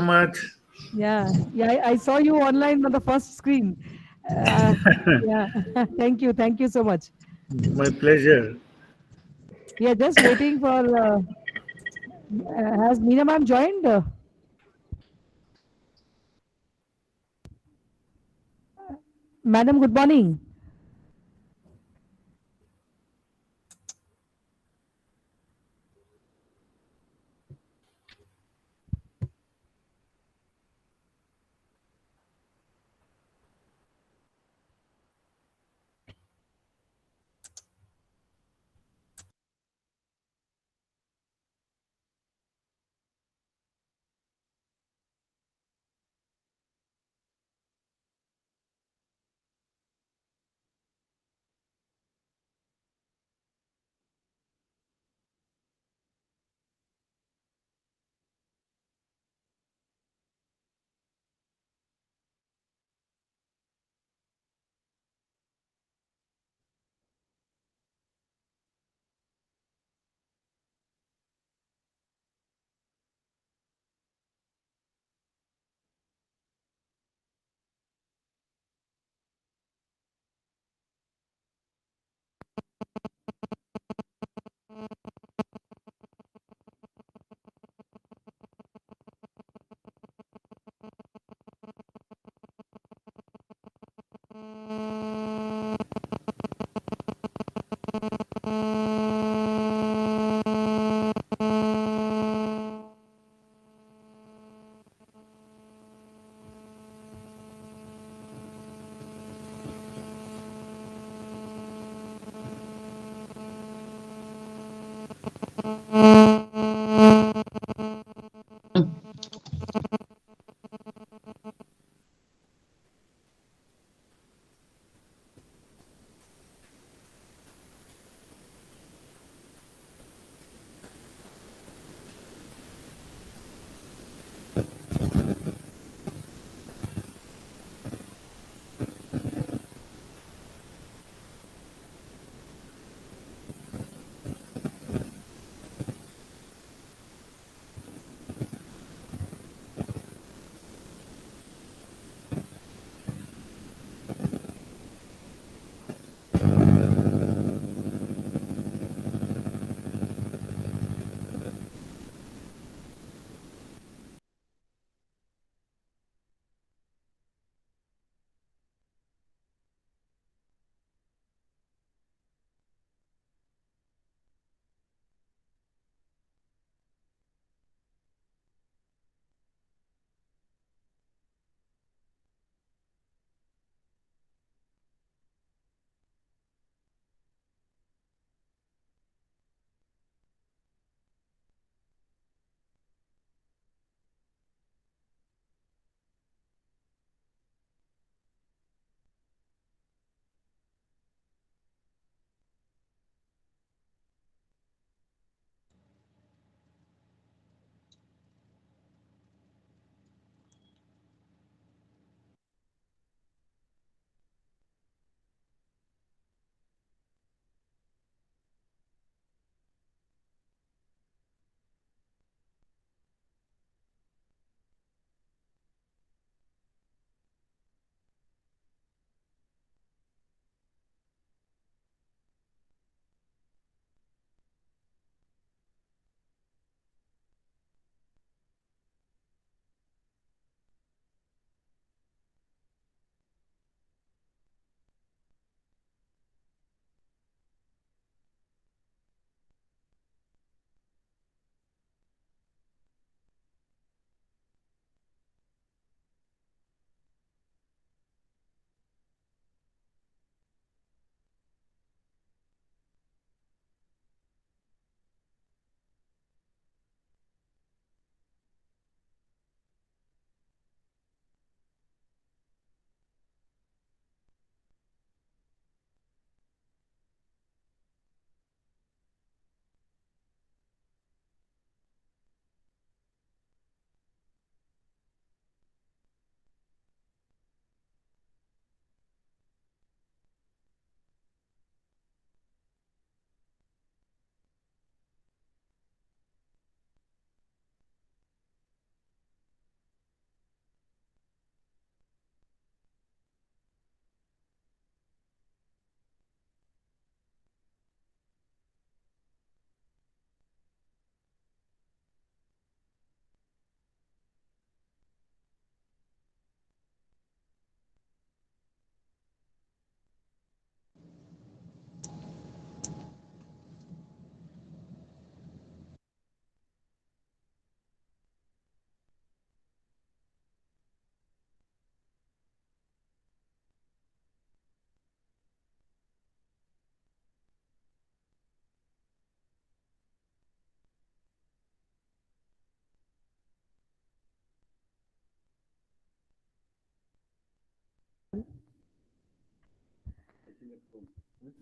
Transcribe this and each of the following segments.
much. Yeah, yeah, I saw you online on the first screen. Uh, yeah, thank you so much. My pleasure. We are just waiting for. Has Meena ma'am joined? Madam, good morning.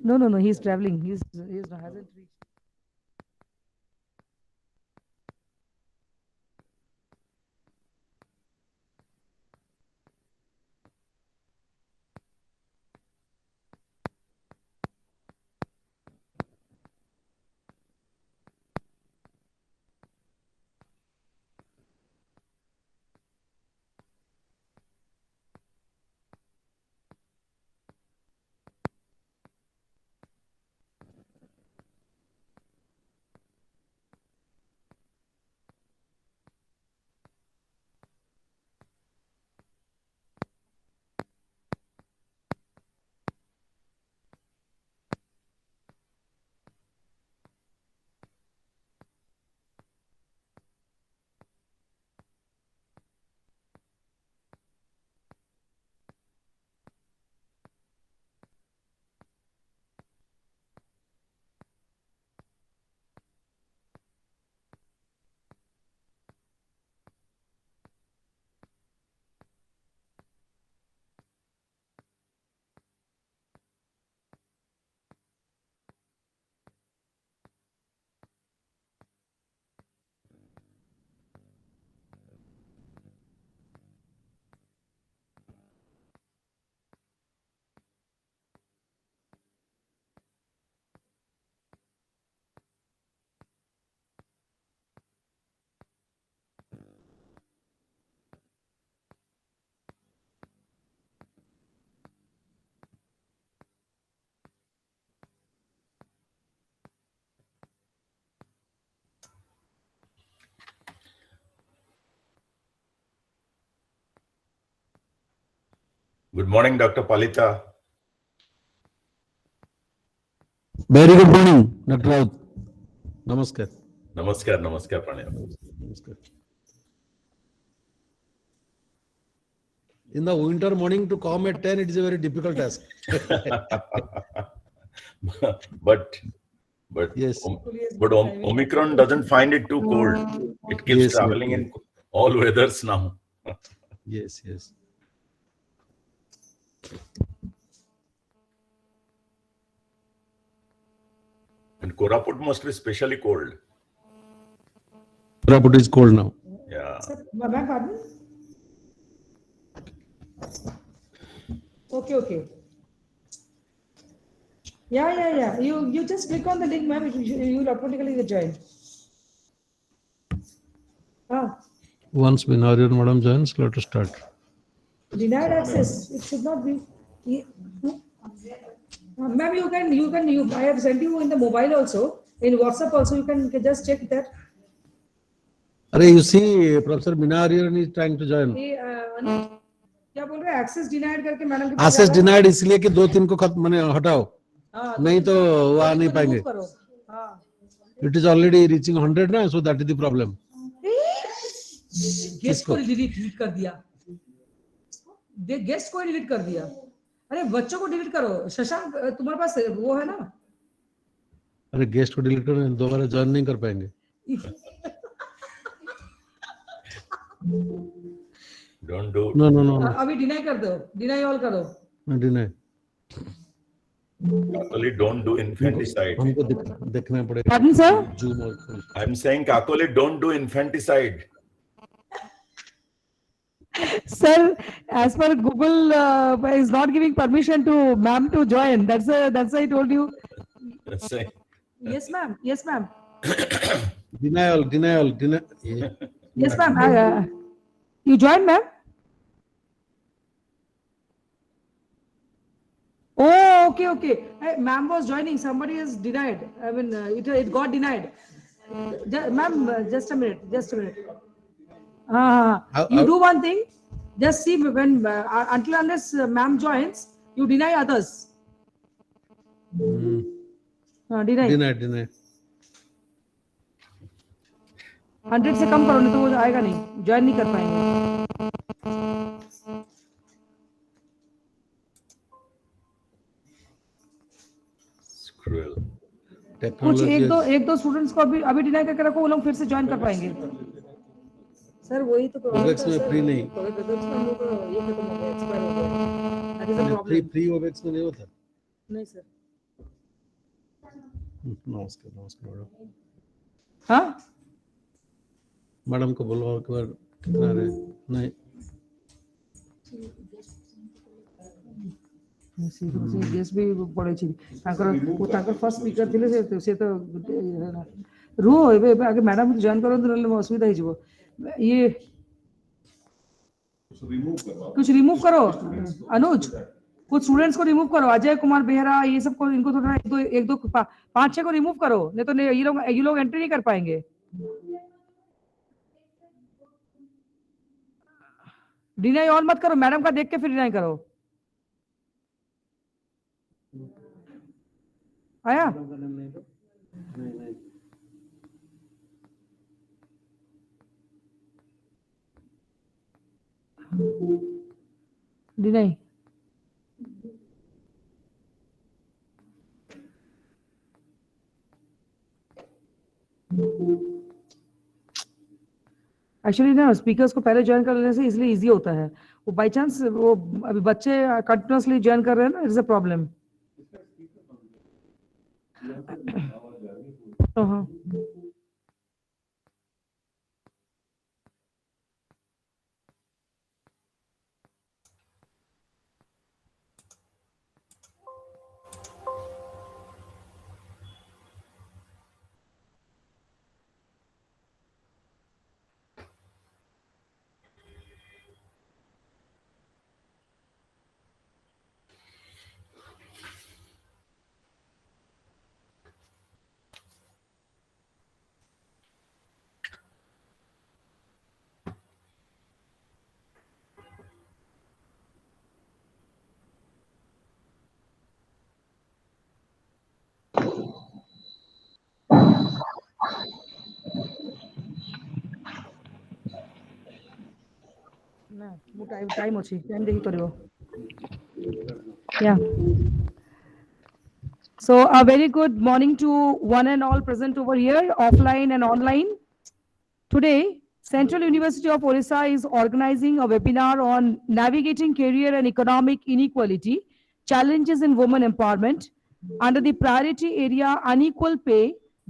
No. He's traveling. He's hasn't reached. Good morning, Dr. Palita. Very good morning, Dr. Raut. Namaskar. Namaskar, Pranam. Namaskar. In the winter morning to come at 10, it is a very difficult task. but Yes. Omicron doesn't find it too cold. It keeps traveling in all weathers now. Yes. And Koraput must be especially cold. Koraput is cold now. Yeah. Pardon? Okay. Yeah. You just click on the link, ma'am. You will automatically join. Once Binarian Madam joins, let us start. Denied access. It should not be. Ma'am, you can. I have sent you in the mobile also. In WhatsApp also, you can just check that. You see, Professor Binarian is trying to join. क्या बोल रहे हैं access denied करके madam के Access denied इसलिए कि 2-3 को माने हटाओ. नहीं तो वो आ नहीं पाएंगे. It is already reaching 100 now, so that is the problem. Guest को डिलीट कर दिया. गेस्ट को डिलीट कर दिया. अरे बच्चों को डिलीट करो. शशांक तुम्हारे पास वो है ना? अरे गेस्ट को डिलीट करो, दोबारा ज्वाइन नहीं कर पाएंगे. Don't do. No. अभी डिनाई कर दो. डिनाई ऑल करो. Deny. Kakoli, don't do infanticide. हमको देखना पड़ेगा. Pardon, sir? Zoom also. I'm saying, Kakoli, don't do infanticide. Sir, as per Google is not giving permission to ma'am to join. That's why I told you. Say. Yes, ma'am. Denial. Yes, ma'am. You join, ma'am? Oh, okay. Ma'am was joining. Somebody is denied. I mean, it got denied. Ma'am, just a minute. You do one thing. Just see when until unless ma'am joins, you deny others. Deny. 100 से कम करो नहीं तो वो आएगा नहीं. Join नहीं कर पाएंगे. Cruel. कुछ एक दो स्टूडेंट्स को अभी डिनाई करके रखो. वो लोग फिर से ज्वाइन कर पाएंगे. सर वही तो ओवेक्स में फ्री नहीं. ये खत्म हो गया, एक्सपायर हो गया. That is a problem. Free ओवेक्स में नहीं होता. नहीं सर. नमस्कार नमस्कार मैडम. हाँ मैडम को बोलो एक बार कितना रहे नहीं गेस्ट भी पड़े फर्स्ट स्पीकर ଥିଲେ ସେ ତ ରୁହ ଏବେ ଆगे मैडम जॉइन କରନ୍ତୁ ନହେଲେ ଅସୁବିଧା ହେଇଯିବ ये कुछ रिमूव करो अनुज कुछ स्टूडेंट्स को रिमूव करो अजय कुमार बेहरा ये सब को इनको थोड़ा एक दो 5-6 को रिमूव करो नहीं तो ये लोग एंट्री नहीं कर पाएंगे डिनाई ऑन मत करो मैडम का देख के फिर डिनाई करो आया डिनाई एक्चुअली ना स्पीकर्स को पहले ज्वाइन कर लेने से इसलिए इजी होता है वो बाय चांस वो अभी बच्चे कंटिन्यूअसली ज्वाइन कर रहे हैं ना इट्स अ प्रॉब्लम हाँ ना वो टाइम अच्छी टाइम देखी करियो yeah so a very good morning to one and all present over here offline and online today Central University of Odisha is organizing a webinar on navigating career and economic inequality challenges in women empowerment under the priority area unequal pay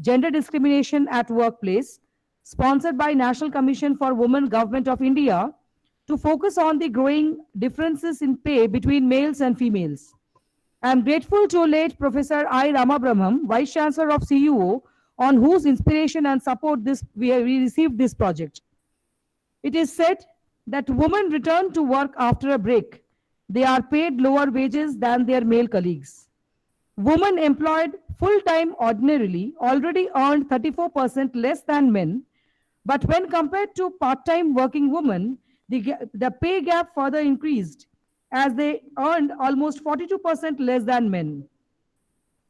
gender discrimination at workplace sponsored by National Commission for Women Government of India to focus on the growing differences in pay between males and females. I am grateful to late Professor I. Ramabrahmam, Vice Chancellor of CUO, on whose inspiration and support we received this project. It is said that women return to work after a break. They are paid lower wages than their male colleagues. Women employed full-time ordinarily already earned 34% less than men, but when compared to part-time working women, the pay gap further increased as they earned almost 42% less than men.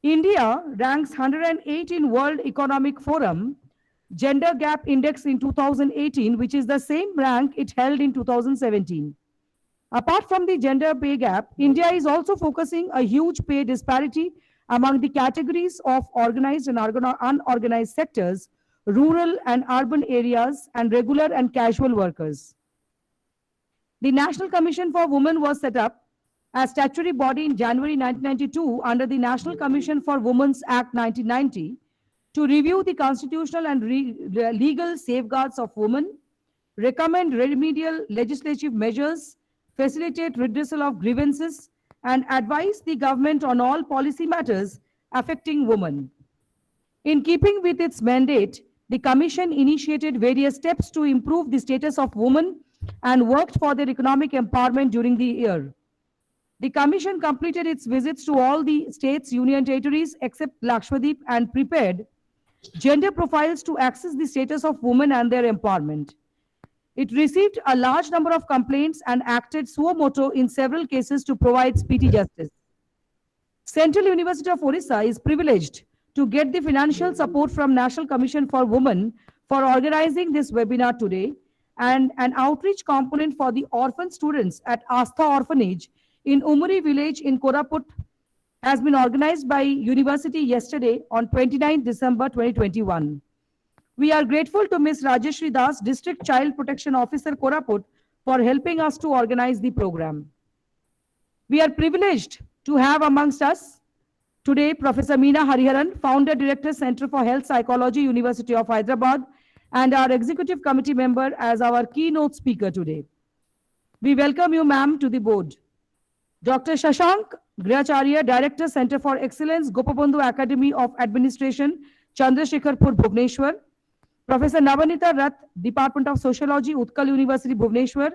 India ranks 108 in World Economic Forum Gender Gap Index in 2018, which is the same rank it held in 2017. Apart from the gender pay gap, India is also focusing a huge pay disparity among the categories of organized and unorganized sectors, rural and urban areas, and regular and casual workers. The National Commission for Women was set up as statutory body in January 1992 under the National Commission for Women's Act 1990 to review the constitutional and legal safeguards of women, recommend remedial legislative measures, facilitate redressal of grievances, and advise the government on all policy matters affecting women. In keeping with its mandate, the Commission initiated various steps to improve the status of women and worked for their economic empowerment during the year. The Commission completed its visits to all the states, union territories except Lakshadweep and prepared gender profiles to assess the status of women and their empowerment. It received a large number of complaints and acted suo motu in several cases to provide speedy justice. Central University of Odisha is privileged to get the financial support from National Commission for Women for organizing this webinar today, and an outreach component for the orphan students at Astha Orphanage in Umuri village in Koraput has been organized by University yesterday on 29 December 2021. We are grateful to Ms. Rajeshri Das, District Child Protection Officer, Koraput, for helping us to organize the program. We are privileged to have amongst us Today, Professor Meena Hariharan, Founder Director, Center for Health Psychology, University of Hyderabad, and our Executive Committee member as our keynote speaker today. We welcome you, ma'am, to the board. Dr. Shashank Grihacharya, Director, Center for Excellence, Gopabandhu Academy of Administration, Chandrasekharpur, Bhubaneswar. Professor Navanita Rath, Department of Sociology, Utkal University, Bhubaneswar.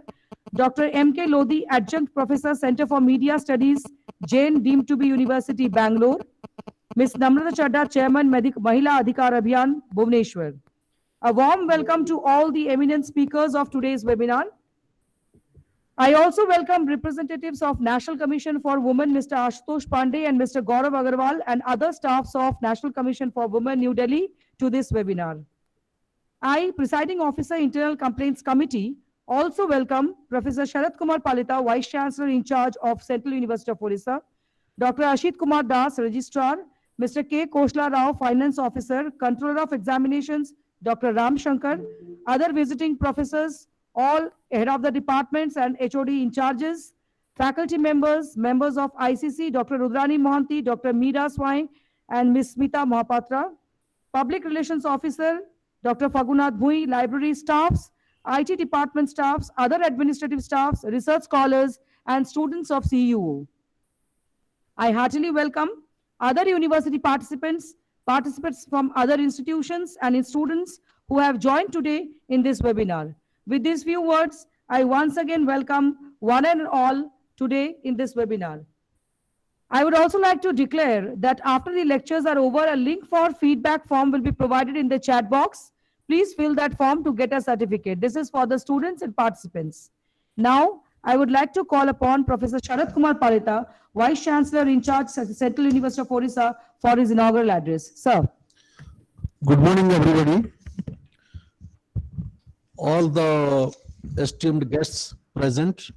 Dr. M.K. Lodhi, Adjunct Professor, Center for Media Studies, Jain deemed to be University, Bangalore. Ms. Namrata Chadda, Chairman, Mahila Adhikar Abhiyan, Bhubaneswar. A warm welcome to all the eminent speakers of today's webinar. I also welcome representatives of National Commission for Women, Mr. Ashutosh Pandey and Mr. Gaurav Agarwal, and other staffs of National Commission for Women, New Delhi, to this webinar. I, Presiding Officer, Internal Complaints Committee, also welcome Professor Sharat Kumar Palita, Vice Chancellor in charge of Central University of Odisha, Dr. Ashit Kumar Das, Registrar, Mr. K. Koshla Rao, Finance Officer, Controller of Examinations, Dr. Ram Shankar, other visiting professors, all head of the departments and HOD in charges, faculty members, members of ICC, Dr. Rudrani Mohanty, Dr. Meera Swai, and Ms. Smita Mahapatra, Public Relations Officer, Dr. Fagunath Bhui, library staffs, IT department staffs, other administrative staffs, research scholars, and students of CUO. I heartily welcome other university participants from other institutions, and students who have joined today in this webinar. With these few words, I once again welcome one and all today in this webinar. I would also like to declare that after the lectures are over, a link for feedback form will be provided in the chat box. Please fill that form to get a certificate. This is for the students and participants. Now, I would like to call upon Professor Sharat Kumar Palita, Vice Chancellor in charge, Central University of Odisha, for his inaugural address. Sir. Good morning, everybody. All the esteemed guests present,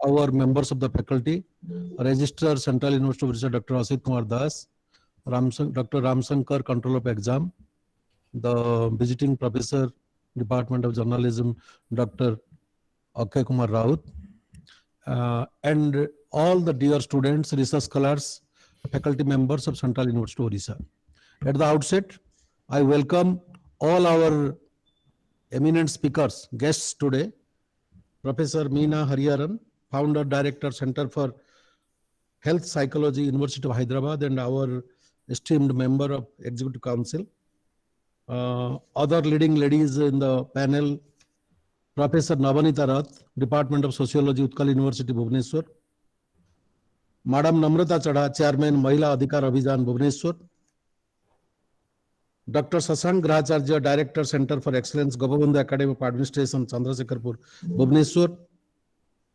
our members of the faculty, Registrar, Central University of Odisha, Dr. Ashit Kumar Das, Dr. Ram Shankar, Control of Exam, the visiting professor, Department of Journalism, Dr. Akshay Kumar Raut, and all the dear students, research scholars, faculty members of Central University of Odisha. At the outset, I welcome all our eminent speakers, guests today, Professor Meena Hariharan, Founder, Director, Center for Health Psychology, University of Hyderabad, and our esteemed member of Executive Council. Other leading ladies in the panel, Professor Navanita Rath, Department of Sociology, Utkal University, Bhubaneswar. Madam Namrata Chadha, Chairman, Mahila Adhikar Abhiyan, Bhubaneswar. Dr. Shashank Grihacharya, Director, Center for Excellence, Gopabandhu Academy of Administration, Chandrasekharpur, Bhubaneswar.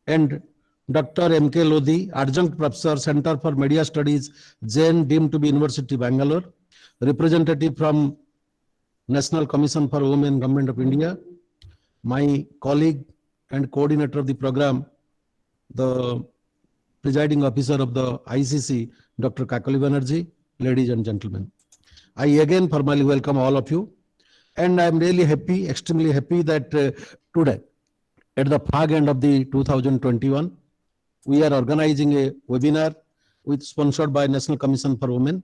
And Dr. M.K. Lodhi, Adjunct Professor, Center for Media Studies, Jain deemed to be University, Bangalore. Representative from National Commission for Women, Government of India. My colleague and coordinator of the program, the presiding officer of the ICC, Dr. Kakali Banerjee, ladies and gentlemen. I again formally welcome all of you, and I am really happy, extremely happy that today, at the fag end of the 2021, we are organizing a webinar sponsored by National Commission for Women.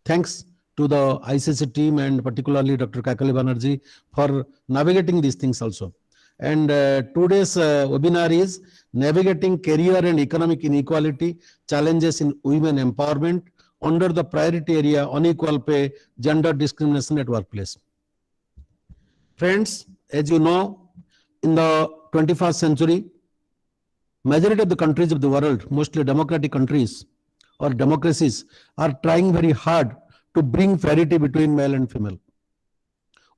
Thanks to the ICC team and particularly Dr. Kakali Banerjee for navigating these things also. And today's webinar is Navigating Career and Economic Inequality, Challenges in Women Empowerment under the priority area Unequal Pay, Gender Discrimination at Workplace. Friends, as you know, in the 21st century, majority of the countries of the world, mostly democratic countries or democracies, are trying very hard to bring parity between male and female.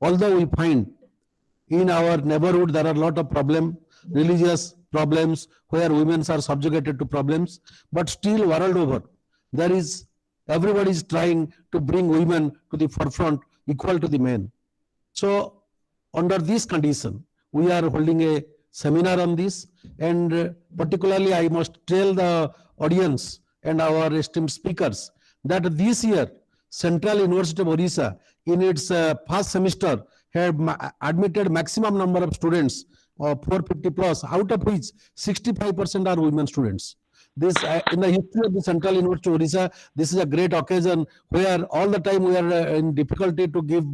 Although we find in our neighborhood there are a lot of problems, religious problems where women are subjugated to problems, but still world over, everybody is trying to bring women to the forefront equal to the men. So under this condition, we are holding a seminar on this, and particularly I must tell the audience and our esteemed speakers that this year Central University of Odisha in its first semester had admitted maximum number of students of 450 plus, out of which 65% are women students. This in the history of the Central University of Odisha, this is a great occasion where all the time we are in difficulty to give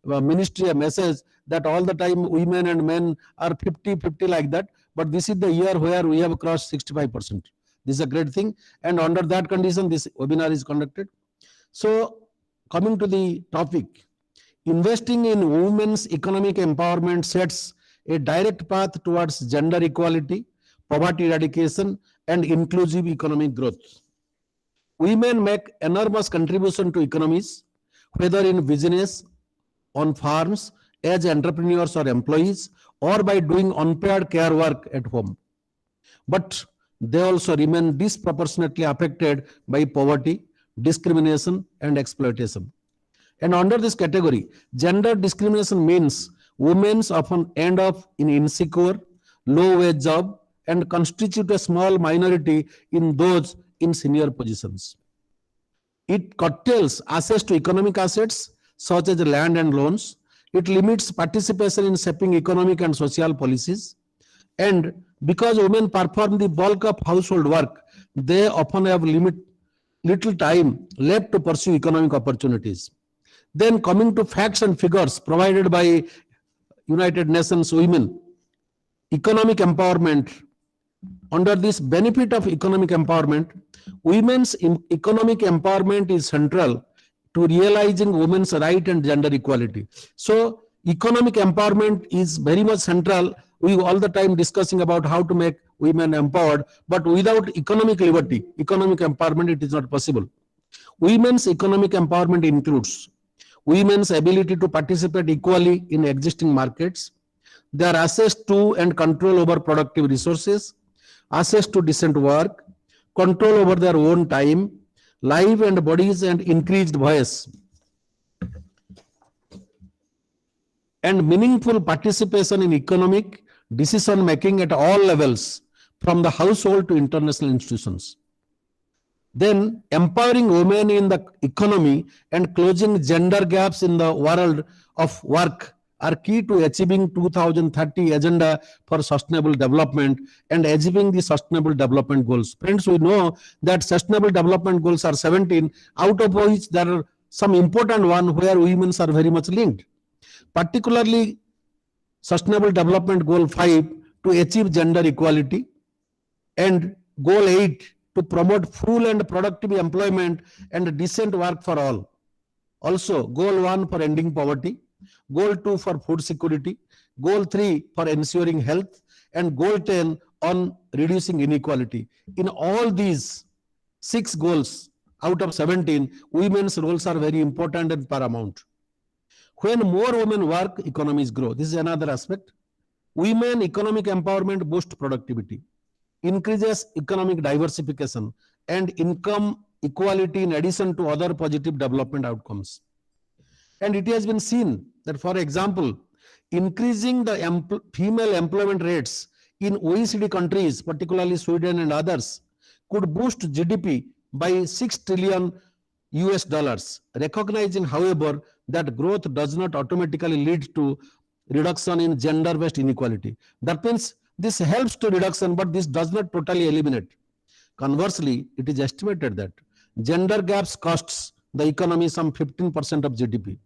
ministry a message that all the time women and men are 50-50 like that. But this is the year where we have crossed 65%. This is a great thing. And under that condition, this webinar is conducted. So coming to the topic, investing in women's economic empowerment sets a direct path towards gender equality, poverty eradication, and inclusive economic growth. Women make enormous contribution to economies, whether in business, on farms, as entrepreneurs or employees, or by doing unpaid care work at home. But they also remain disproportionately affected by poverty, discrimination, and exploitation. And under this category, gender discrimination means women often end up in insecure, low-wage job and constitute a small minority in those in senior positions. It curtails access to economic assets such as land and loans. It limits participation in shaping economic and social policies. And because women perform the bulk of household work, they often have little time left to pursue economic opportunities. Then coming to facts and figures provided by United Nations Women, economic empowerment. Under this benefit of economic empowerment, women's economic empowerment is central to realizing women's right and gender equality. So economic empowerment is very much central. We all the time discussing about how to make women empowered, but without economic liberty, economic empowerment, it is not possible. Women's economic empowerment includes women's ability to participate equally in existing markets, their access to and control over productive resources, access to decent work, control over their own time, life and bodies, and increased voice, and meaningful participation in economic decision making at all levels, from the household to international institutions. Then empowering women in the economy and closing gender gaps in the world of work are key to achieving 2030 agenda for sustainable development and achieving the sustainable development goals. Friends, we know that sustainable development goals are 17, out of which there are some important ones where women are very much linked. Particularly sustainable development goal 5 to achieve gender equality, and goal 8 to promote full and productive employment and decent work for all. Also goal 1 for ending poverty, goal 2 for food security, goal 3 for ensuring health, and goal 10 on reducing inequality. In all these 6 goals out of 17, women's roles are very important and paramount. When more women work, economies grow. This is another aspect. Women economic empowerment boosts productivity, increases economic diversification and income equality in addition to other positive development outcomes. And it has been seen that, for example, increasing the female employment rates in OECD countries, particularly Sweden and others, could boost GDP by $6 trillion, recognizing, however, that growth does not automatically lead to reduction in gender-based inequality. That means this helps to reduction, but this does not totally eliminate. Conversely, it is estimated that gender gaps costs the economy some 15% of GDP.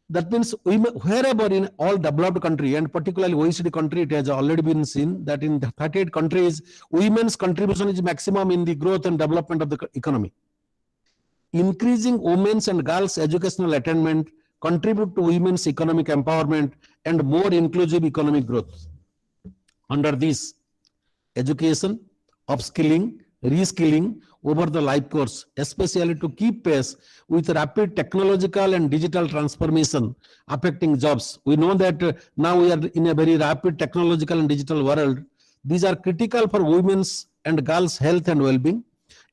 That means wherever in all developed country, and particularly OECD country, it has already been seen that in 38 countries, women's contribution is maximum in the growth and development of the economy. Increasing women's and girls' educational attainment contribute to women's economic empowerment and more inclusive economic growth. Under this, education, upskilling, reskilling over the life course, especially to keep pace with rapid technological and digital transformation affecting jobs. We know that now we are in a very rapid technological and digital world. These are critical for women's and girls' health and well-being,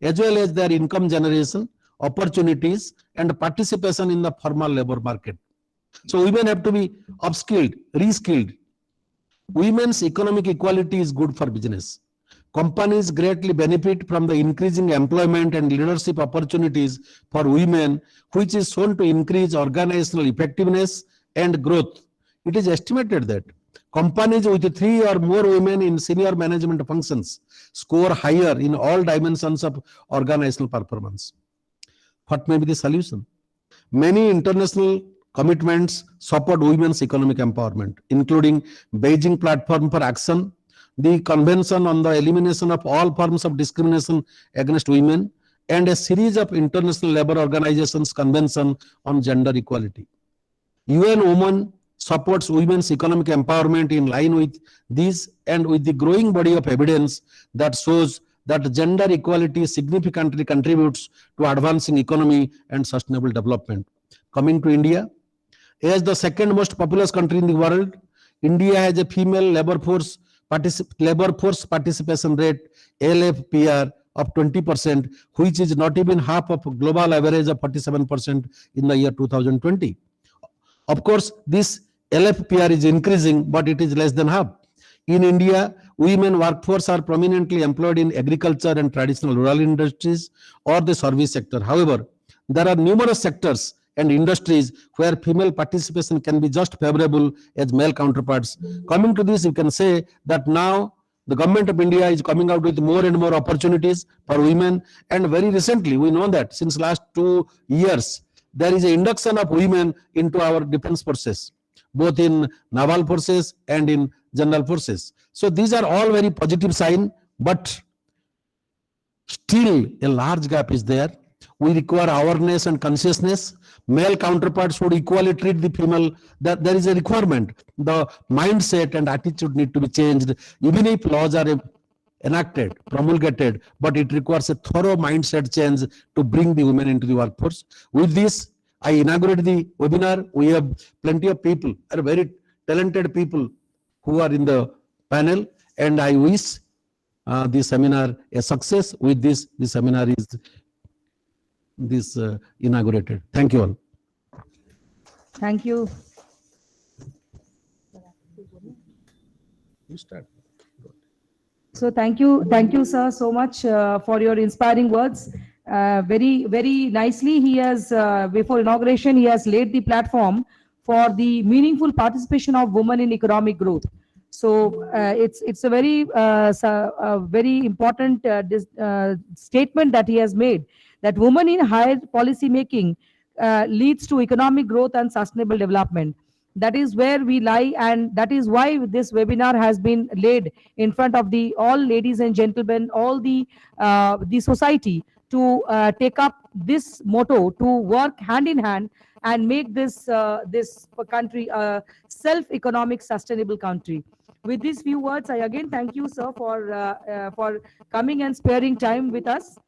as well as their income generation, opportunities, and participation in the formal labor market. So women have to be upskilled, reskilled. Women's economic equality is good for business. Companies greatly benefit from the increasing employment and leadership opportunities for women, which is shown to increase organizational effectiveness and growth. It is estimated that Companies with 3 or more women in senior management functions score higher in all dimensions of organizational performance. What may be the solution? Many international commitments support women's economic empowerment, including Beijing Platform for Action, the Convention on the Elimination of All Forms of Discrimination Against Women, and a series of International Labour Organizations Convention on Gender Equality. UN Women supports women's economic empowerment in line with these and with the growing body of evidence that shows that gender equality significantly contributes to advancing economy and sustainable development. Coming to India, as the second most populous country in the world, India has a female labor force participation rate, LFPR, of 20%, which is not even half of global average of 47% in the year 2020. Of course, this LFPR is increasing, but it is less than half. In India, women workforce are prominently employed in agriculture and traditional rural industries or the service sector. However, there are numerous sectors and industries where female participation can be just favorable as male counterparts. Coming to this, you can say that now the government of India is coming out with more and more opportunities for women, and very recently we know that since last 2 years there is an induction of women into our defense forces, both in naval forces and in general forces. So these are all very positive signs, but still a large gap is there. We require awareness and consciousness. Male counterparts should equally treat the female. That there is a requirement. The mindset and attitude need to be changed, even if laws are enacted, promulgated, but it requires a thorough mindset change to bring the women into the workforce. With this, I inaugurate the webinar. We have plenty of people, are very talented people who are in the panel, and I wish the seminar a success. With this, the seminar is inaugurated. Thank you all. Thank you. You start. So thank you, sir, so much for your inspiring words. Very nicely, he has, before inauguration, he has laid the platform for the meaningful participation of women in economic growth. So it's a very important statement that he has made, that women in higher policy making leads to economic growth and sustainable development. That is where we lie, and that is why this webinar has been laid in front of the all ladies and gentlemen, all the society, to take up this motto, to work hand in hand and make this country a self-economic sustainable country. With these few words, I again thank you, sir, for coming and sparing time with us.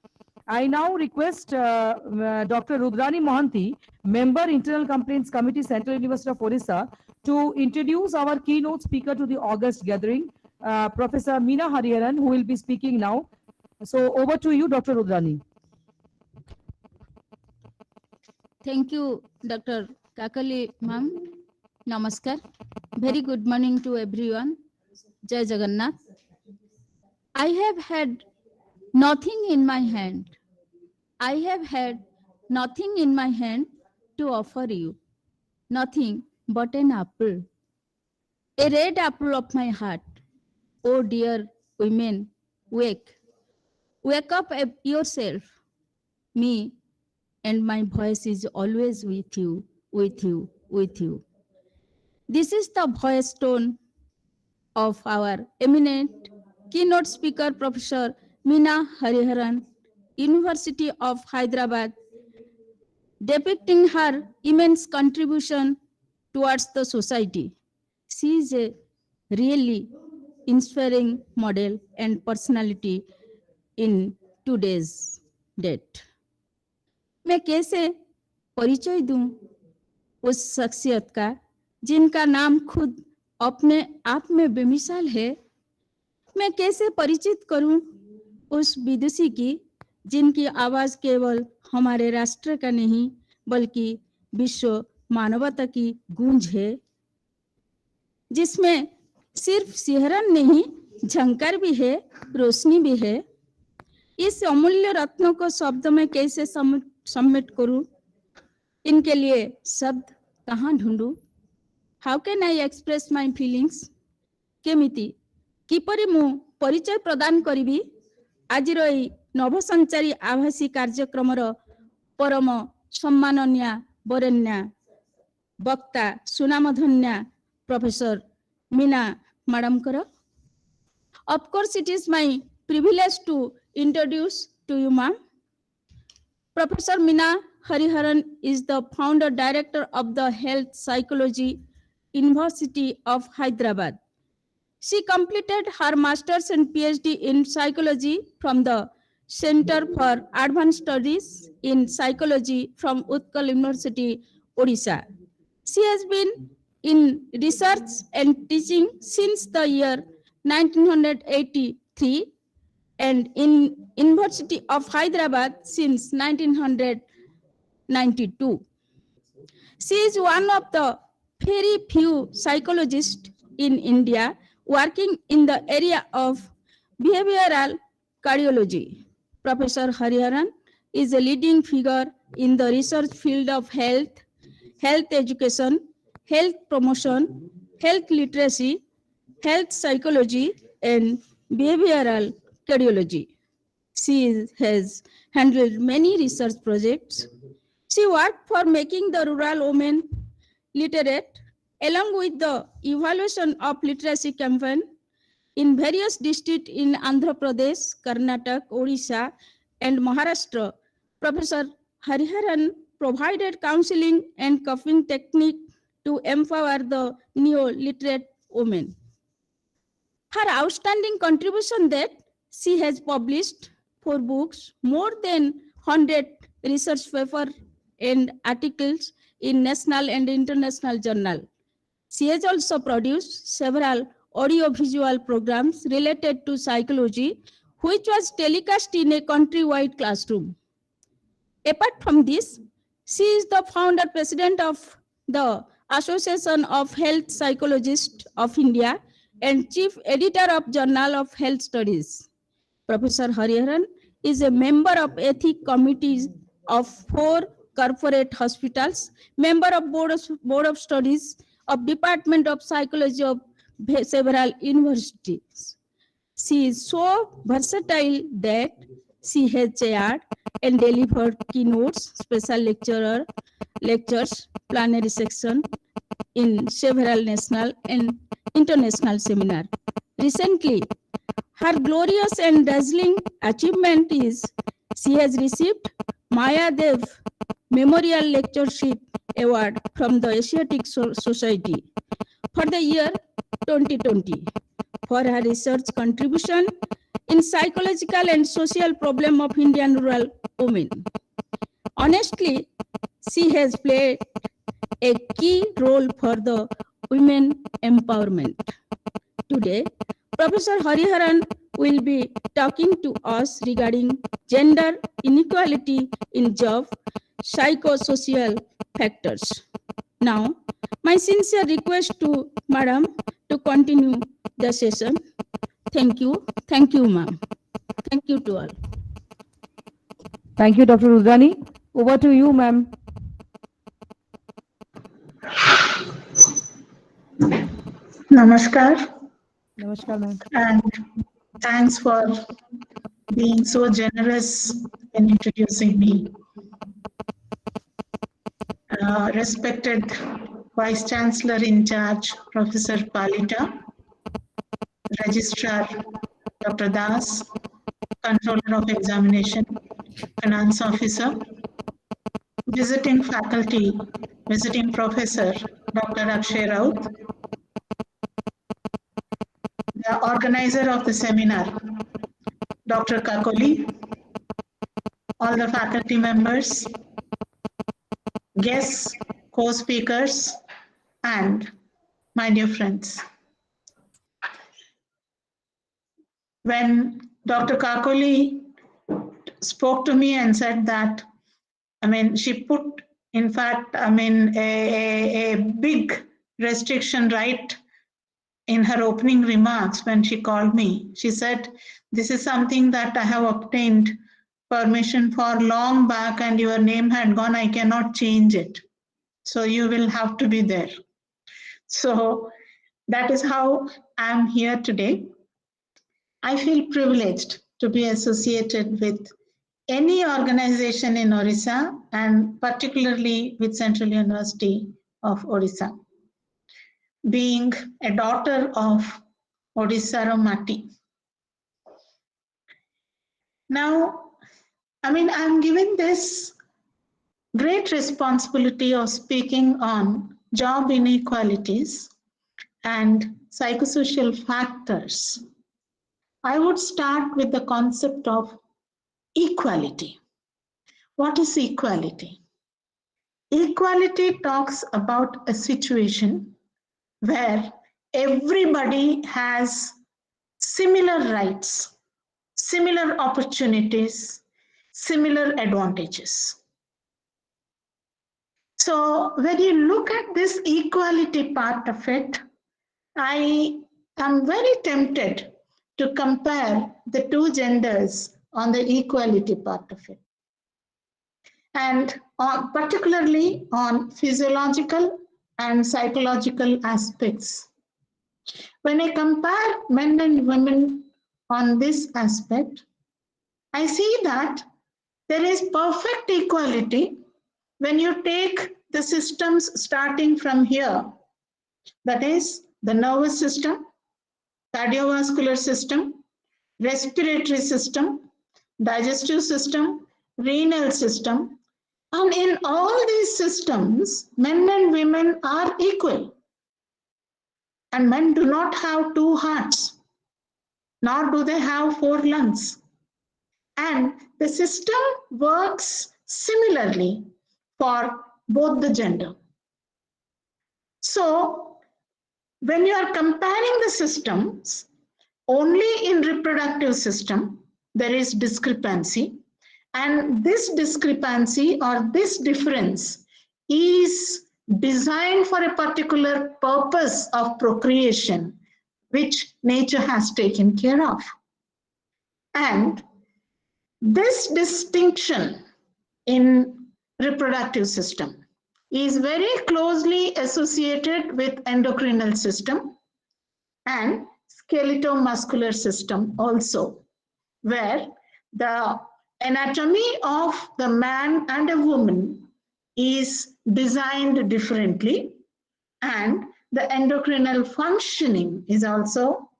I now request Dr. Rudrani Mohanty, Member Internal Complaints Committee, Central University of Odisha, to introduce our keynote speaker to the August gathering, Professor Meena Hariharan, who will be speaking now. So over to you, Dr. Rudrani. Thank you, Dr. Kakali ma'am. Namaskar. Very good morning to everyone. Jai Jagannath. I have had nothing in my hand. I have had nothing in my hand to offer you. Nothing but an apple. A red apple of my heart. Oh dear women, wake. Wake up yourself. Me and my voice is always with you, with you, with you. This is the voice tone of our eminent keynote speaker, Professor Meena Hariharan, University of Hyderabad, depicting her immense contribution towards the society. She is a really inspiring model and personality in today's date. मैं कैसे परिचय दूं उस शख्सियत का जिनका नाम खुद अपने आप में बेमिसाल है? मैं कैसे परिचित करूं उस विदुषी की जिनकी आवाज केवल हमारे राष्ट्र का नहीं बल्कि विश्व मानवता की गूंज है, जिसमें सिर्फ सिहरन नहीं झंकार भी है, रोशनी भी है? इस अमूल्य रत्नों को शब्द में कैसे सबमिट करूं? इनके लिए शब्द कहाँ ढूंढूं? How can I express my feelings? केमिति किपरि मु परिचय प्रदान करिवि आजिर एई नवसंचारी आभासी कार्यक्रमर परम सम्माननीय वरेण्या वक्ता सुनामधन्या प्रोफेसर मीना मैडम कर। Of course, it is my privilege to introduce to you, ma'am. Professor Meena Hariharan is the founder director of the Health Psychology University of Hyderabad. She completed her master's and PhD in psychology from the Center for Advanced Studies in Psychology from Utkal University, Odisha. She has been in research and teaching since the year 1983 and in University of Hyderabad since 1992. She is one of the very few psychologists in India working in the area of behavioral cardiology. Professor Hariharan is a leading figure in the research field of health, health education, health promotion, health literacy, health psychology, and behavioral cardiology. She has handled many research projects. She worked for making the rural women literate, along with the evaluation of literacy campaign in various districts in Andhra Pradesh, Karnataka, Odisha, and Maharashtra. Professor Hariharan provided counseling and coaching technique to empower the neo-literate women. Her outstanding contribution that she has published 4 books, more than 100 research papers and articles in national and international journal. She has also produced several audio-visual programs related to psychology, which was telecast in a countrywide classroom. Apart from this, she is the founder president of the Association of Health Psychologists of India and chief editor of Journal of Health Studies. Professor Hariharan is a member of ethics committees of 4 corporate hospitals, member of board of studies of Department of Psychology of several universities. She is so versatile that she has chaired and delivered keynotes, special lectures, plenary section in several national and international seminars. Recently, her glorious and dazzling achievement is she has received Maya Dev Memorial Lectureship Award from the Asiatic Society for the year 2020 for her research contribution in psychological and social problem of Indian rural women. Honestly, she has played a key role for the women empowerment. Today, Professor Hariharan will be talking to us regarding gender inequality in job, psychosocial factors. Now, my sincere request to Madam to continue the session. Thank you, ma'am. Thank you to all. Thank you, Dr. Rudrani. Over to you, ma'am. Namaskar, Namaskar, ma'am. and thanks for being so generous in introducing me. Respected Vice Chancellor in charge, Professor Palita, Registrar Dr. Das, Controller of Examination, Finance Officer, visiting faculty, visiting Professor Dr. Akshay Raut, the organizer of the seminar, Dr. Kakoli, all the faculty members, guests, co-speakers, and my dear friends. When Dr. Kakoli spoke to me and said that, she put, in fact, a big restriction right in her opening remarks when she called me. She said, this is something that I have obtained permission for long back and your name had gone, I cannot change it. So you will have to be there. So that is how I'm here today. I feel privileged to be associated with any organization in Odisha and particularly with Central University of Odisha. Being a daughter of Odisha Mati. Now, I'm given this great responsibility of speaking on job inequalities and psychosocial factors. I would start with the concept of equality. What is equality? Equality talks about a situation where everybody has similar rights, similar opportunities, similar advantages. So when you look at this equality part of it, I am very tempted to compare the two genders on the equality part of it. And particularly on physiological and psychological aspects. When I compare men and women on this aspect, I see that there is perfect equality when you take the systems starting from here, that is the nervous system, cardiovascular system, respiratory system, digestive system, renal system, and in all these systems, men and women are equal. And men do not have 2 hearts, nor do they have 4 lungs. And the system works similarly for both the gender. So when you are comparing the systems, only in reproductive system, there is discrepancy. And this discrepancy or this difference is designed for a particular purpose of procreation, which nature has taken care of. And this distinction in reproductive system is very closely associated with endocrinal system and skeletal-muscular system also, where the anatomy of the man and a woman is designed differently, and the endocrinal functioning is also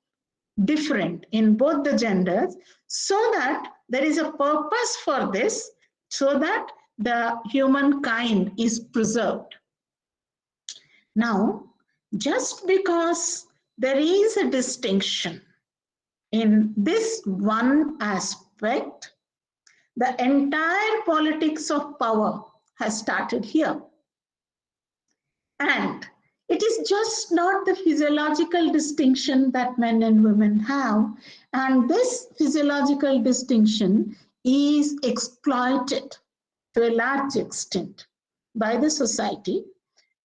different in both the genders, so that there is a purpose for this, so that the humankind is preserved. Now, just because there is a distinction in this one aspect, the entire politics of power has started here. And it is just not the physiological distinction that men and women have. And this physiological distinction is exploited to a large extent by the society,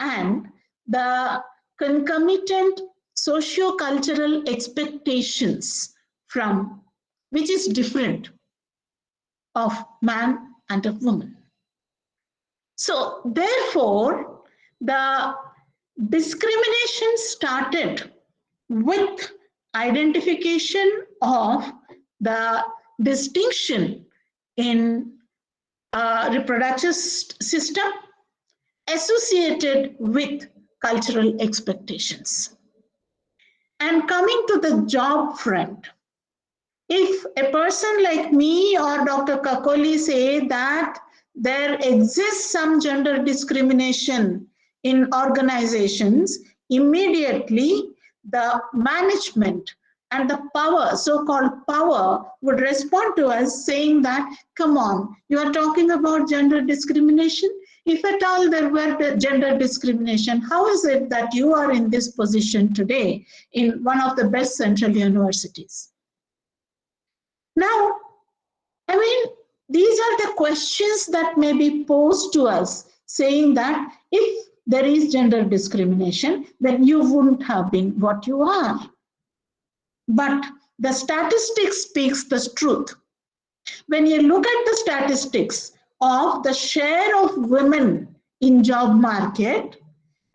and the concomitant socio-cultural expectations from which is different of man and of woman. So therefore, the discrimination started with identification of the distinction in reproductive system associated with cultural expectations. And coming to the job front, if a person like me or Dr. Kakoli say that there exists some gender discrimination in organizations, immediately the management and the power, so-called power, would respond to us saying that, come on, you are talking about gender discrimination? If at all there were the gender discrimination, how is it that you are in this position today in one of the best central universities? Now, these are the questions that may be posed to us, saying that if there is gender discrimination, then you wouldn't have been what you are. But the statistics speaks the truth. When you look at the statistics of the share of women in job market,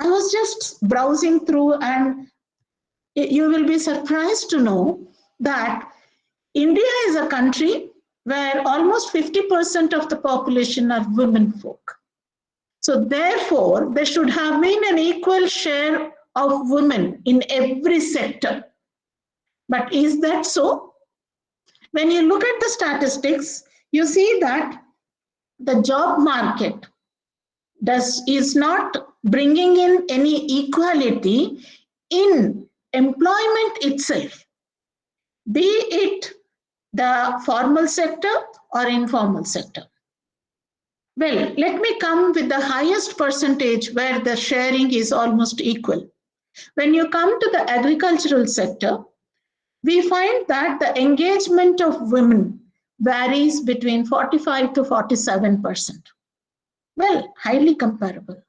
I was just browsing through and you will be surprised to know that India is a country where almost 50% of the population are women folk. So therefore, there should have been an equal share of women in every sector. But is that so? When you look at the statistics, you see that the job market is not bringing in any equality in employment itself, be it the formal sector or informal sector. Well, let me come with the highest percentage where the sharing is almost equal. When you come to the agricultural sector, we find that the engagement of women varies between 45 to 47%. Well, highly comparable.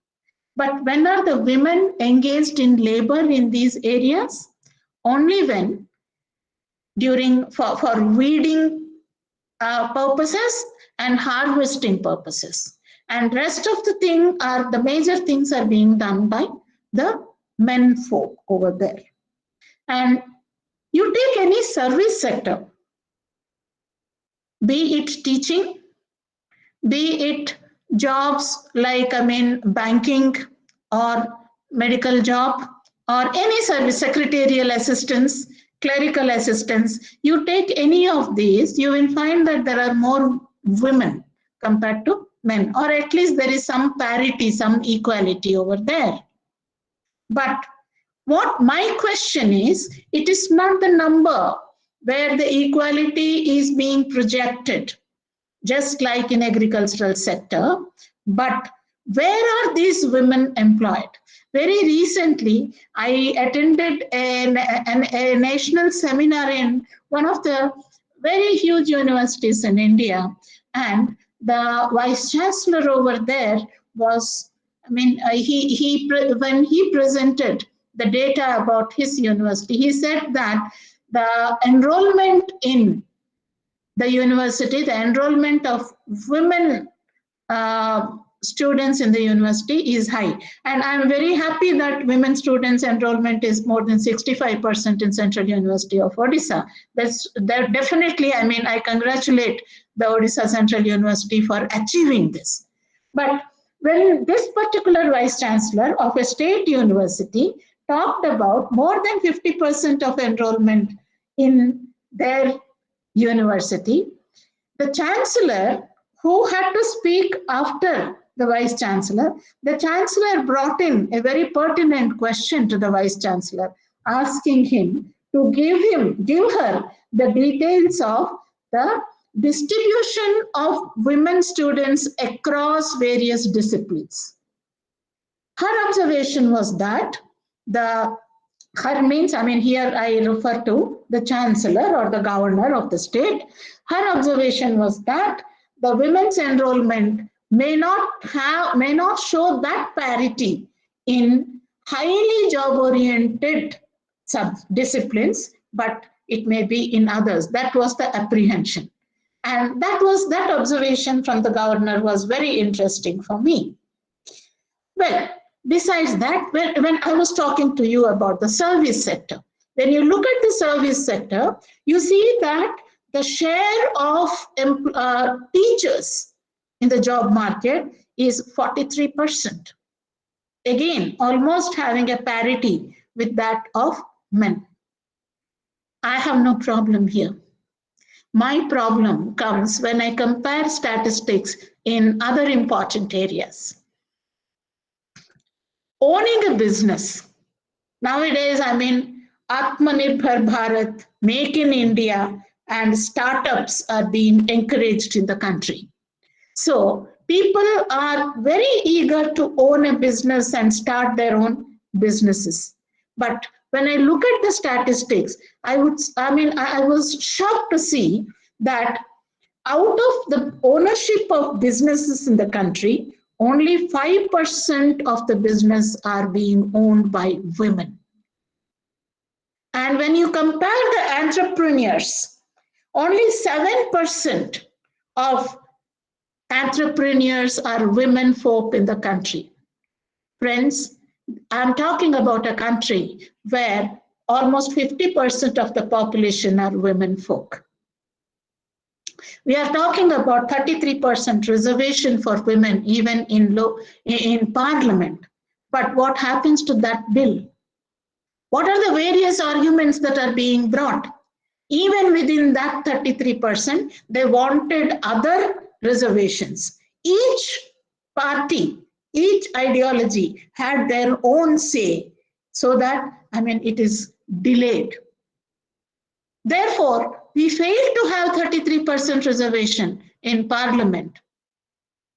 But when are the women engaged in labor in these areas? Only when for weeding purposes and harvesting purposes. And rest of the major things are being done by the men folk over there. And you take any service sector, be it teaching, be it jobs like, banking or medical job, or any service, secretarial assistance, clerical assistance, you take any of these, you will find that there are more women compared to men, or at least there is some parity, some equality over there. But what my question is, it is not the number where the equality is being projected, just like in agricultural sector, but where are these women employed? Very recently, I attended a national seminar in one of the very huge universities in India, and the vice chancellor over there was, when he presented the data about his university, he said that the enrollment in the university, the enrollment of women students in the university is high. And I'm very happy that women students enrollment is more than 65% in Central University of Odisha. That definitely, I congratulate the Odisha Central University for achieving this. But when this particular vice chancellor of a state university talked about more than 50% of enrollment in their university, the chancellor, who had to speak after the vice chancellor, the chancellor brought in a very pertinent question to the vice chancellor, asking him to give her the details of the distribution of women students across various disciplines. Her observation was that here I refer to the chancellor or the governor of the state. Her observation was that the women's enrollment may not show that parity in highly job-oriented sub-disciplines, but it may be in others. That was the apprehension. And that observation from the governor was very interesting for me. Well, besides that, when I was talking to you about the service sector, when you look at the service sector, you see that the share of teachers in the job market is 43%. Again, almost having a parity with that of men. I have no problem here. My problem comes when I compare statistics in other important areas. Owning a business. Nowadays, Atmanirbhar Bharat, Make in India, and startups are being encouraged in the country. So people are very eager to own a business and start their own businesses. But when I look at the statistics, I was shocked to see that out of the ownership of businesses in the country, only 5% of the business are being owned by women. And when you compare the entrepreneurs, only 7% of entrepreneurs are women folk in the country. Friends, I'm talking about a country where almost 50% of the population are women folk. We are talking about 33% reservation for women even in parliament. But what happens to that bill? What are the various arguments that are being brought? Even within that 33%, they wanted other reservations. Each party, each ideology had their own say, so that, it is delayed. Therefore, we failed to have 33% reservation in parliament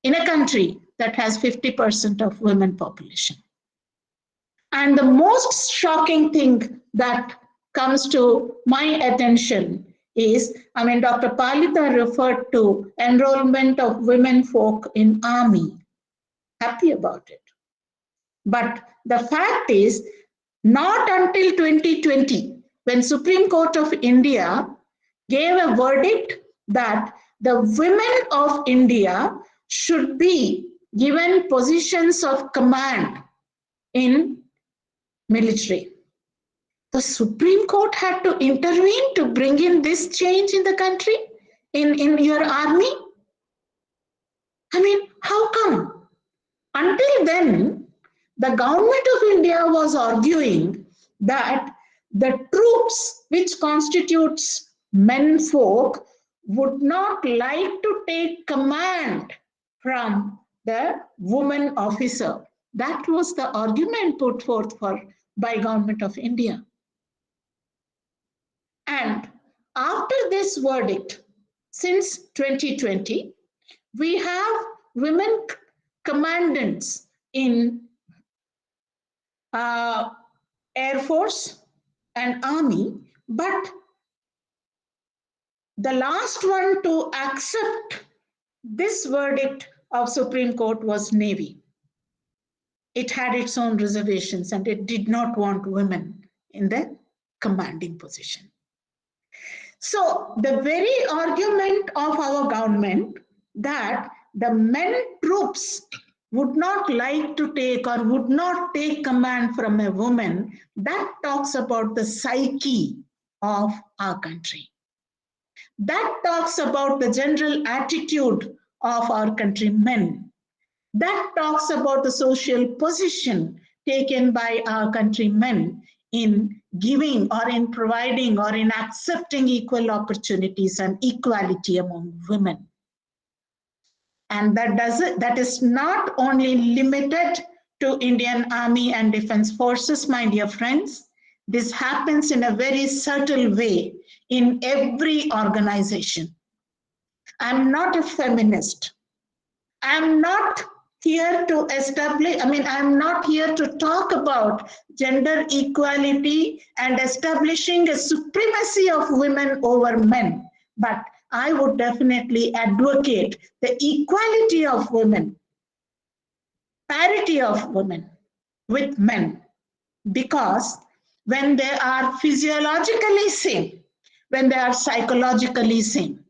in a country that has 50% of women population. And the most shocking thing that comes to my attention is, Dr. Palita referred to enrollment of women folk in army. Happy about it. But the fact is, not until 2020, when Supreme Court of India gave a verdict that the women of India should be given positions of command in military. The Supreme Court had to intervene to bring in this change in the country, in your army. How come? Until then, the government of India was arguing that the troops which constitutes men folk would not like to take command from the woman officer. That was the argument put forth by government of India. And after this verdict, since 2020, we have women commandants in Air Force and Army, but the last one to accept this verdict of Supreme Court was Navy. It had its own reservations and it did not want women in the commanding position. So the very argument of our government that the men troops would not like to take or would not take command from a woman, that talks about the psyche of our country. That talks about the general attitude of our countrymen. That talks about the social position taken by our countrymen in giving or in providing or in accepting equal opportunities and equality among women. And that is not only limited to Indian Army and Defense Forces, my dear friends. This happens in a very subtle way in every organization. I'm not a feminist. I'm not here to establish, I'm not here to talk about gender equality and establishing a supremacy of women over men. But I would definitely advocate the equality of women, parity of women with men, because when they are physiologically same, when they are psychologically same,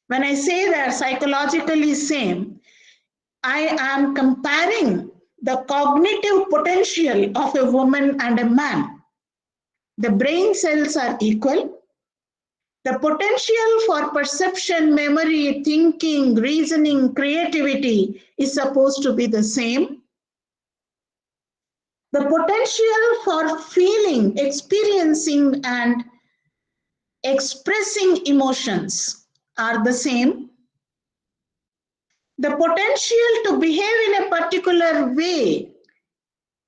when I say they are psychologically same, I am comparing the cognitive potential of a woman and a man. The brain cells are equal. The potential for perception, memory, thinking, reasoning, creativity is supposed to be the same. The potential for feeling, experiencing, and expressing emotions are the same. The potential to behave in a particular way,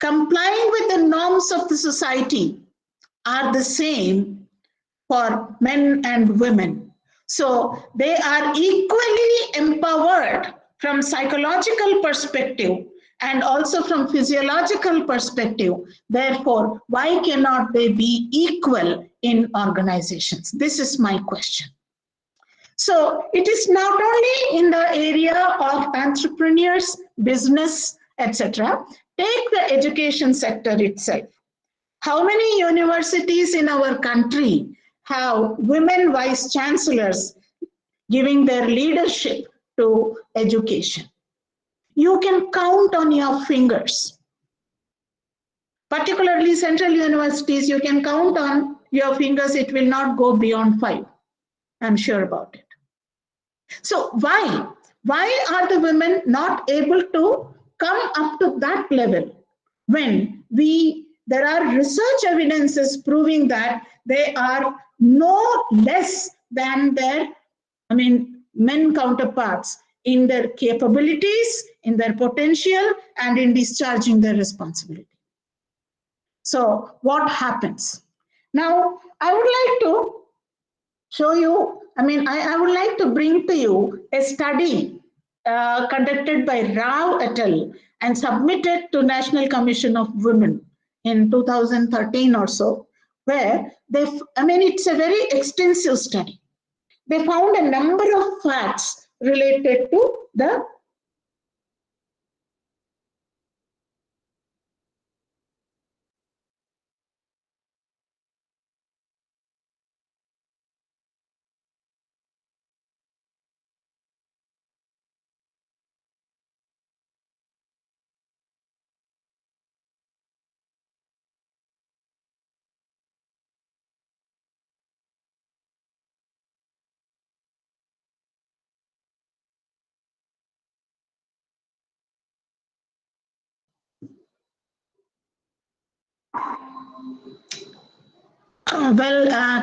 complying with the norms of the society, are the same for men and women. So they are equally empowered from psychological perspective and also from physiological perspective. Therefore, why cannot they be equal in organizations? This is my question. So it is not only in the area of entrepreneurs, business, etc. Take the education sector itself. How many universities in our country have women vice chancellors giving their leadership to education? You can count on your fingers. particularly central universities, you can count on your fingers, it will not go beyond 5. I'm sure about it. So why? Why are the women not able to come up to that level when there are research evidences proving that they are no less than their, men counterparts in their capabilities, in their potential, and in discharging their responsibility. So what happens? Now, I would like to show you, I would like to bring to you a study conducted by Rao et al. And submitted to National Commission of Women in 2013 or so, where it's a very extensive study. They found a number of facts related to the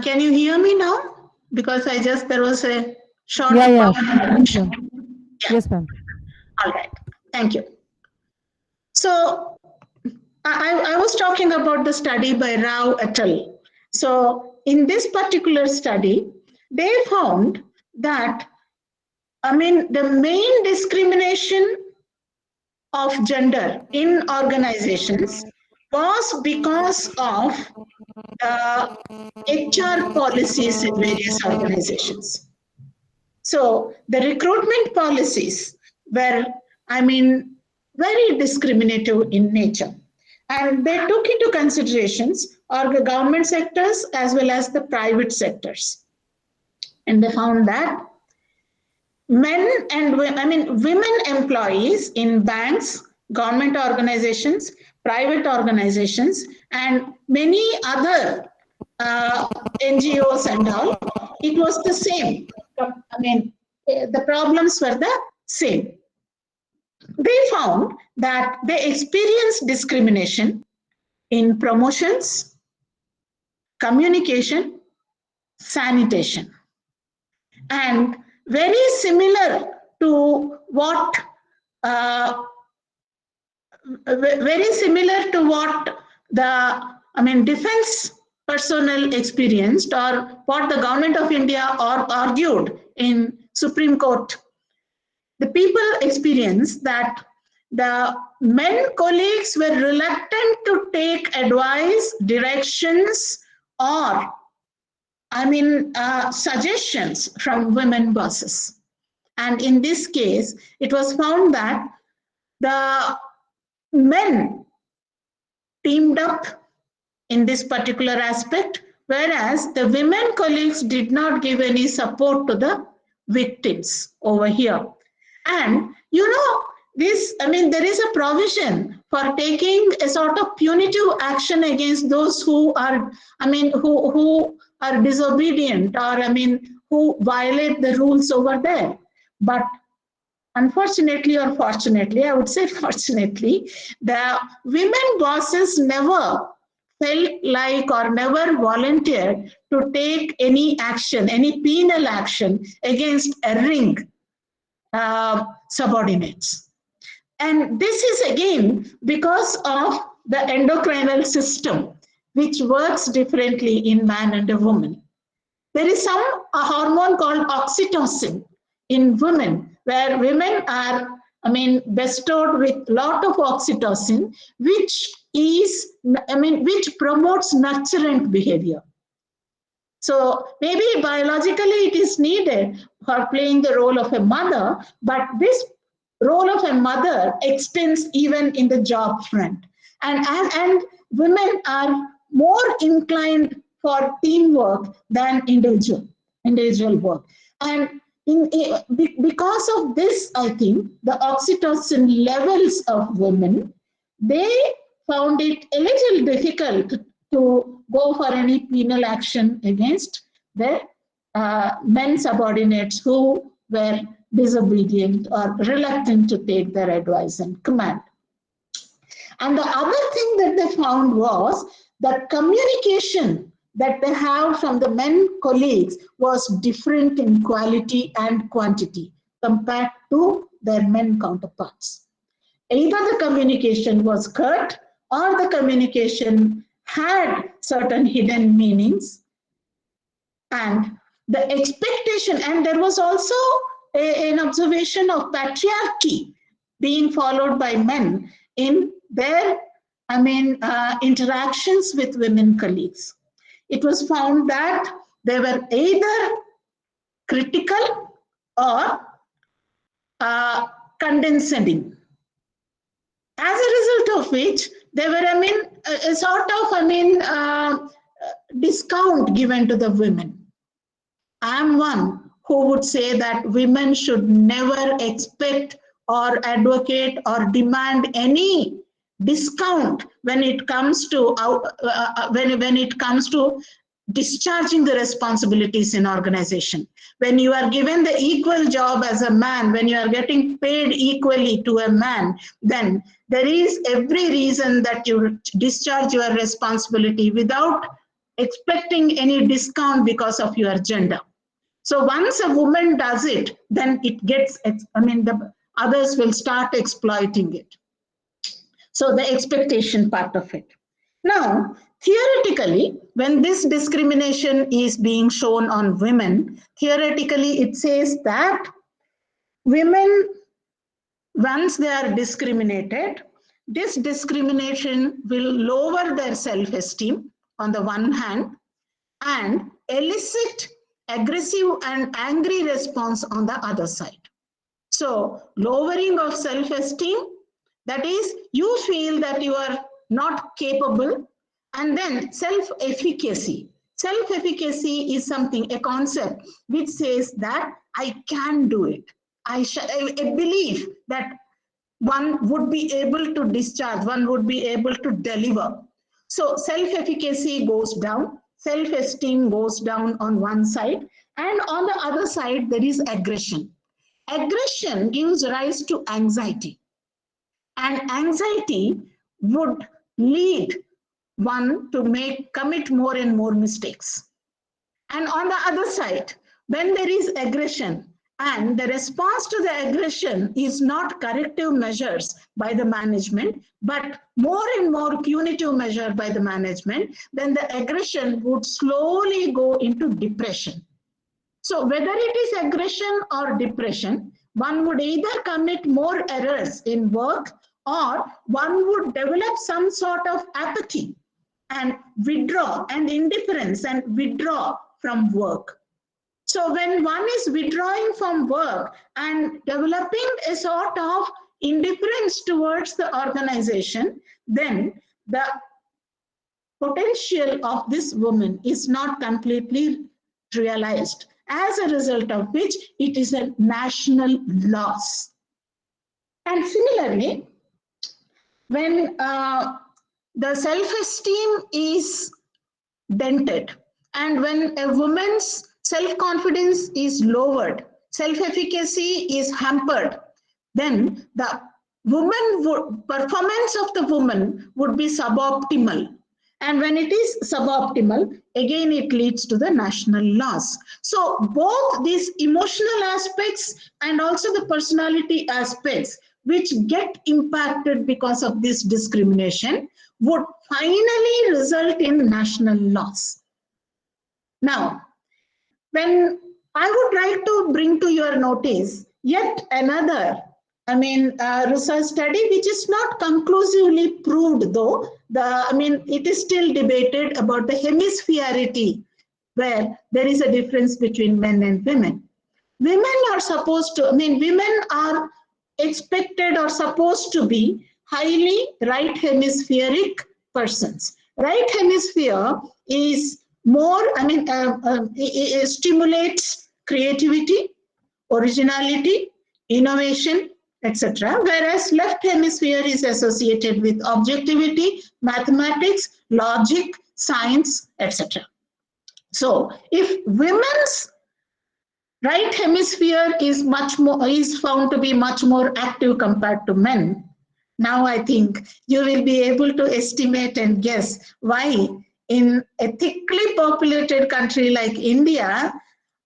can you hear me now? Because there was a short Yeah. power interruption. Yes, ma'am. All right, thank you. So I was talking about the study by Rao et al. So in this particular study, they found that, the main discrimination of gender in organizations was because of HR policies in various organizations. So the recruitment policies were, very discriminative in nature. And they took into considerations the government sectors as well as the private sectors. And they found that women employees in banks, government organizations, private organizations, and many other NGOs and all, it was the same. The problems were the same. They found that they experienced discrimination in promotions, communication, sanitation, and very similar to what the defense personnel experienced, or what the government of India argued in Supreme Court. The people experienced that the men colleagues were reluctant to take advice, directions, or suggestions from women bosses. And in this case, it was found that the men teamed up in this particular aspect, whereas the women colleagues did not give any support to the victims over here. And there is a provision for taking a sort of punitive action against those who are, who are disobedient, or who violate the rules over there. But unfortunately, or fortunately, I would say fortunately, the women bosses never felt like or never volunteered to take any action, any penal action against erring subordinates. And this is again because of the endocrinal system, which works differently in man and a woman. There is a hormone called oxytocin in women, where women are, bestowed with a lot of oxytocin, which promotes nurturant behavior. So maybe biologically it is needed for playing the role of a mother, but this role of a mother extends even in the job front. And women are more inclined for teamwork than individual work. And because of this, I think the oxytocin levels of women, they found it a little difficult to go for any penal action against their men subordinates who were disobedient or reluctant to take their advice and command. And the other thing that they found was that communication that they have from the men colleagues was different in quality and quantity compared to their men counterparts. Either the communication was curt or the communication had certain hidden meanings. And the expectation, and there was also an observation of patriarchy being followed by men in their, interactions with women colleagues. It was found that they were either critical or condescending. As a result of which, there were, a sort of, discount given to the women. I am one who would say that women should never expect or advocate or demand any discount when it comes to when it comes to discharging the responsibilities in organization. When you are given the equal job as a man, when you are getting paid equally to a man, then there is every reason that you discharge your responsibility without expecting any discount because of your gender. So once a woman does it, then it gets, the others will start exploiting it. So the expectation part of it. Now, theoretically, when this discrimination is being shown on women, theoretically it says that women, once they are discriminated, this discrimination will lower their self-esteem on the one hand and elicit aggressive and angry response on the other side. So lowering of self-esteem, that is, you feel that you are not capable, and then self-efficacy. Self-efficacy is something, a concept which says that I can do it. I believe that one would be able to discharge, one would be able to deliver. So self-efficacy goes down, self-esteem goes down on one side, and on the other side, there is aggression. Aggression gives rise to anxiety, and anxiety would lead one to commit more and more mistakes. And on the other side, when there is aggression and the response to the aggression is not corrective measures by the management, but more and more punitive measure by the management, then the aggression would slowly go into depression. So whether it is aggression or depression, one would either commit more errors in work or one would develop some sort of apathy and withdraw and indifference and withdraw from work. So when one is withdrawing from work and developing a sort of indifference towards the organization, then the potential of this woman is not completely realized, as a result of which it is a national loss. And similarly, when the self-esteem is dented, and when a woman's self-confidence is lowered, self-efficacy is hampered, then the performance of the woman would be suboptimal. And when it is suboptimal, again it leads to the national loss. So both these emotional aspects and also the personality aspects which get impacted because of this discrimination would finally result in national loss. Now, when I would like to bring to your notice yet another, research study which is not conclusively proved, though, it is still debated about the hemisphericity, where there is a difference between men and women. Women are expected or supposed to be highly right hemispheric persons. Right hemisphere is more, it stimulates creativity, originality, innovation, etc. Whereas left hemisphere is associated with objectivity, mathematics, logic, science, etc. So if women's right hemisphere is found to be much more active compared to men, now I think you will be able to estimate and guess why in a thickly populated country like India,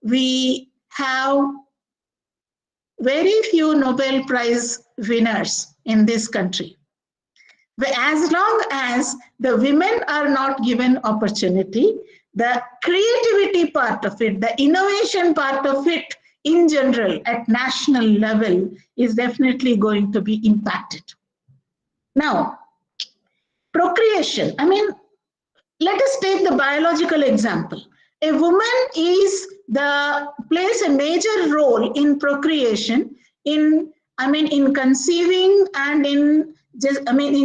we have very few Nobel Prize winners in this country. As long as the women are not given opportunity, the creativity part of it, the innovation part of it in general at national level is definitely going to be impacted. Now, procreation, let us take the biological example. A woman plays a major role in procreation, in conceiving and in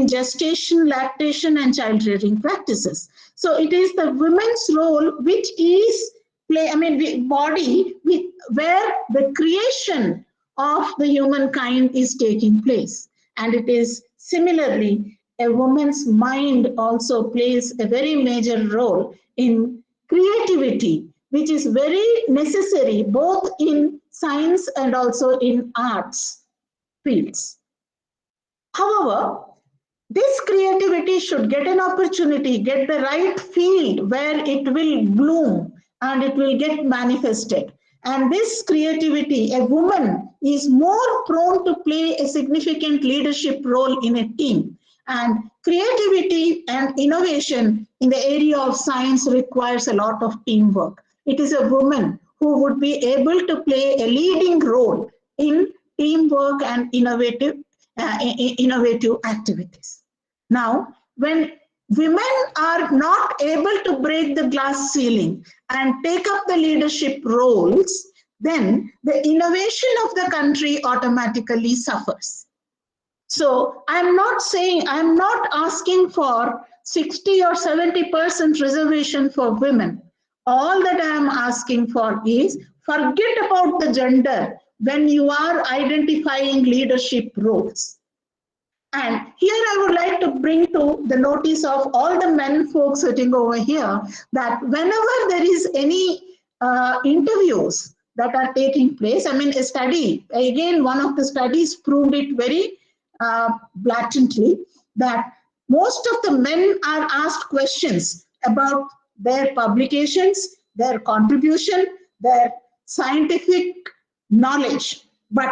gestation, lactation, and child rearing practices. So it is the women's role which is where the creation of the humankind is taking place. And it is similarly, a woman's mind also plays a very major role in creativity, which is very necessary both in science and also in arts fields. However, this creativity should get an opportunity, get the right field where it will bloom and it will get manifested. And this creativity, a woman is more prone to play a significant leadership role in a team. And creativity and innovation in the area of science requires a lot of teamwork. It is a woman who would be able to play a leading role in teamwork and innovative activities. Now, when women are not able to break the glass ceiling and take up the leadership roles, then the innovation of the country automatically suffers. So I'm not asking for 60 or 70% reservation for women. All that I am asking for is forget about the gender when you are identifying leadership roles. And here I would like to bring to the notice of all the men folks sitting over here that whenever there is any interviews that are taking place, a study, again, one of the studies proved it very blatantly that most of the men are asked questions about their publications, their contribution, their scientific knowledge. But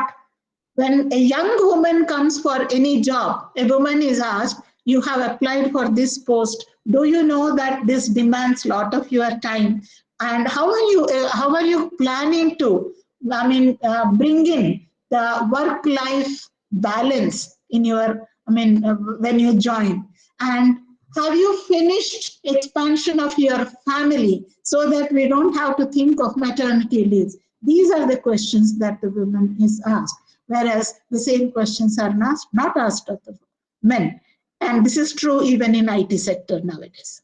when a young woman comes for any job, a woman is asked, you have applied for this post. Do you know that this demands a lot of your time? And how are you planning to, bring in the work-life balance in your, when you join? And have you finished expansion of your family so that we don't have to think of maternity leaves? These are the questions that the woman is asked, whereas the same questions are not asked of the men. And this is true even in IT sector nowadays.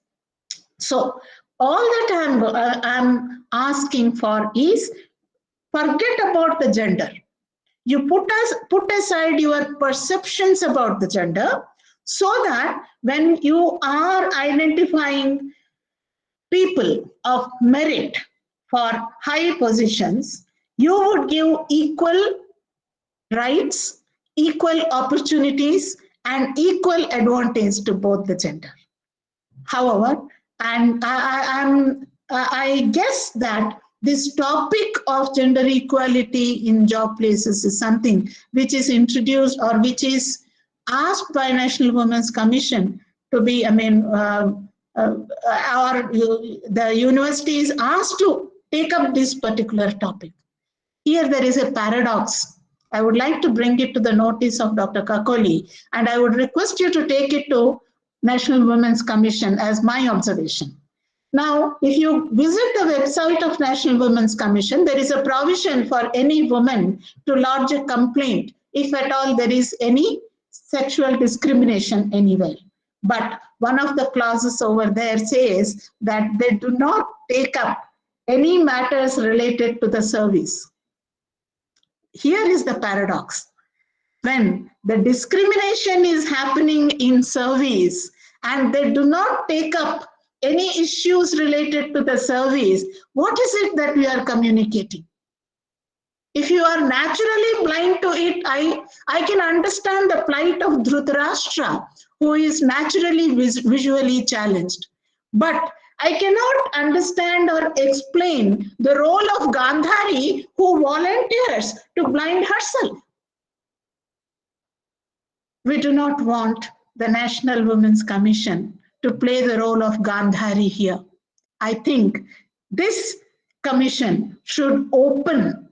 So all that I'm asking for is forget about the gender. You put aside your perceptions about the gender so that when you are identifying people of merit for high positions, you would give equal rights, equal opportunities, and equal advantage to both the gender. However, and I guess that this topic of gender equality in job places is something which is introduced or which is asked by National Women's Commission to be, or the university is asked to take up this particular topic. Here there is a paradox. I would like to bring it to the notice of Dr. Kakoli, and I would request you to take it to National Women's Commission as my observation. Now, if you visit the website of National Women's Commission, there is a provision for any woman to lodge a complaint if at all there is any sexual discrimination anywhere. But one of the clauses over there says that they do not take up any matters related to the service. Here is the paradox. when the discrimination is happening in service and they do not take up any issues related to the service, what is it that we are communicating? If you are naturally blind to it, I can understand the plight of Dhritarashtra, who is naturally visually challenged. But I cannot understand or explain the role of Gandhari, who volunteers to blind herself. We do not want the National Women's Commission to play the role of Gandhari here. I think this commission should open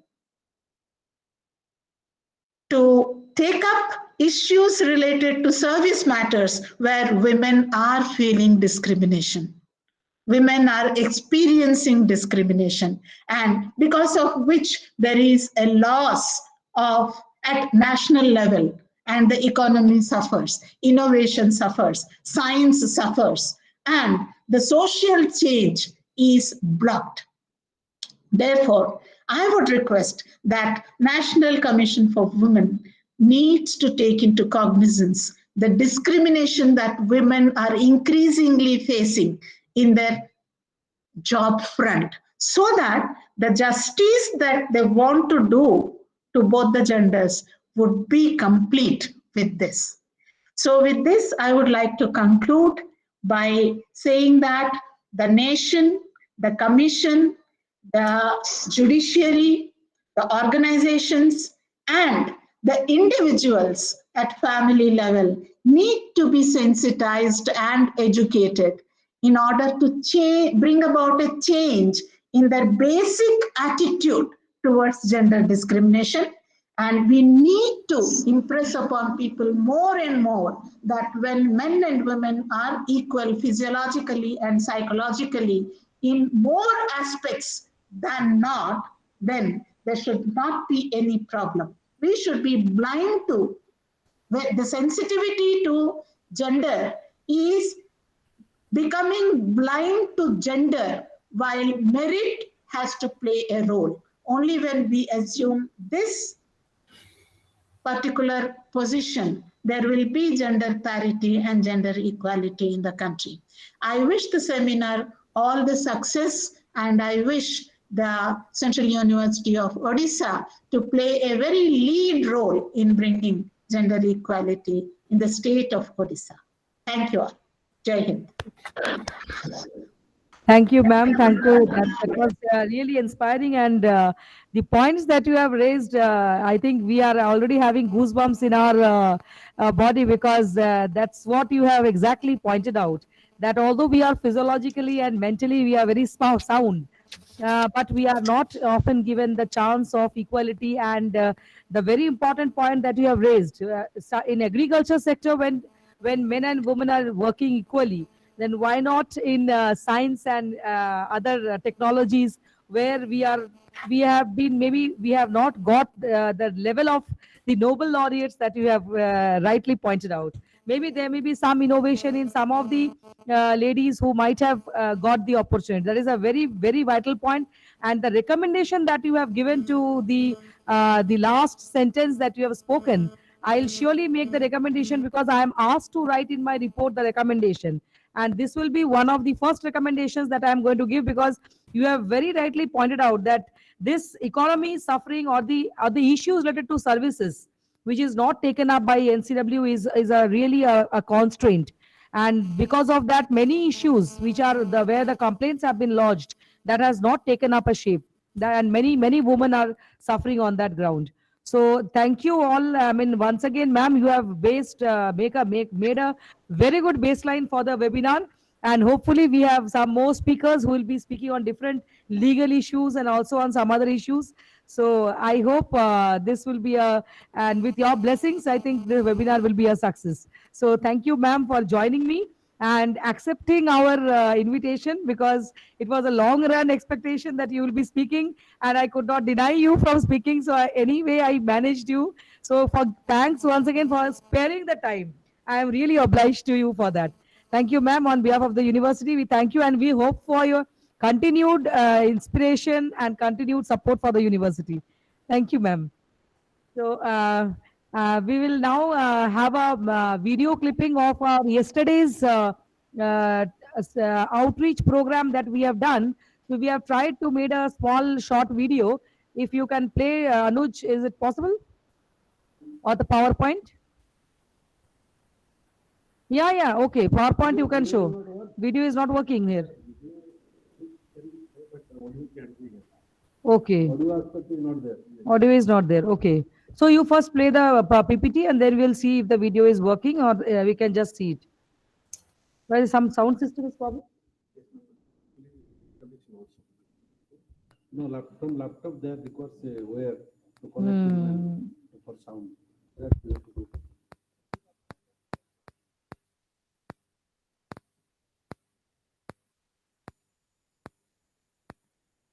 to take up issues related to service matters where women are feeling discrimination. Women are experiencing discrimination, and because of which there is a loss of at national level, and the economy suffers, innovation suffers, science suffers, and the social change is blocked. Therefore, I would request that National Commission for Women needs to take into cognizance the discrimination that women are increasingly facing in their job front, so that the justice that they want to do to both the genders would be complete with this. So with this, I would like to conclude by saying that the nation, the commission, the judiciary, the organizations, and the individuals at family level need to be sensitized and educated in order to bring about a change in their basic attitude towards gender discrimination. And we need to impress upon people more and more that when men and women are equal physiologically and psychologically in more aspects than not, then there should not be any problem. We should be blind to the sensitivity to gender is becoming blind to gender, while merit has to play a role. Only when we assume this particular position, there will be gender parity and gender equality in the country. I wish the seminar all the success, and I wish the Central University of Odisha to play a very lead role in bringing gender equality in the state of Odisha. Thank you all. Jai Hind. Thank you, ma'am. Thank you. That was really inspiring. And the points that you have raised, I think we are already having goosebumps in our body, because that's what you have exactly pointed out. That although we are physiologically and mentally, we are very sound, but we are not often given the chance of equality. And the very important point that you have raised, in agriculture sector, when men and women are working equally, then why not in science and other technologies, where we have been, maybe we have not got the level of the Nobel laureates that you have rightly pointed out. Maybe there may be some innovation in some of the ladies who might have got the opportunity. That is a very, very vital point. And the recommendation that you have given to the last sentence that you have spoken, I'll surely make the recommendation, because I am asked to write in my report the recommendation. And this will be one of the first recommendations that I am going to give, because you have very rightly pointed out that this economy is suffering, or the issues related to services, which is not taken up by NCW, is a really a constraint. And because of that, many issues which are where the complaints have been lodged, that has not taken up a shape. And many women are suffering on that ground. So thank you all. I mean, once again, ma'am, you have made a very good baseline for the webinar. And hopefully we have some more speakers who will be speaking on different legal issues and also on some other issues. So I hope this will be and with your blessings, I think the webinar will be a success. So thank you, ma'am, for joining me and accepting our invitation, because it was a long run expectation that you will be speaking, and I could not deny you from speaking. So anyway, I managed you. So thanks once again for sparing the time. I am really obliged to you for that. Thank you, ma'am. On behalf of the university, we thank you, and we hope for your continued inspiration and continued support for the university. Thank you, ma'am. So We will now have a video clipping of our yesterday's outreach program that we have done. So we have tried to make a small short video. If you can play, Anuj, is it possible? Or the PowerPoint? Yeah, okay. PowerPoint you can show. Video is not working here. Okay. Audio is not there. Okay. So you first play the PPT and then we'll see if the video is working or we can just see it. Well, some sound system is problem. No, from laptop there requires a wire to connect for sound. That we have to do.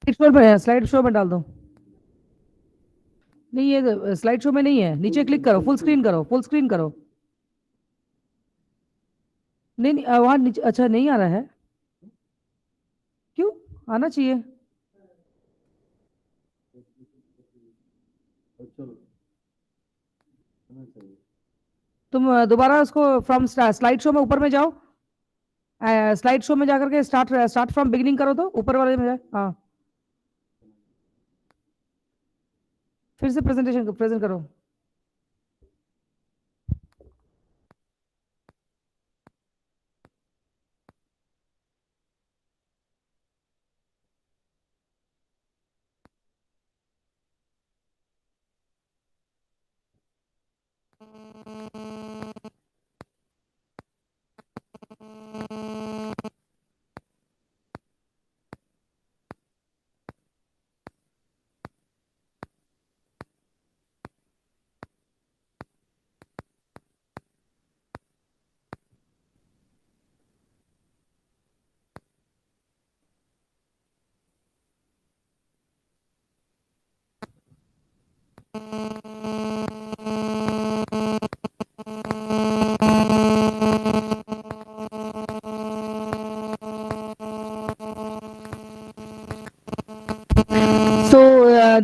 Slide show में डाल दो नहीं ये slide show में नहीं है नीचे click करो फुल स्क्रीन करो नहीं वहां नीचे अच्छा नहीं आ रहा है क्यों आना चाहिए तुम दोबारा उसको फ्रॉम स्लाइड शो में ऊपर में जाओ स्लाइड शो में जाकर के स्टार्ट फ्रॉम बिगिनिंग करो तो ऊपर वाले में जाए हाँ फिर से प्रेजेंट करो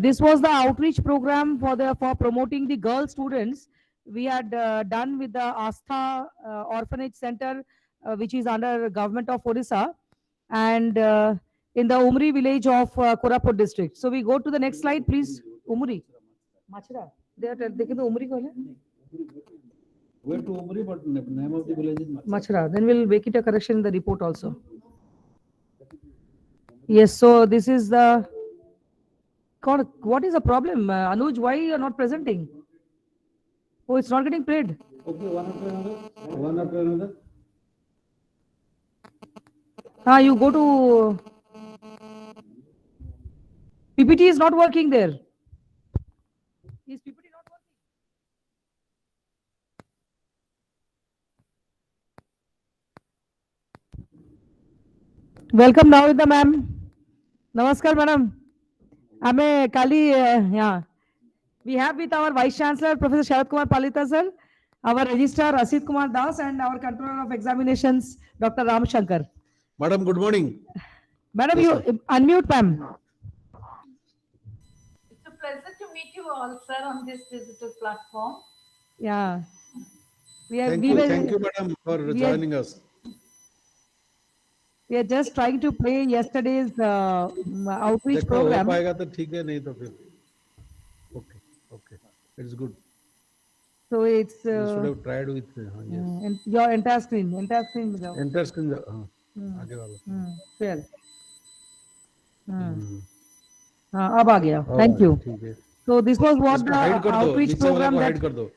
This was the outreach program for promoting the girl students. We had done with the Astha Orphanage Center, which is under government of Odisha, and in the Umri village of Koraput district. So we go to the next slide, please. Umri, Machra. They are taking the Umri call. Where to Umri, but name of the village is Machra. Then we'll make it a correction in the report also. Yes. So this is the. God, what is the problem? Anuj, why you are not presenting? Oh, it's not getting played. Okay, one after another. You go to PPT is not working there. Is PPT not working? Welcome now with the ma'am. Namaskar, madam. Ame Kali, yeah. We have with our Vice Chancellor, Professor Sharad Kumar Palita, sir, our Registrar, Asit Kumar Das, and our Controller of Examinations, Dr. Ram Shankar. Madam, good morning. Madam, Yes, you unmute, ma'am. It's a pleasure to meet you all, sir, on this digital platform. Yeah. Thank you, madam, for joining us. We are just trying to play yesterday's outreach देखो, program. हो पाएगा तो ठीक है, नहीं तो फिर. Okay, it's good. So it's You should have tried with yes. your entire screen में जाओ. Enter screen आगे वाला. Fair. अब आ गया. Thank you. ठीक है. So this was what the hide कर दो, outreach नीचे वाला program को that hide कर दो.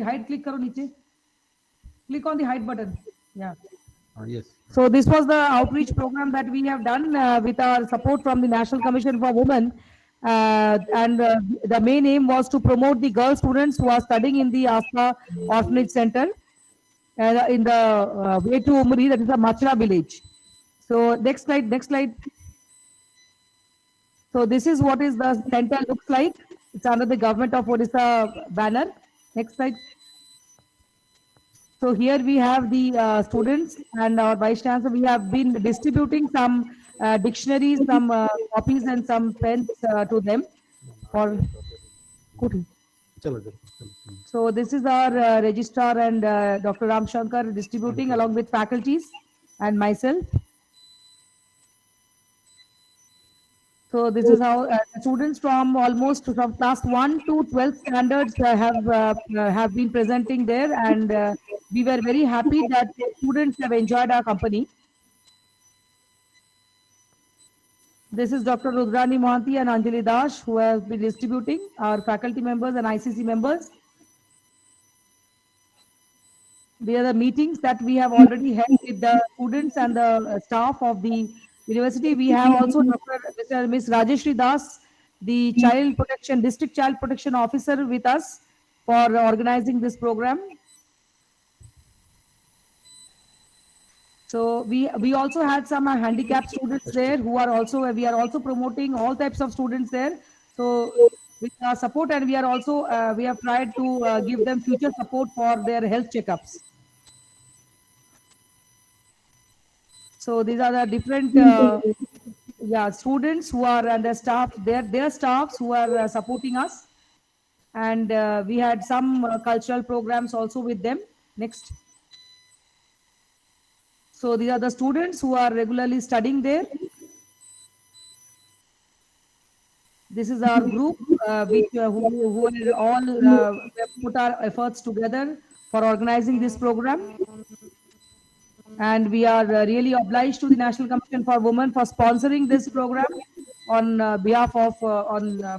hide click करो नीचे. Click on the hide button. Yeah. Yes. So this was the outreach program that we have done with our support from the National Commission for Women. The main aim was to promote the girl students who are studying in the Astha Orphanage Center in the way to Umri, that is the Machra village. So next slide. So this is what is the center looks like. It's under the Government of Odisha banner. Next slide. So here we have the students and our Vice Chancellor. We have been distributing some dictionaries, some copies and some pens to them. For चलो चलो So this is our registrar and Dr. Ram Shankar distributing along with faculties and myself. So this is how students from almost from class 1 to 12th standards have been presenting there, and we were very happy that students have enjoyed our company. This is Dr. Rudrani Mohanty and Anjali Dash who have been distributing, our faculty members and ICC members. These are the meetings that we have already had with the students and the staff of the university. We have also Ms. Rajeshri Das, the district child protection officer with us for organizing this program. So we also had some handicapped students there who are also, we are also promoting all types of students there. So with our support, and we are also, we have tried to give them future support for their health checkups. So these are the different students who are, and their staff, their staffs who are supporting us. And we had some cultural programs also with them. Next. So these are the students who are regularly studying there. This is our group who are all put our efforts together for organizing this program. And we are really obliged to the National Commission for Women for sponsoring this program on behalf of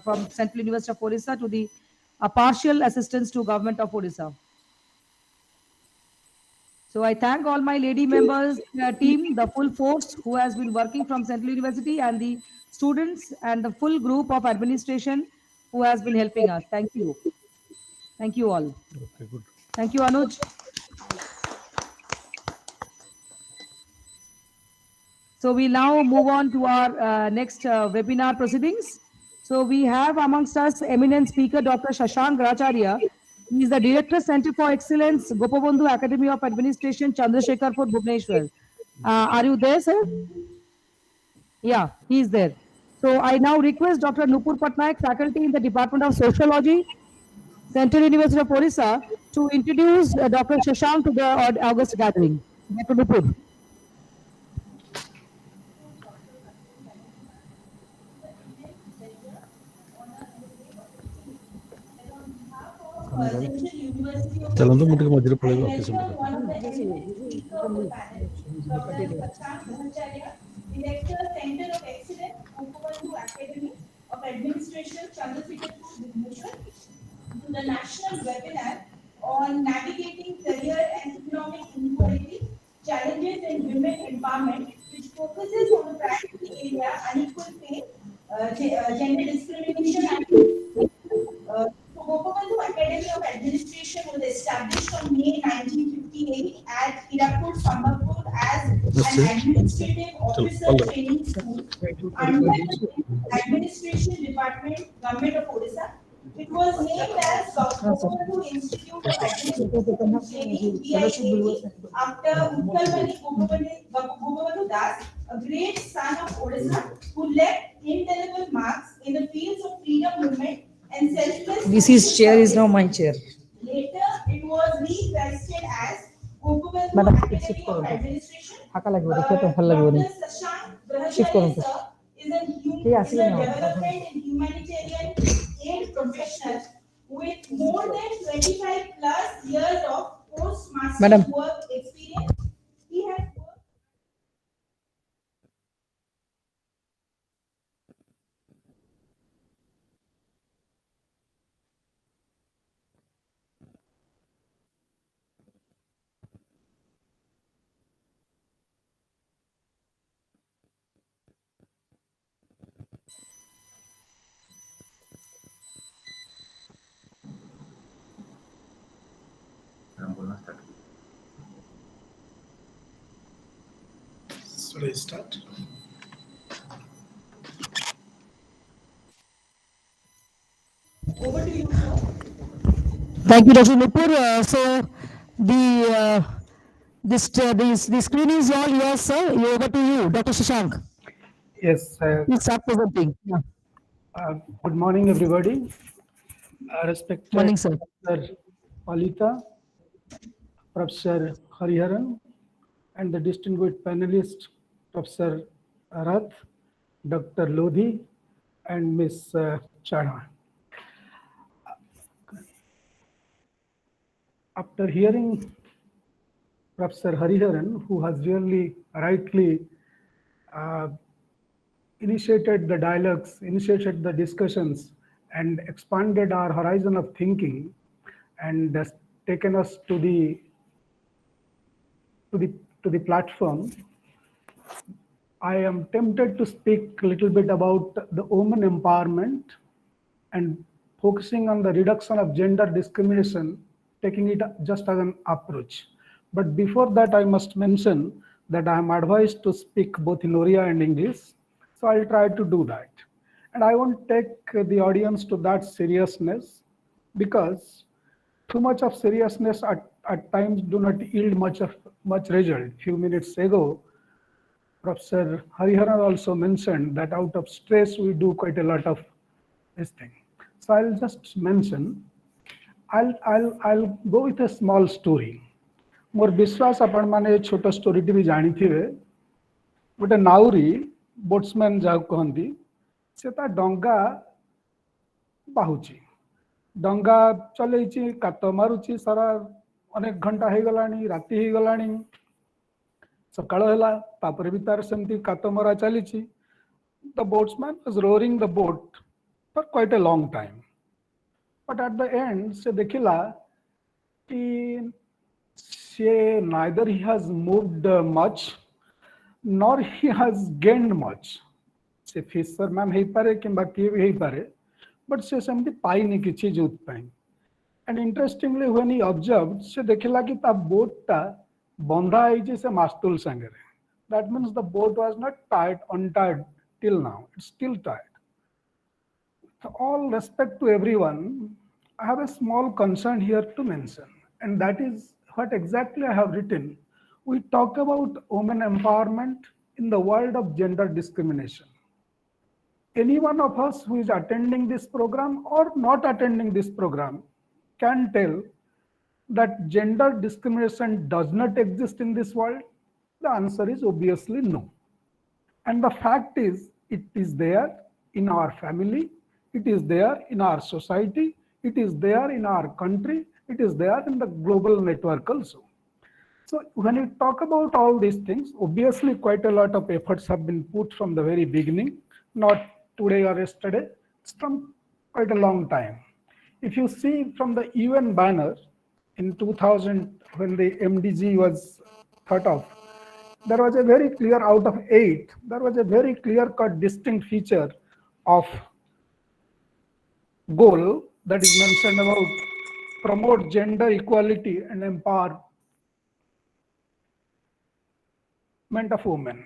from Central University of Odisha to the partial assistance to Government of Odisha. So I thank all my lady members, team, the full force who has been working from Central University, and the students and the full group of administration who has been helping us. Thank you. Thank you all. Okay, good. Thank you, Anuj. So we now move on to our next webinar proceedings. So we have amongst us eminent speaker, Dr. Shashank Gracharya. He is the Director, Center for Excellence, Gopabandhu Academy of Administration, Chandrasekharpur, Bhubaneswar. Are you there, sir? Yeah, he is there. So I now request Dr. Nupur Patnaik, faculty in the Department of Sociology, Central University of Odisha, to introduce Dr. Shashank to the August gathering. Dr. Nupur. चलो तो मुझे मजरे पड़ेगा office में Director, Center of Excellence, Gopabandhu Academy of Administration, Chandrasekharpur, Bhubaneswar, to the national webinar on navigating career and economic inequality, challenges in women empowerment, which focuses on the priority area unequal pay, gender discrimination, and Gopabandhu Academy of Administration was established on May 1958 at Hirakud, Sambapur as an administrative officer training school under the Administration Department, Government of Odisha. It was named as Gopabandhu Institute of Administration Training (GIAT) after Utkalmani Gopabandhu Das, a great son of Odisha, who left indelible marks in the fields of freedom movement and selfless. VC's chair is now my chair. Later, it was requested as Gopabandhu Academy of Administration. Dr. Shashank Gracharya is a development and humanitarian aid professional with more than 25 plus years of post-master's work experience. He has worked. Should I start? Over to you, sir. Thank you, Dr. Nupur. So the screen is all yours, sir. Over to you, Dr. Shashank. Yes. Please start presenting. Yeah. Good morning, everybody. Respected Morning, sir. Professor Palita, Professor Hariharan, and the distinguished panelists, Professor Arath, Dr. Lodhi, and Ms. Chana. After hearing Professor Hariharan, who has really rightly initiated the dialogues, initiated the discussions, and expanded our horizon of thinking, and has taken us to the platform, I am tempted to speak a little bit about the women empowerment and focusing on the reduction of gender discrimination, taking it just as an approach. But before that, I must mention that I am advised to speak both in Oriya and English. So I'll try to do that. And I won't take the audience to that seriousness, because too much of seriousness at times do not yield much result. Few minutes ago, Professor Hariharan also mentioned that out of stress we do quite a lot of this thing. So I'll just mention, I'll go with a small story. मोर विश्वास आपण माने छोट story T भी जानी थिबे गोटे नाउरी बोट्समैन जा कहंती से ता डंगा बाहुची डंगा चलैची कात मारुची सारा अनेक घंटा हे गलानी राती हे गलानी सकाळ होला तापर भी तार सेमती कात मरा चलीची the boatsman was rowing the boat for quite a long time, but at the end se dekhila ki neither he has moved much nor he has gained much. Se fisherman hei pare kimba kiye hei pare, but se semti paini kichi jut pai. And interestingly, when he observed, se dekhila ki ta boat ta banda hai se mastul sangere. That means the boat was not untied till now. It's still tied. With all respect to everyone, I have a small concern here to mention, and that is what exactly I have written. We talk about women empowerment in the world of gender discrimination. Any one of us who is attending this program or not attending this program can tell that gender discrimination does not exist in this world. The answer is obviously no. And the fact is, it is there in our family, it is there in our society, it is there in our country, it is there in the global network also. So when we talk about all these things, obviously quite a lot of efforts have been put from the very beginning, not today or yesterday, it's from quite a long time. If you see from the UN banner in 2000, when the MDG was thought of, there was a very clear, out of 8, there was a very clear-cut distinct feature of goal that is mentioned about promote gender equality and empowerment of women.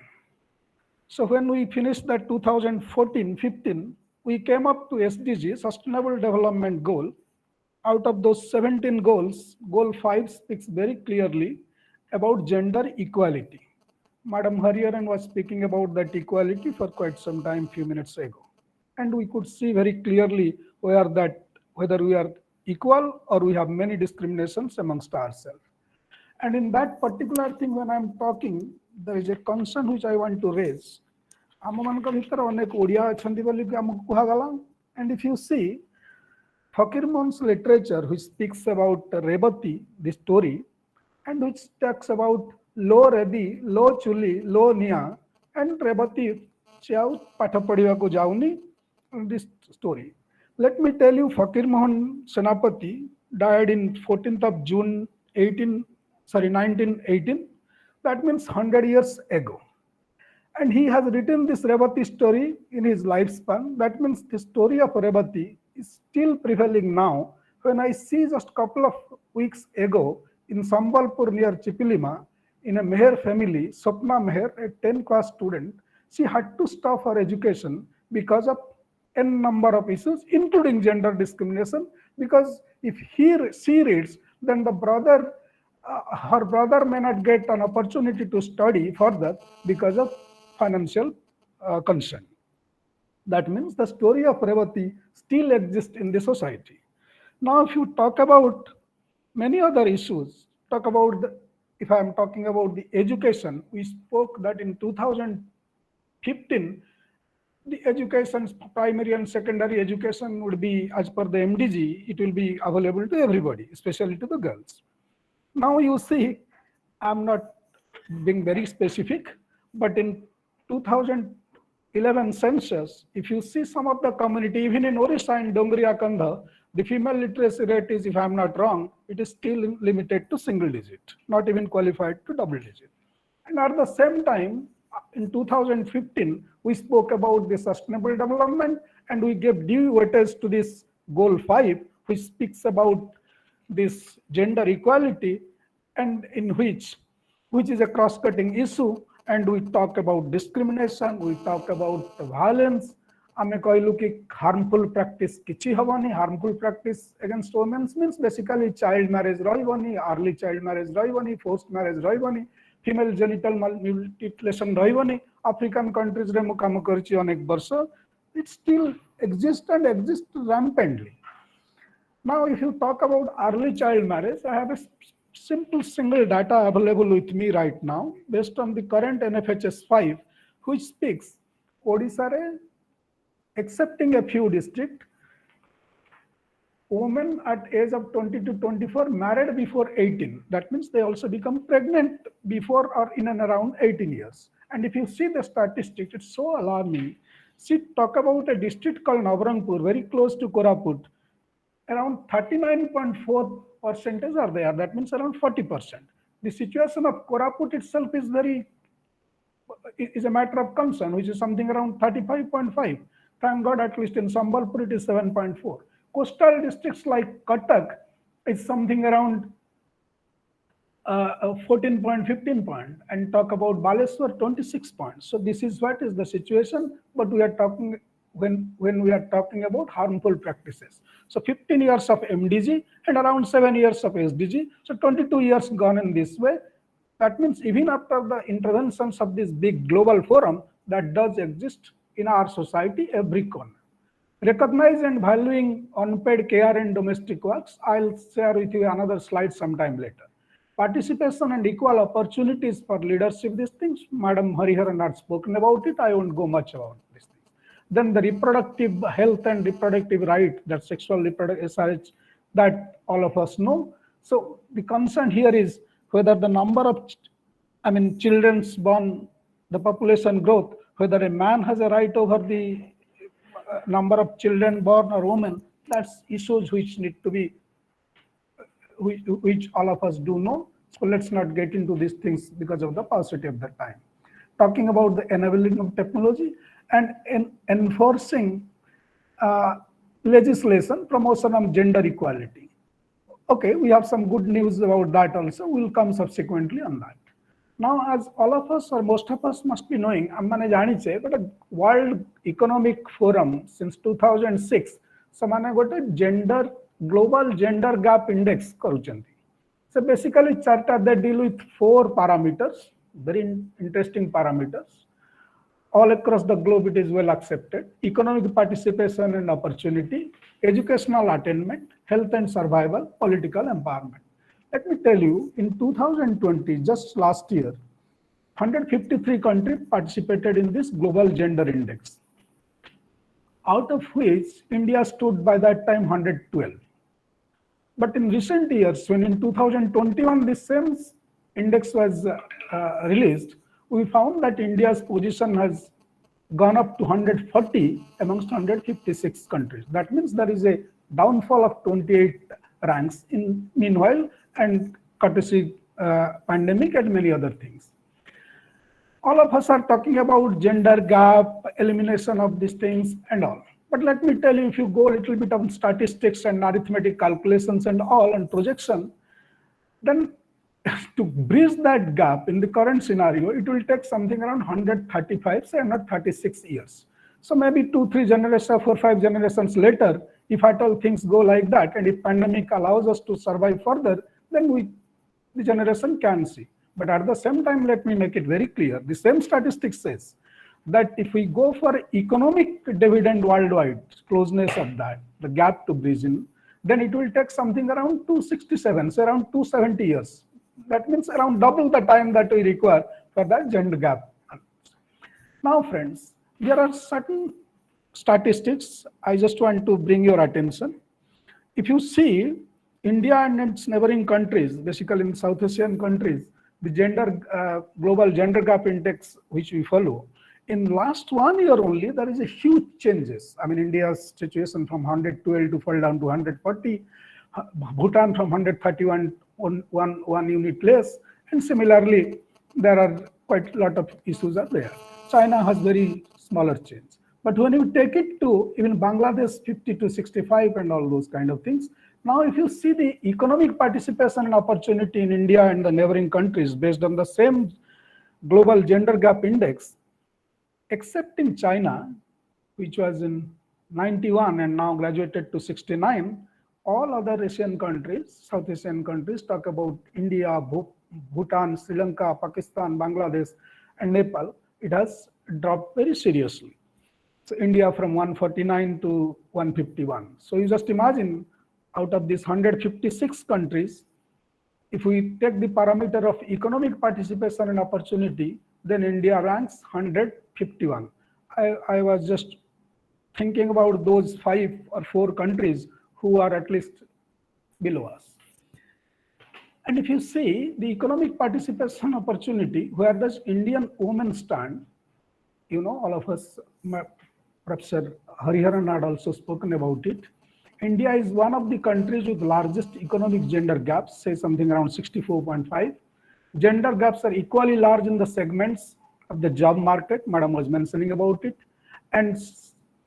So when we finished that 2014-15, we came up to SDG, Sustainable Development Goal. Out of those 17 goals, Goal 5 speaks very clearly about gender equality. Madam Hariharan was speaking about that equality for quite some time, few minutes ago. And we could see very clearly whether we are equal or we have many discriminations amongst ourselves. And in that particular thing, when I'm talking, there is a concern which I want to raise. And if you see, Fakirmon's literature, which speaks about Rebati, the story, and which talks about Lo Rebi, Lo Chuli, Lo Nia, and Rebati Chiao Patapadivaku Jauni, this story. Let me tell you, Fakir Mohan Senapati died in 14th of June 1918. That means 100 years ago. And he has written this Rebati story in his lifespan. That means the story of Rebati is still prevailing now. When I see just a couple of weeks ago in Sambalpur near Chipilima, in a Meher family, Swapna Meher, a 10th class student, she had to stop her education because of n number of issues, including gender discrimination, because if she reads, then the brother, her brother may not get an opportunity to study further because of financial concern. That means the story of Revati still exists in the society. Now, if you talk about many other issues, if I am talking about the education, we spoke that in 2015, the education, primary and secondary education would be, as per the MDG, it will be available to everybody, especially to the girls. Now you see, I'm not being very specific, but in 2011 census, if you see some of the community, even in Odisha and Dongriya Kandha, the female literacy rate is, if I'm not wrong, it is still limited to single digit, not even qualified to double digit. And at the same time, in 2015, we spoke about the sustainable development, and we gave due weightage to this goal 5, which speaks about this gender equality, and in which is a cross-cutting issue, and we talk about discrimination, we talk about violence. ଆମେ କହିଲୁ କି harmful practice କିଛି ହବନି, harmful practice against women means basically child marriage ରହିବନି, early child marriage ରହିବନି, forced marriage ରହିବନି, female genital mutilation ରହିବନି. African countries ରେ ମୁଁ କାମ କରିଛି ଅନେକ ବର୍ଷ, it still exists and exists rampantly. Now, if you talk about early child marriage, I have a simple single data available with me right now based on the current NFHS 5, which speaks Odisha re, excepting a few districts, women at age of 20 to 24 married before 18. That means they also become pregnant before or in and around 18 years. And if you see the statistics, it's so alarming. See, talk about a district called Navrangpur, very close to Koraput. Around 39.4% are there. That means around 40%. The situation of Koraput itself is a matter of concern, which is something around 35.5. Thank God, at least in Sambalpur, it is 7.4. Coastal districts like Cuttack is something around 14 point, and talk about Baleswar, 26 points. So this is what is the situation, but we are talking when we are talking about harmful practices. So 15 years of MDG and around 7 years of SDG. So 22 years gone in this way. That means even after the interventions of this big global forum that does exist in our society, every corner. Recognize and valuing unpaid care and domestic works. I'll share with you another slide sometime later. Participation and equal opportunities for leadership, these things, Madam Hariharan had spoken about it. I won't go much about these things. Then the reproductive health and reproductive right, that sexual reproductive SRH, that all of us know. So the concern here is whether the number of, children's born, the population growth, whether a man has a right over the number of children born or women, that's issues which need to be, which all of us do know. So let's not get into these things because of the paucity of the time. Talking about the enabling of technology and enforcing legislation, promotion of gender equality. Okay, we have some good news about that also. We'll come subsequently on that. Now, as all of us or most of us must be knowing, but a World Economic Forum since 2006, samane gote global gender gap index karuchanti. So basically, charta they deal with 4 parameters, very interesting parameters. All across the globe, it is well accepted. Economic participation and opportunity, educational attainment, health and survival, political empowerment. Let me tell you, in 2020, just last year, 153 countries participated in this global gender index, out of which India stood by that time 112. But in recent years, when in 2021 this same index was released, we found that India's position has gone up to 140 amongst 156 countries. That means there is a downfall of 28 ranks in meanwhile, and courtesy pandemic and many other things. All of us are talking about gender gap, elimination of these things and all. But let me tell you, if you go a little bit on statistics and arithmetic calculations and all and projection, then to bridge that gap in the current scenario, it will take something around 135, say 136 years. So maybe 2-3 generations, 4-5 generations later, if at all things go like that, and if pandemic allows us to survive further, then the generation can see. But at the same time, let me make it very clear. The same statistic says that if we go for economic dividend worldwide, closeness of that, the gap to bridge in, then it will take something around 267, so around 270 years. That means around double the time that we require for that gender gap. Now, friends, there are certain statistics I just want to bring your attention. If you see India and its neighboring countries, basically in South Asian countries, the global gender gap index which we follow, in last 1 year only, there is a huge changes. I mean, India's situation from 112 to fall down to 140, Bhutan from 131 one unit less, and similarly, there are quite a lot of issues are there. China has very smaller change. But when you take it to even Bangladesh 50 to 65 and all those kind of things, now if you see the economic participation and opportunity in India and the neighboring countries based on the same global gender gap index, except in China, which was in 91 and now graduated to 69, all other Asian countries, South Asian countries, talk about India, Bhutan, Sri Lanka, Pakistan, Bangladesh, and Nepal, it has dropped very seriously. So India from 149 to 151. So you just imagine, out of these 156 countries, if we take the parameter of economic participation and opportunity, then India ranks 151. I was just thinking about those 5 or 4 countries who are at least below us. And if you see the economic participation opportunity, where does Indian women stand? You know, all of us, Professor Hariharan had also spoken about it. India is one of the countries with largest economic gender gaps, say something around 64.5. Gender gaps are equally large in the segments of the job market, Madam was mentioning about it, and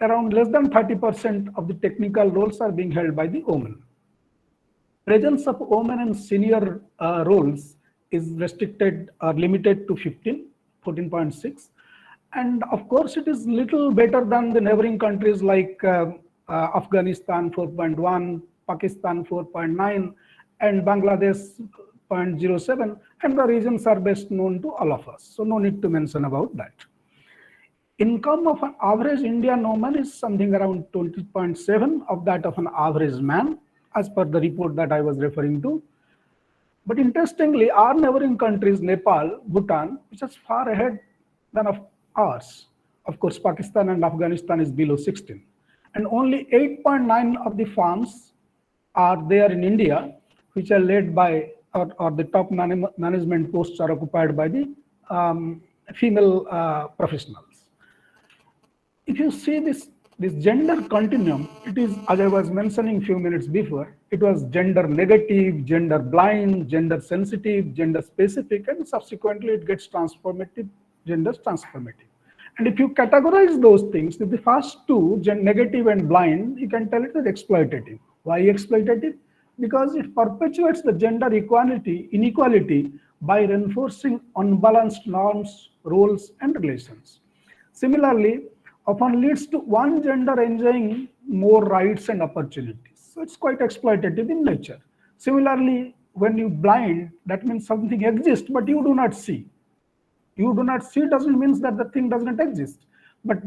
around less than 30% of the technical roles are being held by the women. Presence of women in senior roles is restricted or limited to 14.6. And of course, it is little better than the neighboring countries like Afghanistan 4.1, Pakistan 4.9, and Bangladesh 0.07. And the reasons are best known to all of us. So no need to mention about that. Income of an average Indian woman is something around 20.7 of that of an average man, as per the report that I was referring to. But interestingly, our neighboring countries, Nepal, Bhutan, which is far ahead than of ours. Of course, Pakistan and Afghanistan is below 16. And only 8.9 of the farms are there in India, which are led by, or the top management posts are occupied by the female professionals. If you see this gender continuum, it is, as I was mentioning a few minutes before, it was gender negative, gender blind, gender sensitive, gender specific, and subsequently it gets transformative, gender transformative. And if you categorize those things, the first two, negative and blind, you can tell it is exploitative. Why exploitative? Because it perpetuates the gender inequality by reinforcing unbalanced norms, roles, and relations. Similarly, often leads to one gender enjoying more rights and opportunities. So it's quite exploitative in nature. Similarly, when you blind, that means something exists, but you do not see. You do not see doesn't mean that the thing does not exist, but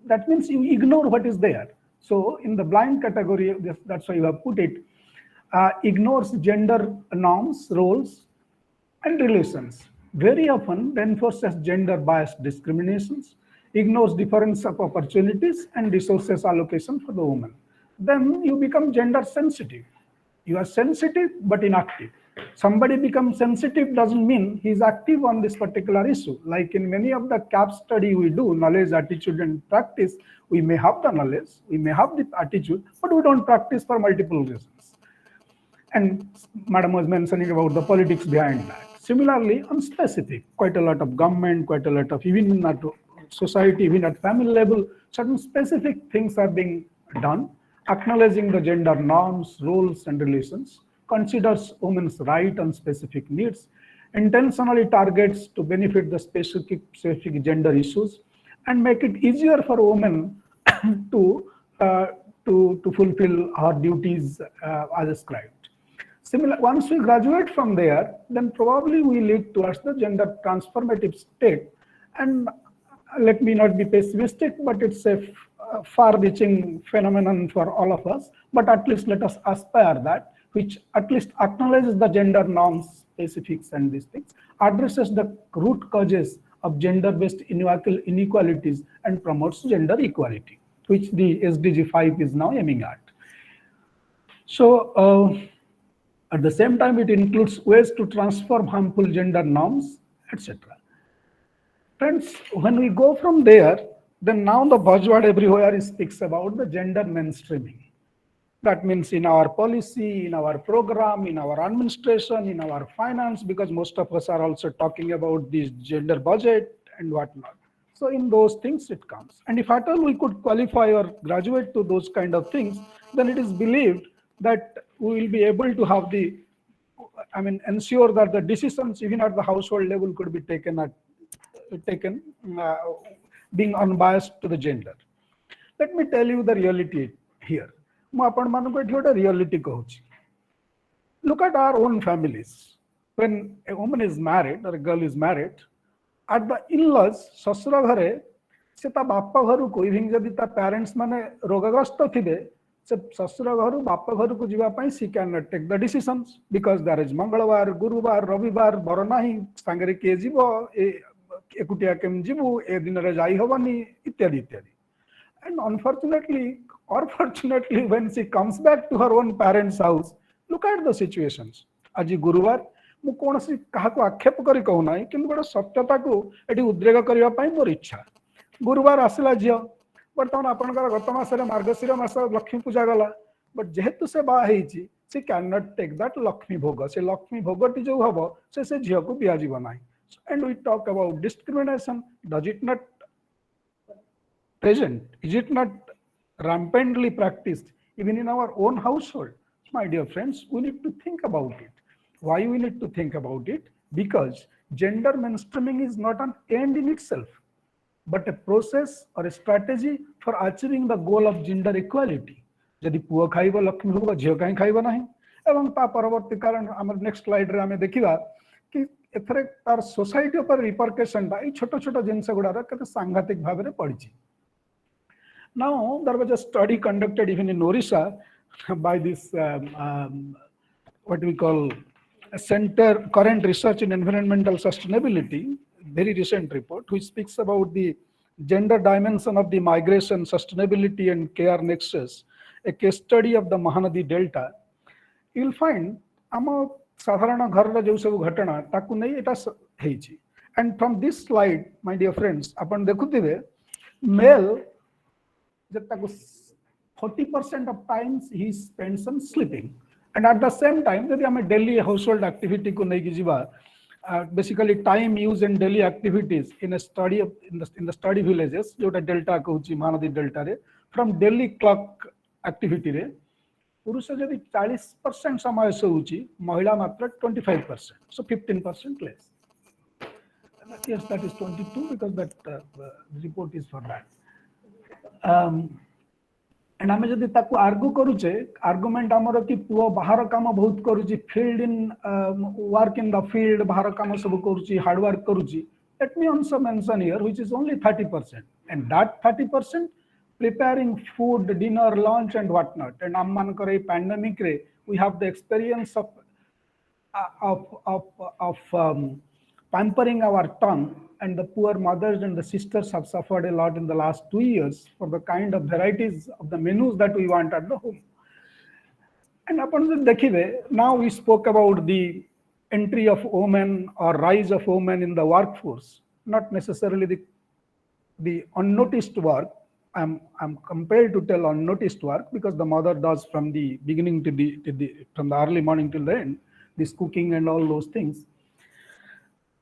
that means you ignore what is there. So in the blind category, that's why you have put it, ignores gender norms, roles, and relations. Very often reinforces gender biased discriminations, ignores difference of opportunities and resources allocation for the woman. Then you become gender sensitive. You are sensitive but inactive. Somebody becomes sensitive doesn't mean he's active on this particular issue. Like in many of the CAP study we do, knowledge, attitude, and practice, we may have the knowledge, we may have the attitude, but we don't practice for multiple reasons. And Madam was mentioning about the politics behind that. Similarly, on specific, quite a lot of government, quite a lot of even at society, even at family level, certain specific things are being done, acknowledging the gender norms, roles, and relations, considers women's right on specific needs, intentionally targets to benefit the specific gender issues, and make it easier for women to fulfill her duties as described. Once we graduate from there, then probably we lead towards the gender transformative state. And let me not be pessimistic, but it's a far-reaching phenomenon for all of us, but at least let us aspire that, which at least acknowledges the gender norms, specifics, and these things, addresses the root causes of gender-based inequalities, and promotes gender equality, which the SDG 5 is now aiming at. So, at the same time, it includes ways to transform harmful gender norms, etc. Friends, when we go from there, then now the buzzword everywhere speaks about the gender mainstreaming. That means in our policy, in our program, in our administration, in our finance, because most of us are also talking about this gender budget and whatnot. So in those things it comes. And if at all we could qualify or graduate to those kind of things, then it is believed that we will be able to have ensure that the decisions even at the household level could be taken being unbiased to the gender. Let me tell you the reality here. Reality. Look at our own families. When a woman is married or a girl is married, at the in-laws, sasura ghare, se ta bappa gharu ko, even jodi ta parents mane rogagrasta thibe, se sasura gharu bappa gharu ko jiba pai, she cannot take the decisions because there is Mangalwar, Gurubar, Ravibar, baro nahi, sangare ke jibo, ekutia kem jibu, e dinare jai hobani, ityadi ityadi. And unfortunately, or fortunately, when she comes back to her own parents' house, look at the situations. Aji Guruvar, ମୁଁ କୌଣସି କାହାକୁ ଆକ୍ଷେପ କରି କହୁନାହିଁ, କିନ୍ତୁ ଗୋଟେ ସତ୍ୟତାକୁ ଏଠି ଉଦ୍ରେକ କରିବା ପାଇଁ ମୋର ଇଚ୍ଛା। ଗୁରୁବାର ଆସିଲା ଝିଅ, ବର୍ତ୍ତମାନ ଆପଣଙ୍କର ଗତ ମାସରେ ମାର୍ଗଶିର ମାସ ଲକ୍ଷ୍ମୀ ପୂଜା ଗଲା, ବଟ୍ ଯେହେତୁ ସେ ବାହା ହେଇଛି, ସେ can not take that Lakshmi ଭୋଗ, ସେ ଲକ୍ଷ୍ମୀ ଭୋଗଟି ଯୋଉ ହବ ସେ ଝିଅକୁ ଦିଆଯିବ ନାହିଁ। And we talk about discrimination. Does it not present? Is it not rampantly practiced even in our own household? My dear friends, we need to think about it. Why we need to think about it? Because gender mainstreaming is not an end in itself, but a process or a strategy for achieving the goal of gender equality. Jadi puo khaiba lakshmi bhoga, jhiyo kahi khaiba nahi. Ebong ta paravarti karan amar next slide re ame dekhiba ki एथरे तार society पर repercussion बा ए छोटो छोटो जिनस गुडा कते सांघातिक भाव रे पड़ी छी। Now there was a study conducted even in Odisha by this what we call a Center Current Research in Environmental Sustainability, very recent report, which speaks about the gender dimension of the migration, sustainability and care nexus, a case study of the Mahanadi Delta. You will find साधारण घर जो सब घटना ताकू नहीं एटा हेची. And from this slide, my dear friends, upon देखुथिबे male जब ताकू 40% of times he spends on sleeping, and at the same time जदि हमें daily household activity को नहीं कीजिबा, basically time used in daily activities in a study of in the study villages जोटा delta कहूची Mahanadi delta रे, from daily clock activity रे पुरुष जदि 40% समय सोउची, महिला मात्र 25%, so 15% less. Yes, that is 22 because that report is for that. And आमे जदि ताकू आर्गु करूचे, आर्गुमेंट हमरो कि पुओ बाहर काम बहुत करूची, field in work in the field बाहर काम सब करूची, हार्ड वर्क करूची. Let me also mention here which is only 30%, and that 30% preparing food, dinner, lunch and whatnot. And ammankore pandemic re we have the experience of pampering our tongue, and the poor mothers and the sisters have suffered a lot in the last 2 years for the kind of varieties of the menus that we want at the home. And upon the now we spoke about the entry of women or rise of women in the workforce, not necessarily the unnoticed work. I'm compelled to tell unnoticed work because the mother does from the beginning to from the early morning till the end, this cooking and all those things.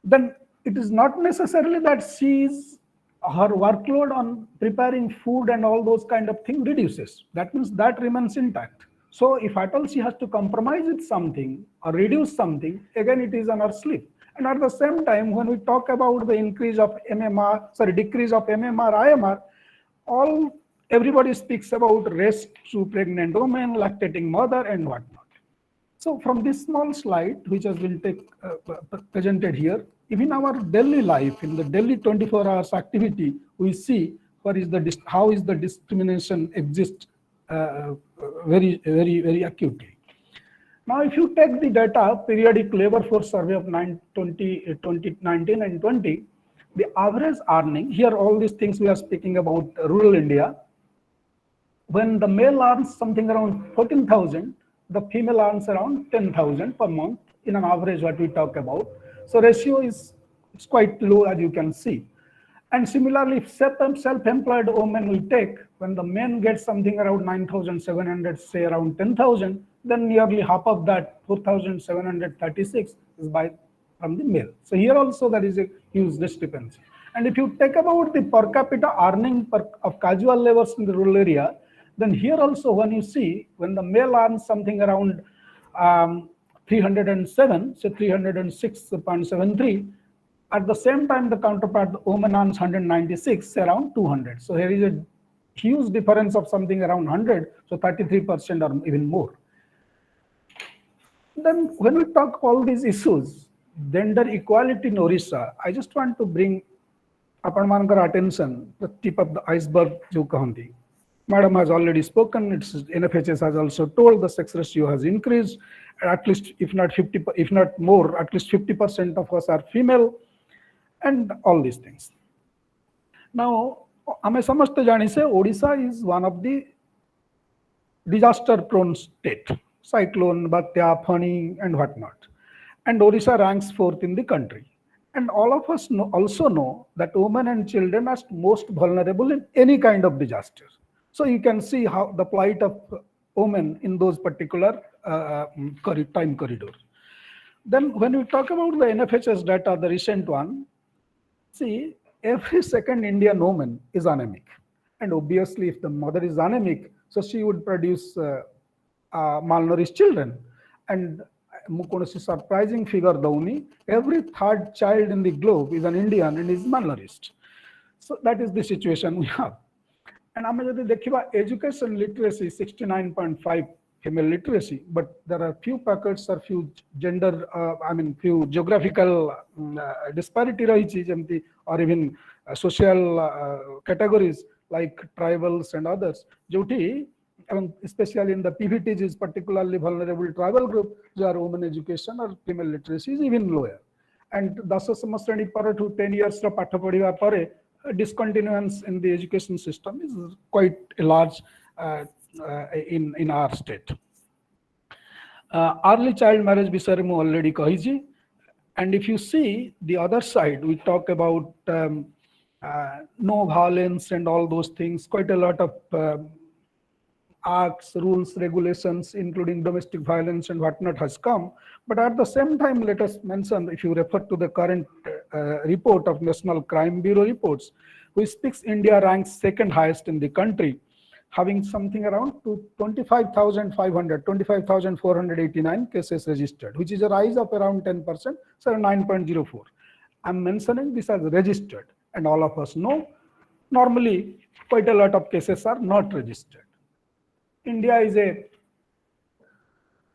Then it is not necessarily that her workload on preparing food and all those kind of things reduces. That means that remains intact. So if at all she has to compromise with something or reduce something, again it is on her sleep. And at the same time, when we talk about the decrease of MMR, IMR, everybody speaks about rest to pregnant women, lactating mother and whatnot. So from this small slide, which has been presented here, even our daily life, in the daily 24 hours activity, we see how is the discrimination exist very acutely. Now, if you take the data, periodic labor force survey of 2019 and 20, the average earning, here all these things we are speaking about rural India, when the male earns something around 14,000, the female earns around 10,000 per month in an average what we talk about. So ratio is it's quite low, as you can see. And similarly, if self-employed women will take, when the men get something around 9,700, say around 10,000, then nearly half of that, 4,736, is from the male. So here also there is a huge discrepancy. And if you take about the per capita earning of casual laborers in the rural area, then here also when you see, when the male earns something around 307, say 306.73, at the same time the counterpart, the woman earns 196, say around 200. So here is a huge difference of something around 100, so 33% or even more. Then when we talk all these issues, gender equality in Odisha, I just want to bring upon attention the tip of the iceberg, jo kahanti. Madam has already spoken, NFHS has also told the sex ratio has increased, at least if not 50, if not more, at least 50% of us are female, and all these things. Now, ame samaste janise, Odisha is one of the disaster-prone state, cyclone, batya, phani, and whatnot. And Odisha ranks 4th in the country. And all of us also know that women and children are most vulnerable in any kind of disaster. So you can see how the plight of women in those particular time corridors. Then when we talk about the NFHS data, the recent one, see, every second Indian woman is anemic. And obviously if the mother is anemic, so she would produce malnourished children. And surprising figure, every third child in the globe is an Indian and is malnourished. So that is the situation we have. And education literacy, 69.5 female literacy, but there are few pockets or few gender, few geographical disparity or even social categories like tribals and others. Especially in the PVTs is particularly vulnerable tribal group, where women education or female literacy is even lower. And 10 semester to 10 years of discontinuance in the education system is quite large in our state. Early child marriage bisare mu already kahiji. And if you see the other side, we talk about no violence and all those things, quite a lot of acts, rules, regulations, including domestic violence and whatnot has come. But at the same time, let us mention, if you refer to the current report of National Crime Bureau reports, which speaks India ranks second highest in the country, having something around 25,489 cases registered, which is a rise of around 10%, so 9.04. I'm mentioning this as registered, and all of us know, normally quite a lot of cases are not registered. India is a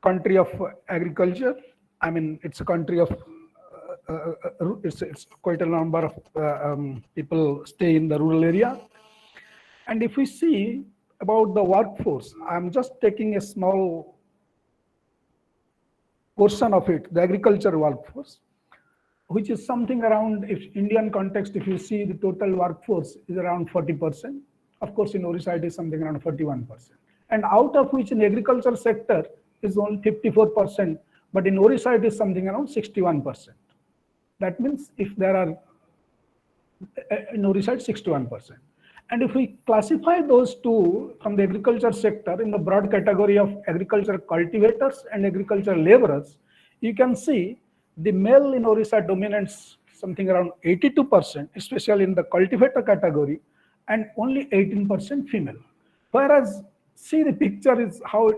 country of agriculture. I mean, it's a country of, it's quite a number of people stay in the rural area. And if we see about the workforce, I'm just taking a small portion of it, the agriculture workforce, which is something around, if Indian context, if you see the total workforce is around 40%. Of course, in Odisha, it is something around 41%. And out of which in agriculture sector is only 54%, but in Odisha it is something around 61%. That means if there are, in Odisha it's 61%. And if we classify those two from the agriculture sector in the broad category of agriculture cultivators and agriculture laborers, you can see the male in Odisha dominates something around 82%, especially in the cultivator category, and only 18% female. Whereas see, the picture is how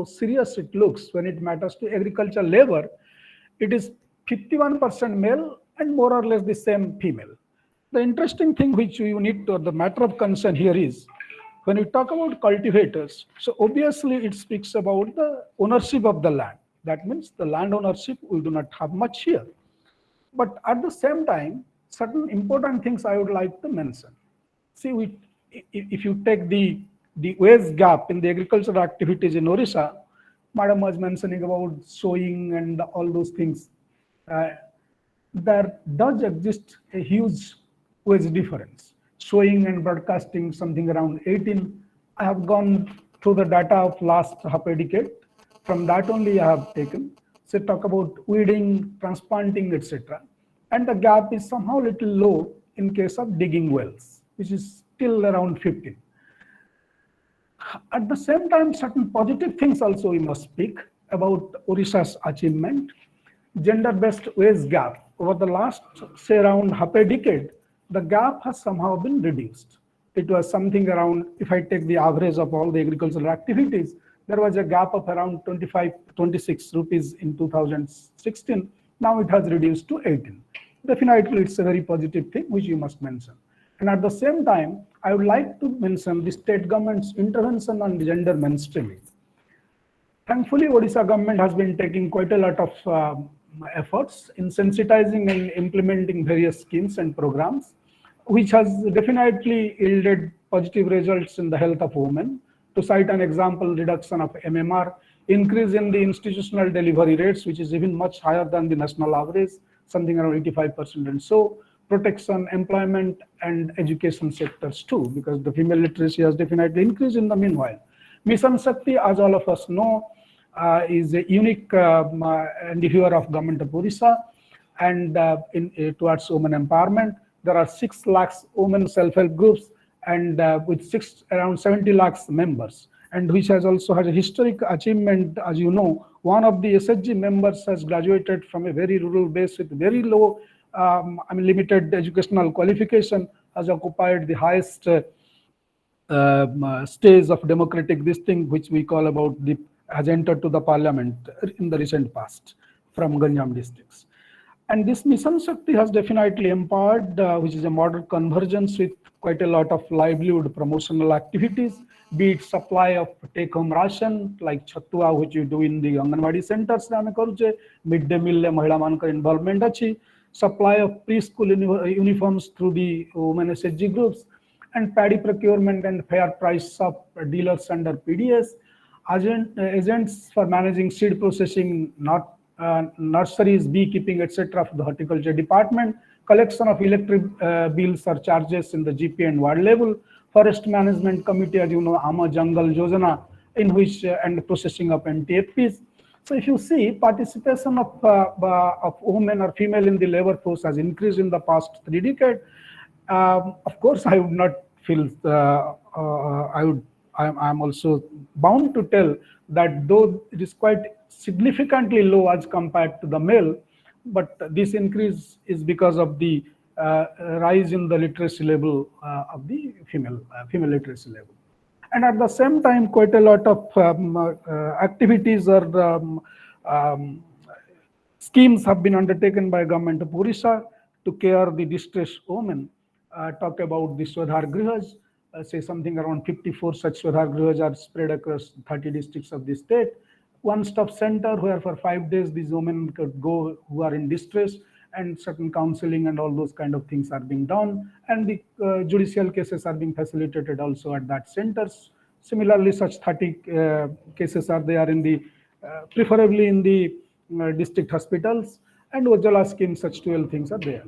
serious it looks when it matters to agriculture labor. It is 51% male and more or less the same female. The interesting thing which you need to, the matter of concern here is, when we talk about cultivators, so obviously it speaks about the ownership of the land. That means the land ownership we do not have much here. But at the same time, certain important things I would like to mention. See, if you take the wage gap in the agricultural activities in Odisha, Madam was mentioning about sowing and all those things. There does exist a huge wage difference. Sowing and broadcasting something around 18. I have gone through the data of last half a decade. From that only I have taken. So talk about weeding, transplanting, etc. And the gap is somehow little low in case of digging wells, which is still around 15. At the same time, certain positive things also we must speak about Odisha's achievement. Gender-based wage gap. Over the last, say, around half a decade, the gap has somehow been reduced. It was something around, if I take the average of all the agricultural activities, there was a gap of around 25, 26 rupees in 2016. Now it has reduced to 18. Definitely, it's a very positive thing, which you must mention. And at the same time, I would like to mention the state government's intervention on gender mainstreaming. Thankfully, Odisha government has been taking quite a lot of efforts in sensitizing and implementing various schemes and programs, which has definitely yielded positive results in the health of women. To cite an example, reduction of MMR, increase in the institutional delivery rates, which is even much higher than the national average, something around 85%, and so protection, employment, and education sectors too, because the female literacy has definitely increased in the meanwhile. Mission Shakti, as all of us know, is a unique endeavor of government of Odisha, and towards women empowerment. There are 6 lakhs women self-help groups, and with around 70 lakhs members, and which has also had a historic achievement. As you know, one of the SHG members has graduated from a very rural base with very low, limited educational qualification, has occupied the highest stage of democratic this thing, which we call about the, has entered to the parliament in the recent past from Ganjam districts. And this Mission Shakti has definitely empowered, which is a model convergence with quite a lot of livelihood promotional activities, be it supply of take-home ration, like Chatua, which you do in the Anganwadi centers, midday meal, Mahila involvement achi, supply of preschool uniforms through the women SHG groups, and paddy procurement and fair price of dealers under PDS, agents for managing seed processing, nurseries, beekeeping, etc. for the horticulture department, collection of electric bills or charges in the GP and ward level, forest management committee, as you know, Ama Jungle Yojana, in which and processing of NTFPs. So if you see, participation of women or female in the labor force has increased in the past 3 decades. Of course, I would not feel, I'm also bound to tell that though it is quite significantly low as compared to the male, but this increase is because of the rise in the literacy level of the female literacy level. And at the same time, quite a lot of activities or schemes have been undertaken by government of Odisha to care the distressed women. Talk about the Swadhar Grihas, say something around 54 such Swadhar Grihas are spread across 30 districts of the state. One-stop center where for 5 days these women could go who are in distress, and certain counseling and all those kind of things are being done. And the judicial cases are being facilitated also at that centers. Similarly, such 30 cases are there in the, preferably in the district hospitals, and Ujjwala scheme, such 12 things are there.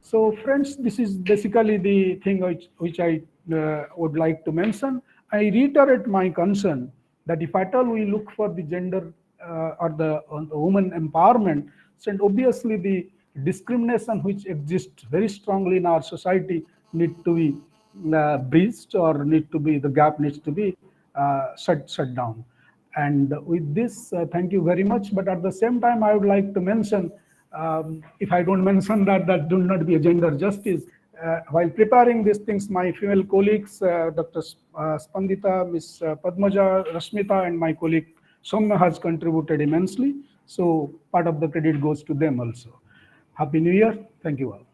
So friends, this is basically the thing which I would like to mention. I reiterate my concern that if at all we look for the gender or the woman empowerment, then obviously the discrimination which exists very strongly in our society need to be breached, or the gap needs to be shut down. And with this, thank you very much. But at the same time, I would like to mention, if I don't mention that, that will not be a gender justice. While preparing these things, my female colleagues, Dr. Spandita, Ms. Padmaja, Rashmita, and my colleague Somya has contributed immensely. So part of the credit goes to them also. Happy New Year. Thank you all.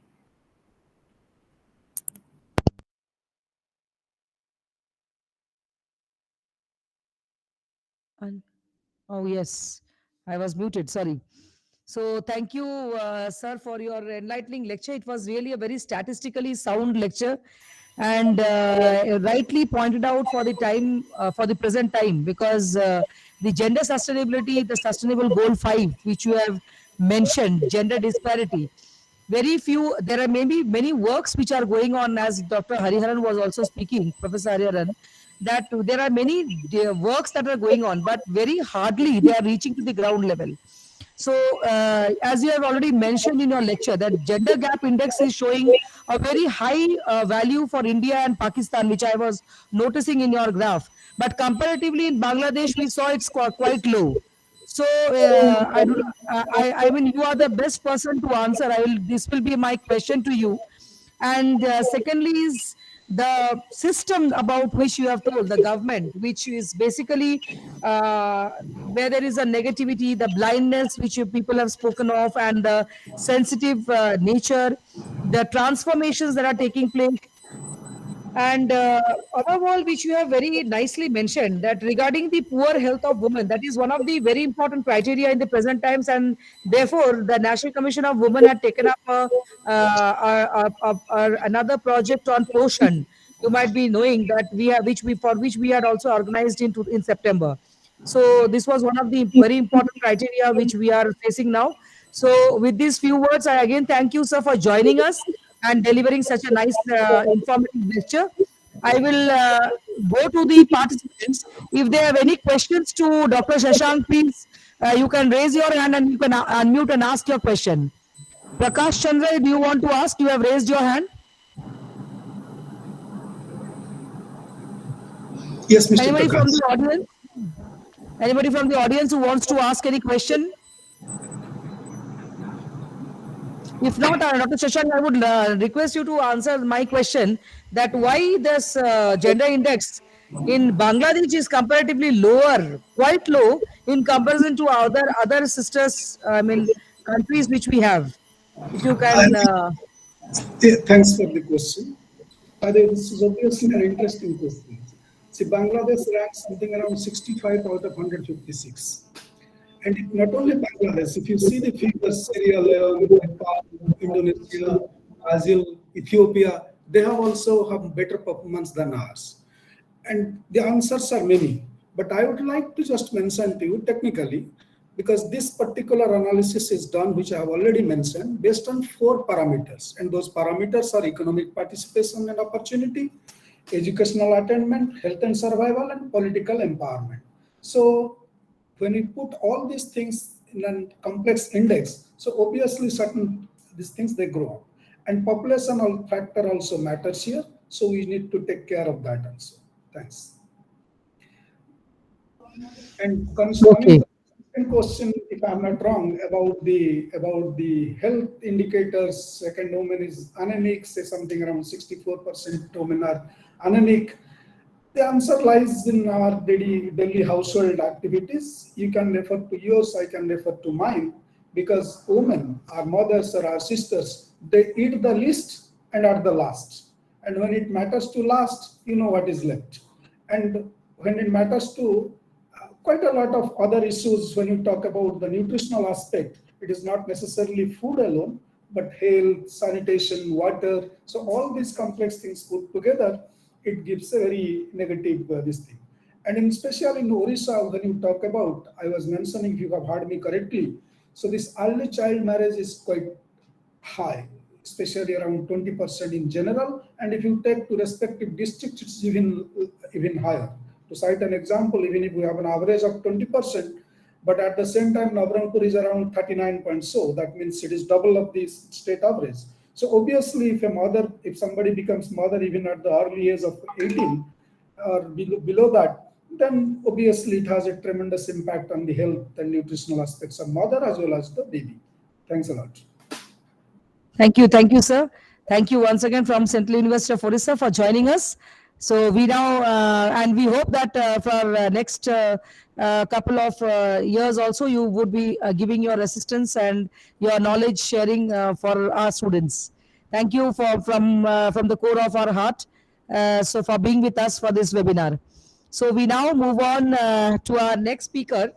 Oh, yes, I was muted, sorry. So thank you, sir, for your enlightening lecture. It was really a very statistically sound lecture, and rightly pointed out for the time, for the present time, because the gender sustainability, the sustainable goal 5, which you have mentioned, gender disparity. Very few, there are maybe many works which are going on, as Dr. Hariharan was also speaking, Professor Hariharan, that there are many works that are going on, but very hardly they are reaching to the ground level. So, as you have already mentioned in your lecture, that gender gap index is showing a very high value for India and Pakistan, which I was noticing in your graph. But comparatively in Bangladesh, we saw it's quite low. So, I mean, you are the best person to answer. This will be my question to you. And secondly is the system about which you have told, the government, which is basically where there is a negativity, the blindness which you people have spoken of, and the sensitive nature, the transformations that are taking place. And above all, which you have very nicely mentioned, that regarding the poor health of women, that is one of the very important criteria in the present times, and therefore the National Commission of Women had taken up another project on Poshan. You might be knowing that we have, which we had also organized in September. So this was one of the very important criteria which we are facing now. So with these few words, I again thank you, sir, for joining us and delivering such a nice, informative lecture. I will go to the participants. If they have any questions to Dr. Shashank, please, you can raise your hand and you can unmute and ask your question. Prakash Chandra, do you want to ask? You have raised your hand. Yes, Mr. Anybody from Prakash. the audience? Anybody from the audience who wants to ask any question? If not, Dr. Shashank, I would request you to answer my question, that why this gender index in Bangladesh is comparatively lower, quite low in comparison to other sisters, I mean, countries which we have. If you can. Thanks for the question. This is obviously an interesting question. See, Bangladesh ranks something around 65 out of 156. And not only Bangladesh, if you see the figures, Sierra Leone, Nepal, Indonesia, Brazil, Ethiopia, they have also have better performance than ours. And the answers are many. But I would like to just mention to you technically, because this particular analysis is done, which I have already mentioned, based on 4 parameters. And those parameters are economic participation and opportunity, educational attainment, health and survival, and political empowerment. So when we put all these things in a complex index, so obviously certain these things they grow. And population factor also matters here. So we need to take care of that also. Thanks. And concerning the second question, if I'm not wrong, about the health indicators, second women is anemic, say something around 64% women are anemic. The answer lies in our daily household activities. You can refer to yours, I can refer to mine, because women, our mothers or our sisters, they eat the least and are the last. And when it matters to last, you know what is left. And when it matters to quite a lot of other issues, when you talk about the nutritional aspect, it is not necessarily food alone, but health, sanitation, water. So all these complex things put together, it gives a very negative this thing. And especially in Odisha, when you talk about, I was mentioning, if you have heard me correctly, so this early child marriage is quite high, especially around 20% in general. And if you take to respective districts, it's even higher. To cite an example, even if we have an average of 20%, but at the same time, Navranpur is around 39 points. So that means it is double of the state average. So obviously, if somebody becomes mother even at the early age of 18 or below that, then obviously it has a tremendous impact on the health and nutritional aspects of mother as well as the baby. Thanks a lot. Thank you, sir. Thank you once again from Central University of Odisha for joining us. So we now, and we hope that for next couple of years also, you would be giving your assistance and your knowledge sharing for our students. Thank you from the core of our heart. So for being with us for this webinar. So we now move on to our next speaker,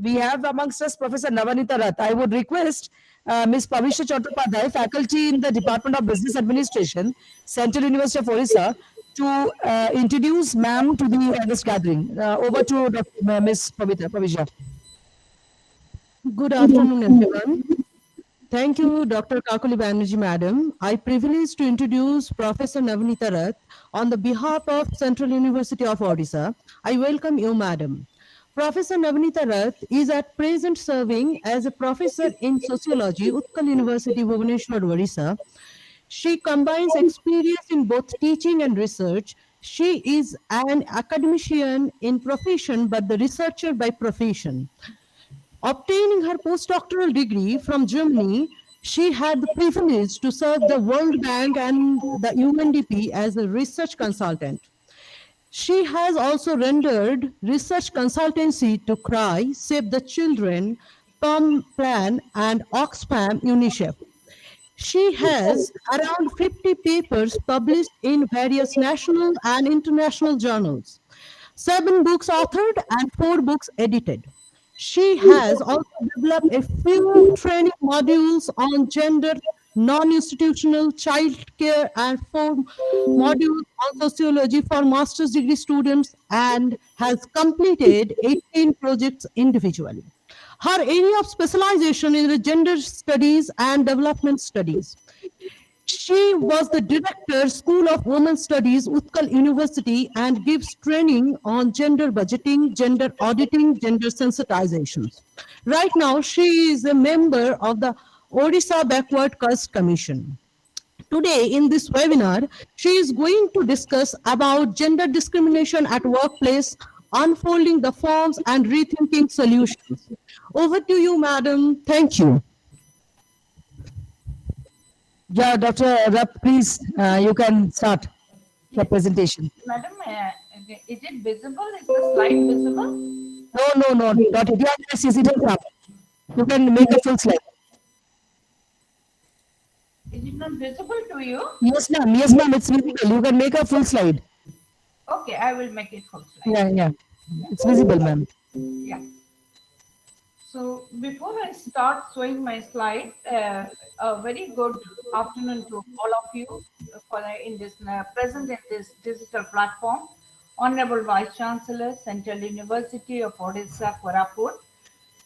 we have amongst us Professor Navanita Rath. I would request Ms. Pavisha Chattopadhyay, faculty in the Department of Business Administration, Central University of Odisha, to introduce ma'am to this gathering. Over to Ms. Pavisha. Good afternoon, everyone. Thank you, Dr. Kakuli Banerjee, Madam. I privilege to introduce Professor Navanita Rath on the behalf of Central University of Odisha. I welcome you, Madam. Professor Navanita Rath is at present serving as a professor in sociology, Utkal University, Bhubaneswar, Odisha. She combines experience in both teaching and research. She is an academician in profession, but the researcher by profession. Obtaining her postdoctoral degree from Germany, she had the privilege to serve the World Bank and the UNDP as a research consultant. She has also rendered research consultancy to CRY, Save the Children, PAM Plan, and Oxfam UNICEF. She has around 50 papers published in various national and international journals, 7 books authored and 4 books edited. She has also developed a few training modules on gender, non-institutional child care, and 4 modules on sociology for master's degree students, and has completed 18 projects individually. Her area of specialization is the gender studies and development studies. She was the director, School of Women's Studies, Utkal University, and gives training on gender budgeting, gender auditing, gender sensitizations. Right now, she is a member of the Odisha Backward Caste Commission. Today, in this webinar, she is going to discuss about gender discrimination at workplace, unfolding the forms and rethinking solutions. Over to you, madam. Thank you. Yeah, Dr. Rath, please, you can start the presentation. Madam, is it visible? Is the slide visible? No, not it. Yeah, yes, it is up. You can make a full slide. Is it not visible to you? Yes, ma'am, it's visible. You can make a full slide. Okay, I will make it full slide. Yeah. It's visible, ma'am. Yeah. So before I start showing my slide, a very good afternoon to all of you for in this present in this digital platform. Honorable Vice Chancellor, Central University of Odisha, Koraput,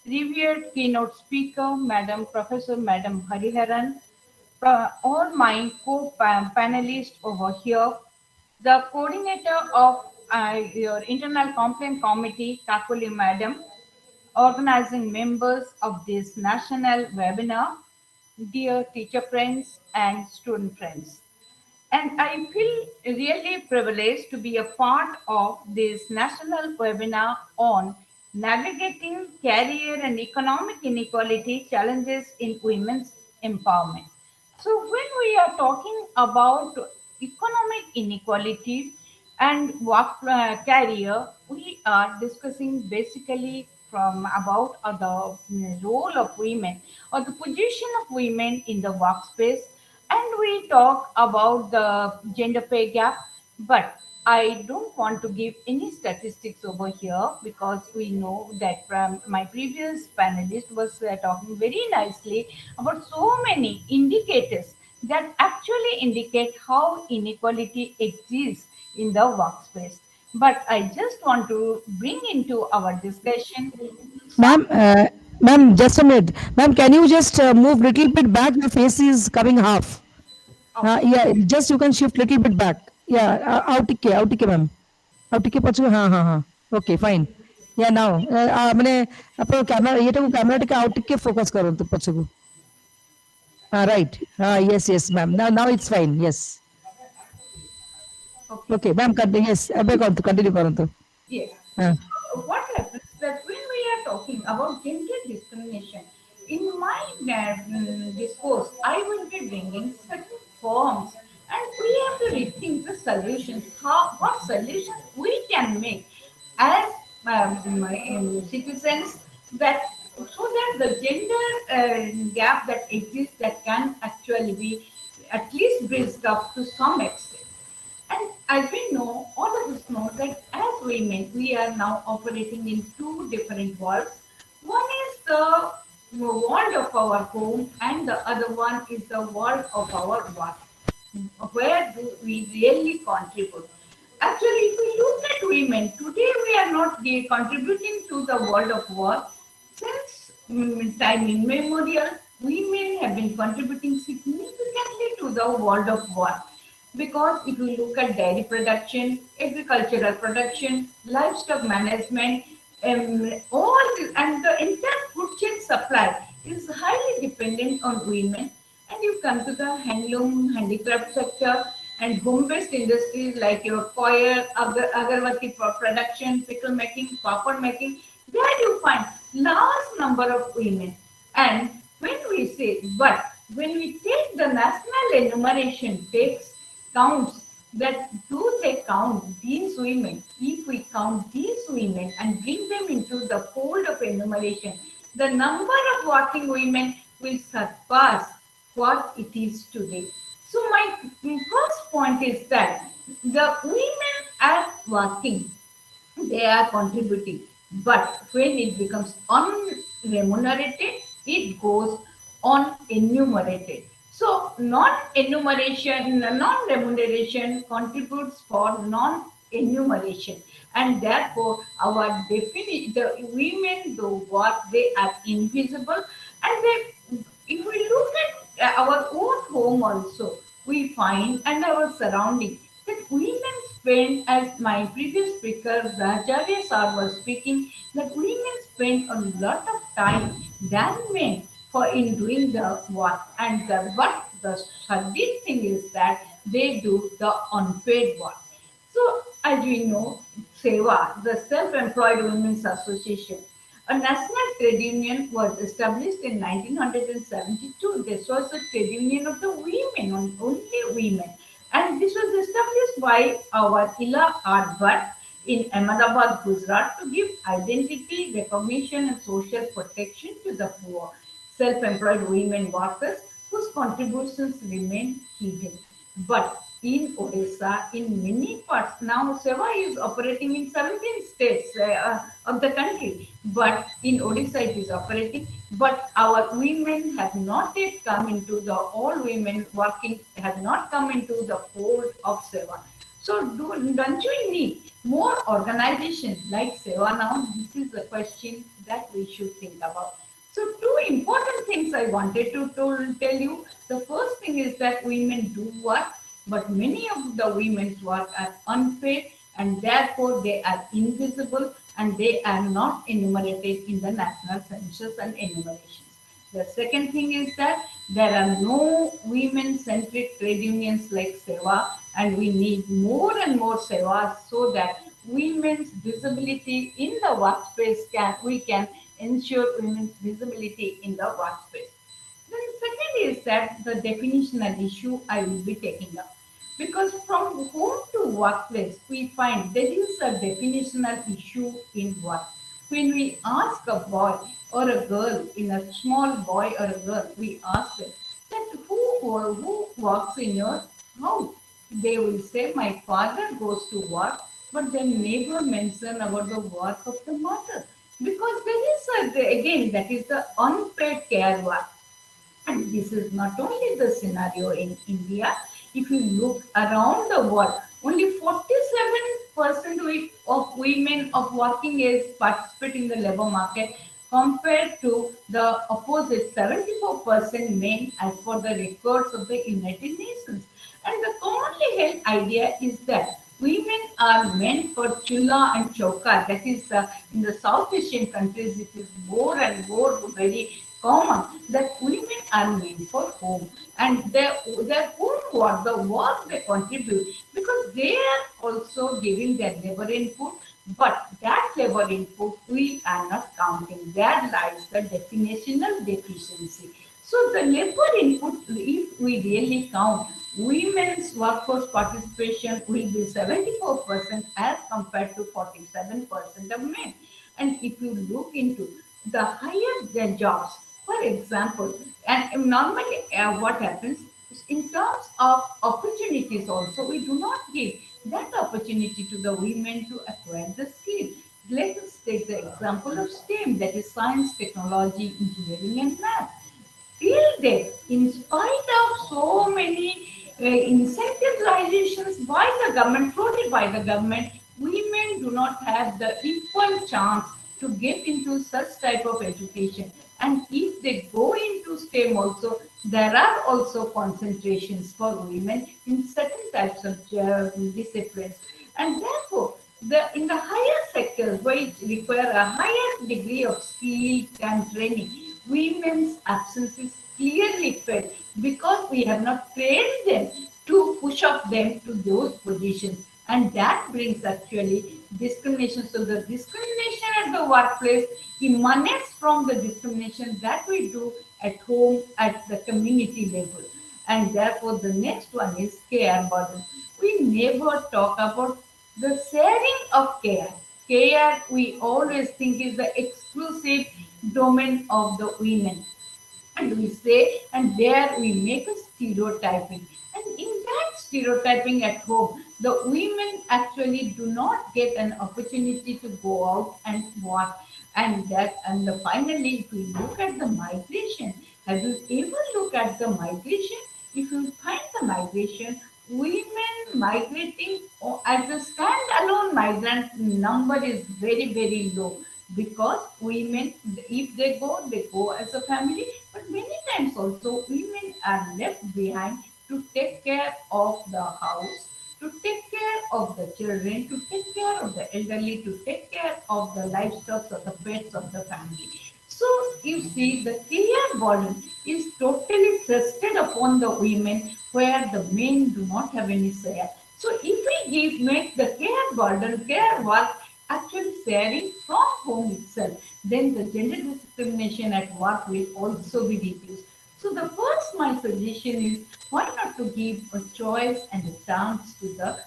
revered keynote speaker, Madam Professor Madam Hariharan, all my co-panelists over here, the coordinator of your internal complaint committee, Kakuli Madam, organizing members of this national webinar, dear teacher friends and student friends. And I feel really privileged to be a part of this national webinar on navigating career and economic inequality challenges in women's empowerment. So when we are talking about economic inequality and work career, we are discussing basically from about the role of women or the position of women in the workspace, and we talk about the gender pay gap. But I don't want to give any statistics over here because we know that from my previous panelist was talking very nicely about so many indicators that actually indicate how inequality exists in the workspace. But I just want to bring into our discussion. Ma'am, just a minute. Ma'am, can you just move little bit back? Your face is coming half. Yeah, just you can shift little bit back. Yeah, out टिके ma'am. Out टिके पछुको हाँ. Okay, fine. Yeah, now मैंने अपने camera ये तो camera टिके out टिके focus करो तो पछुको. Right. Yes, ma'am. Now it's fine. Yes. Okay, ma'am. Yes, continue करो. Yes. What happens that when we are talking about gender discrimination, in my discourse, I will be bringing certain forms, and we have to rethink the solutions. What solutions we can make as citizens that so that the gender gap that exists that can actually be at least bridged up to some extent. And as we know, all of us know that as women, we are now operating in 2 different worlds. the world of our home, and the other one is the world of our work. Where do we really contribute? Actually, if we look at women, today we are not contributing to the world of work. Since time immemorial, women have been contributing significantly to the world of work. Because if you look at dairy production, agricultural production, livestock management, and the entire food chain supply is highly dependent on women. And you come to the handloom, handicraft sector, and home-based industries like your coir, agarbatti production, pickle making, papad making. There you find large number of women. And when we say, but when we take the national enumeration takes counts, that do they count these women? If we count these women and bring them into the fold of enumeration, the number of working women will surpass what it is today. So my first point is that the women are working, they are contributing, but when it becomes unremunerated, it goes unenumerated. So non-remuneration contributes for non-enumeration, and therefore our definition, the women do work, they are invisible, and they, if we look at our own home also, we find, and our surrounding, that women spend, as my previous speaker Rajavya sir was speaking, that women spend a lot of time than men for in doing the work, and what the saddest thing is that they do the unpaid work. So as we know, SEWA, the Self-Employed Women's Association, a national trade union, was established in 1972. This was a trade union of the women, only women. And this was established by our Ila Arbhat in Ahmedabad, Gujarat, to give identity, recognition, and social protection to the poor, self-employed women workers whose contributions remain hidden. But in Odisha, in many parts, now SEWA is operating in 17 states of the country, but in Odisha it is operating. But our women have not yet come into the, all women working have not come into the fold of SEWA. So don't you need more organization like SEWA now? This is a question that we should think about. So two important things I wanted to tell you. The first thing is that women do work, but many of the women's work are unpaid, and therefore they are invisible, and they are not enumerated in the national census and enumerations. The second thing is that there are no women-centric trade unions like SEWA, and we need more and more SEWAs so that women's visibility in the workspace we can ensure women's visibility in the workspace. The second is that the definitional issue I will be taking up. Because from home to workplace, we find there is a definitional issue in work. When we ask a boy or a girl, in a small boy or a girl, we ask them that who works in your house? They will say, my father goes to work, but they never mention about the work of the mother. Because there is again, that is the unpaid care work. And this is not only the scenario in India. If you look around the world, only 47% of women of working age participate in the labor market, compared to the opposite 74% men as per the records of the United Nations. And the commonly held idea is that women are meant for chula and chauka. That is in the South Asian countries, it is more and more very common that women are meant for home, and their home work, the work they contribute, because they are also giving their labor input, but that labor input we are not counting. There lies the definitional deficiency. So the labor input, if we really count, women's workforce participation will be 74% as compared to 47% of men. And if you look into the higher jobs, for example, and normally what happens in terms of opportunities also, we do not give that opportunity to the women to acquire the skill. Let us take the example of STEM, that is science, technology, engineering, and math. Till date, in spite of so many incentivizations by the government, floated by the government, women do not have the equal chance to get into such type of education. And if they go into STEM also, there are also concentrations for women in certain types of disciplines. And therefore, in the higher sectors, which require a higher degree of skill and training, women's absence is clearly felt because we have not trained them to push up them to those positions. And that brings actually discrimination. So the discrimination at the workplace emanates from the discrimination that we do at home, at the community level. And therefore, the next one is care burden. We never talk about the sharing of care. Care, we always think, is the exclusive domain of the women. And we say, and there we make a stereotyping. And in that stereotyping at home, the women actually do not get an opportunity to go out and work. And finally, if we look at the migration, have you ever looked at the migration? If you find the migration, women migrating as a standalone migrant number is very, very low, because women, if they go as a family, but many times also women are left behind to take care of the house, to take care of the children, to take care of the elderly, to take care of the livestock or the pets of the family. So you see, the care burden is totally thrusted upon the women, where the men do not have any share. So if we make the care burden, care work actually sharing from home itself, then the gender discrimination at work will also be reduced. So the first, my suggestion is, why not to give a choice and a chance to the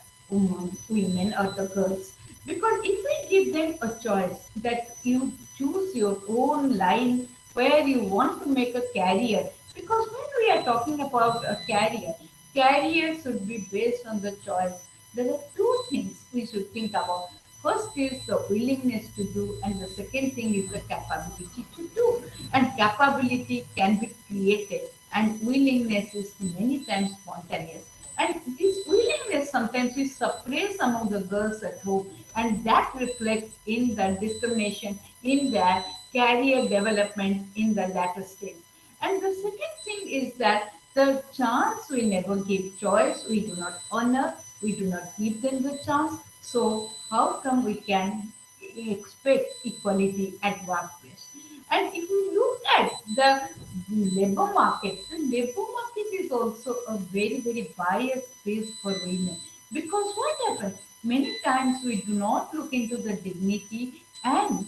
women or the girls? Because if we give them a choice that you choose your own line where you want to make a career, because when we are talking about a career should be based on the choice. There are two things we should think about. First is the willingness to do, and the second thing is the capability to do. And capability can be created, and willingness is many times spontaneous. And this willingness sometimes is suppressed among the girls at home, and that reflects in the discrimination, in their career development in the latter stage. And the second thing is that the chance we never give, choice we do not honor, we do not give them the chance. So how come we can expect equality at workplace? And if you look at the labor market is also a very, very biased space for women. Because what happens? Many times we do not look into the dignity, and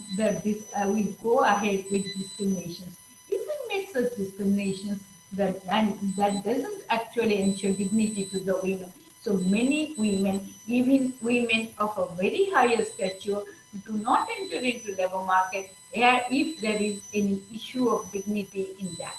we go ahead with discriminations. If we make such discriminations, that doesn't actually ensure dignity to the women. So many women, even women of a very higher stature, do not enter into labor market if there is any issue of dignity in that.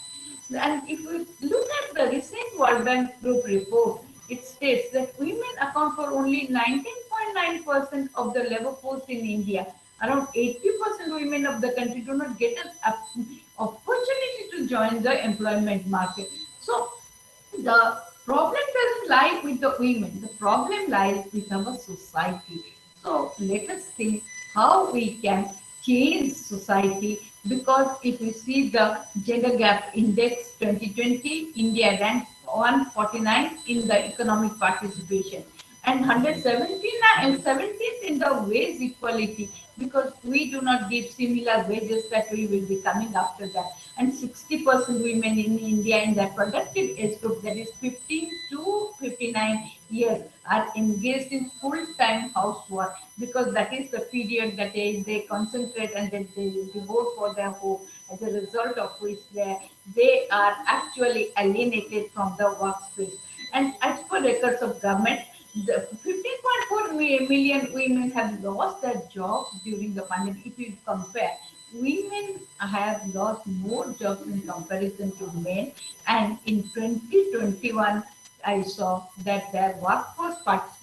And if we look at the recent World Bank Group report, it states that women account for only 19.9% of the labor force in India. Around 80% women of the country do not get an opportunity to join the employment market. So the problem doesn't lie with the women. The problem lies with our society. So let us think how we can change society, because if we see the gender gap index 2020, India ranks 149 in the economic participation and 17th in the wage equality, because we do not give similar wages that we will be coming after that. And 60% women in India in the productive age group, that is 15 to 59 years, are engaged in full-time housework, because that is the period that they concentrate and they devote for their home, as a result of which they are actually alienated from the workspace. And as per records of government, the 15.4 million women have lost their jobs during the pandemic. If you compare, women have lost more jobs in comparison to men. And in 2021, I saw that their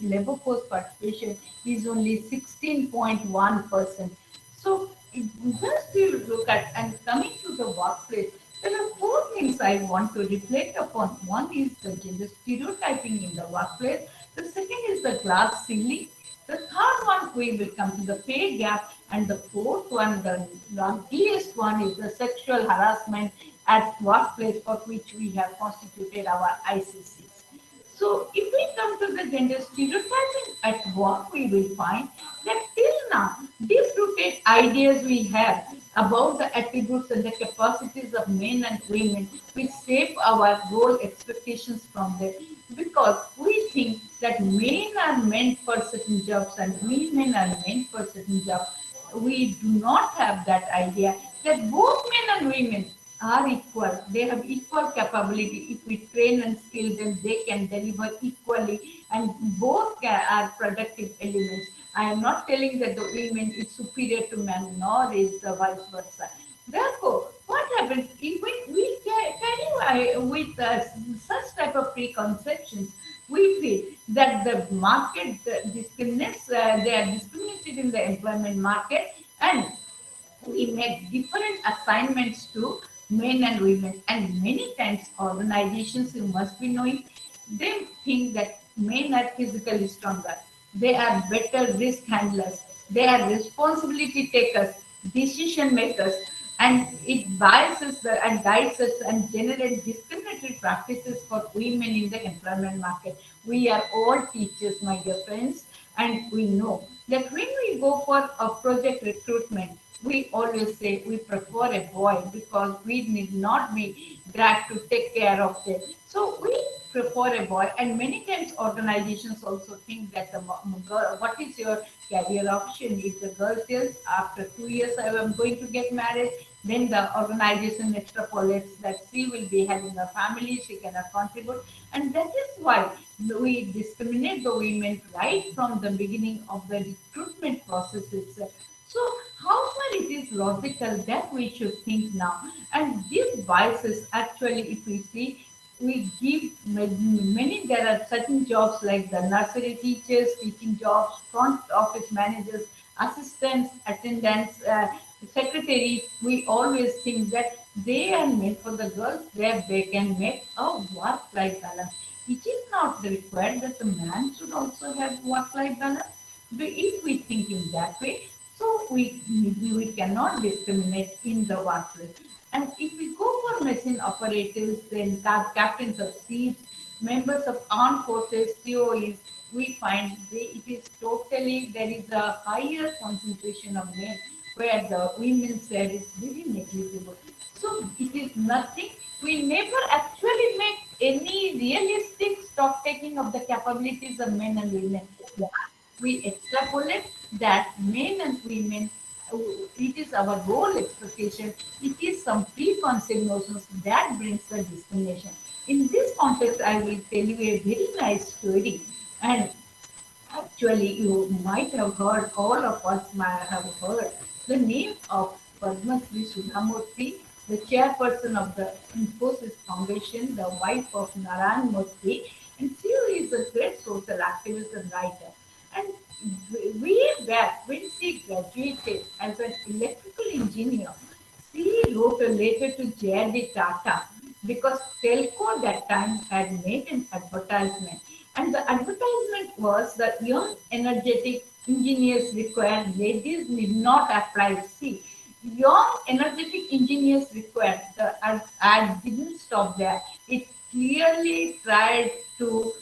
labor force participation is only 16.1%. So just to look at, and coming to the workplace, there are four things I want to reflect upon. One is the gender stereotyping in the workplace. The second is the glass ceiling. The third one, we will come to the pay gap. And the fourth one, the ugliest one, is the sexual harassment at workplace, for which we have constituted our ICC. So if we come to the gender stereotyping at work, we will find that till now, deep-rooted ideas we have about the attributes and the capacities of men and women, which shape our role expectations from them. Because we think that men are meant for certain jobs and women are meant for certain jobs. We do not have that idea that both men and women are equal. They have equal capability. If we train and skill them, they can deliver equally, and both are productive elements. I am not telling that the women is superior to men, nor is the vice versa. Therefore, what happens if we carry with such type of preconceptions? We feel that the market discriminates, they are discriminated in the employment market, and we make different assignments to men and women. And many times organizations, you must be knowing, they think that men are physically stronger, they are better risk handlers, they are responsibility takers, decision makers, and it biases and guides us and generates discriminatory practices for women in the employment market. We are all teachers, my dear friends, and we know that when we go for a project recruitment, we always say we prefer a boy because we need not be dragged to take care of them. So we prefer a boy, and many times organizations also think that the girl, what is your career option? If the girl tells after 2 years I am going to get married, then the organization extrapolates that she will be having a family, she cannot contribute, and that is why we discriminate the women right from the beginning of the recruitment process itself. So how far it is logical that we should think now? And these biases actually, if we see, we give many, there are certain jobs like the nursery teachers, teaching jobs, front office managers, assistants, attendants, secretaries. We always think that they are meant for the girls where they can make a work-life balance. It is not required that the man should also have work-life balance. But if we think in that way, so we cannot discriminate in the workplace. And if we go for machine operatives, then captains of ships, members of armed forces, COEs, we find it is totally, there is a higher concentration of men, where the women's share is very negligible. So it is nothing. We never actually make any realistic stock taking of the capabilities of men and women. We extrapolate that men and women, it is our role expectation, it is some preconceived notions that brings the discrimination. In this context, I will tell you a very nice story. And actually, you might have heard, all of us might have heard the name of Padma Shri Sudhamurthy, the chairperson of the Infosys Foundation, the wife of Narayan Murthy, and she is a great social activist and writer. And way back when she graduated as an electrical engineer, she wrote a letter to J.R.D. Tata because Telco that time had made an advertisement. And the advertisement was that young, energetic engineers required, ladies need not apply. See, young, energetic engineers required. The ad didn't stop there. It clearly tried to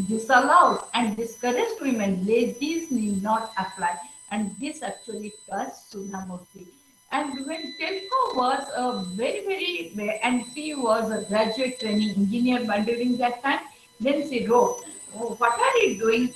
disallow and discourage women. Ladies need not apply. And this actually touched Sudhamurthy. And when Telco was a very, and she was a graduate training engineer by during that time, then she wrote, oh, what are you doing?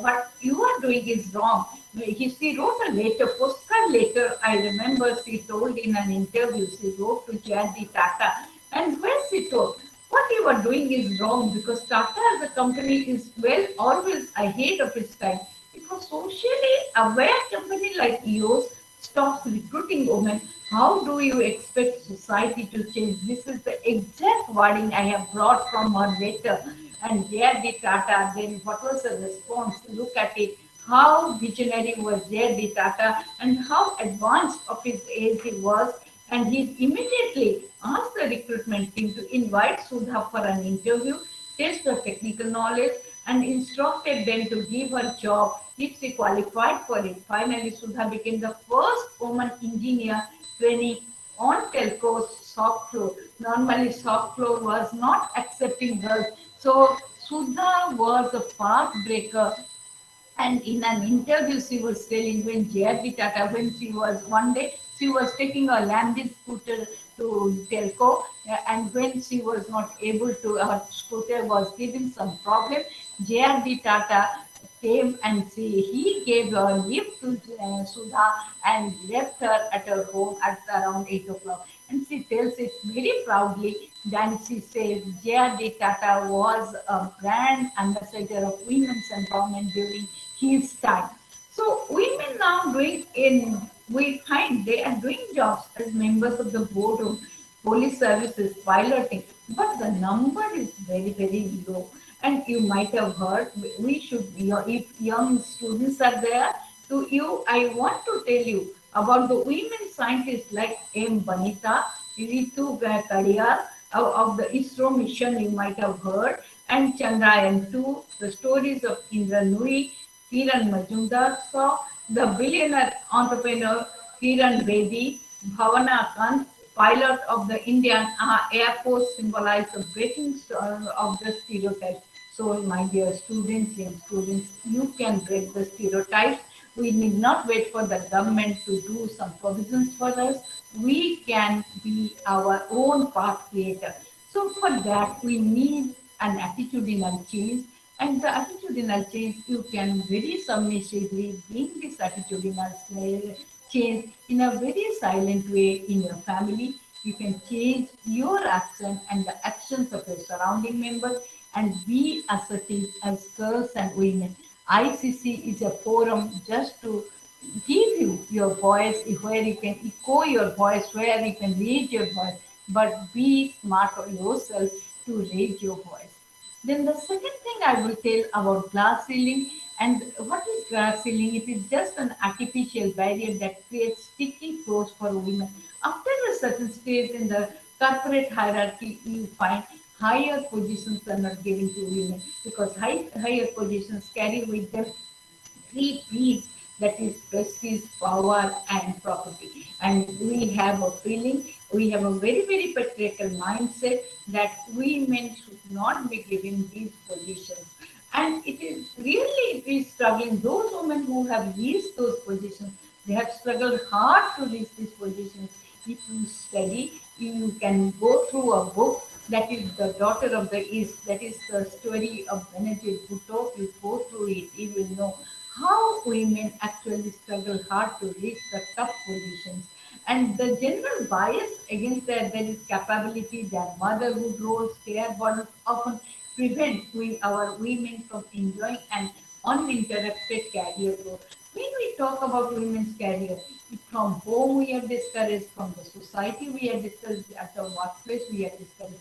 What you are doing is wrong. She wrote a letter, postcard letter, I remember she told in an interview, she wrote to J.R.D. Tata. And when she told, what you are doing is wrong because Tata as a company is always ahead of its time. If a socially aware company like yours stops recruiting women, how do you expect society to change? This is the exact wording I have brought from her letter. And J.R.D. Tata, then what was the response? Look at it. How visionary was J.R.D. Tata and how advanced of his age he was. And he immediately asked the recruitment team to invite Sudha for an interview, test her technical knowledge, and instructed them to give her job if she qualified for it. Finally, Sudha became the first woman engineer training on telco's shop floor. Normally, shop floor was not accepting girls. So Sudha was a path breaker. And in an interview, she was telling when J.R.D. Tata, when she was one day, she was taking a landed scooter to telco, and when she was not able to, her scooter was giving some problem. J.R.D. Tata came and he gave a lift to Sudha and left her at her home at around 8 o'clock. And she tells it very proudly. Then she says J.R.D. Tata was a brand ambassador of women's empowerment during his time. So women now we find they are doing jobs as members of the board of police services, piloting, but the number is very, very low. And you might have heard, we should be, if young students are there, to you, I want to tell you about the women scientists like M. Banita, Ritu Kadiyar of the ISRO mission, you might have heard, and Chandrayaan-2, the stories of Indra Nui, Kiran Majumdar saw, the billionaire entrepreneur Kiran Bedi, Bhavana Kant, pilot of the Indian Air Force, symbolize the breaking of the stereotypes. So, my dear students, young students, you can break the stereotypes. We need not wait for the government to do some provisions for us. We can be our own path creator. So, for that, we need an attitudinal change. And the attitudinal change, you can very submissively bring this attitudinal change in a very silent way in your family. You can change your action and the actions of your surrounding members and be assertive as girls and women. ICC is a forum just to give you your voice, where you can echo your voice, where you can raise your voice, but be smart on yourself to raise your voice. Then the second thing I will tell about glass ceiling. And what is glass ceiling? It is just an artificial barrier that creates sticky floors for women. After a certain stage in the corporate hierarchy, you find higher positions are not given to women because higher positions carry with them three P's, that is prestige, power, and property. And we have a feeling, we have a very, very patriarchal mindset that women should not be given these positions. And it is struggling. Those women who have reached those positions, they have struggled hard to reach these positions. If you study, you can go through a book that is The Daughter of the East, that is the story of Benedict Bhutto. You go through it, you will know how women actually struggle hard to reach the top positions. And the general bias against there is capability, their motherhood roles, care burdens often prevent our women from enjoying an uninterrupted career growth. When we talk about women's career, from home we are discouraged, from the society we are discouraged, at the workplace we are discouraged.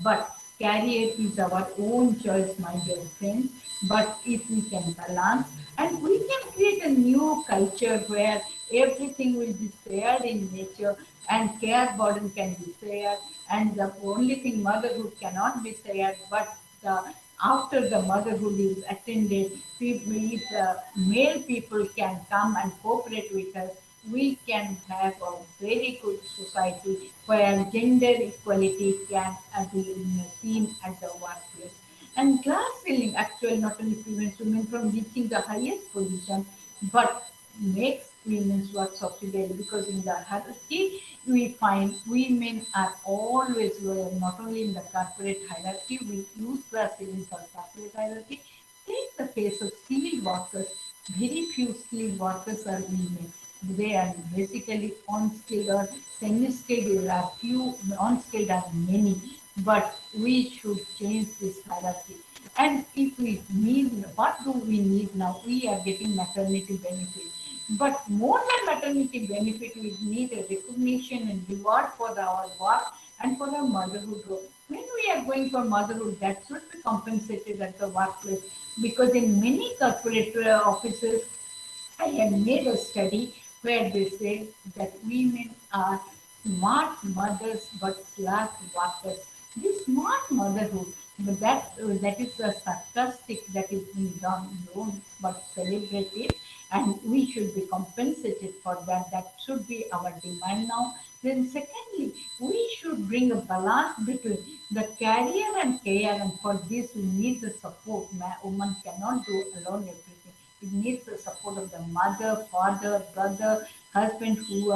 But career is our own choice, my dear friends. But if we can balance, and we can create a new culture where everything will be shared in nature and care burden can be shared, and the only thing motherhood cannot be shared, but after the motherhood is attended, male people can come and cooperate with us. We can have a very good society where gender equality can be seen at the workplace. And glass ceiling actually not only prevents women from reaching the highest position, but makes women's work subsidiary, because in the hierarchy we find women are always lower, not only in the corporate hierarchy, we use glass ceiling for corporate hierarchy. Take the case of skilled workers. Very few skilled workers are women. They are basically unskilled or semi-skilled. There are few, unskilled are many. But we should change this hierarchy. And if we need, what do we need now? We are getting maternity benefits. But more than maternity benefit, we need a recognition and reward for our work and for our motherhood role. When we are going for motherhood, that should be compensated at the workplace, because in many corporate offices, I have made a study where they say that women are smart mothers but slack workers. This smart motherhood, but that is a sarcastic that is being done, known but celebrated, and we should be compensated for that. That should be our demand now. Then secondly, we should bring a balance between the career and care, and for this we need the support. Woman cannot do alone everything. It needs the support of the mother, father, brother, husband, who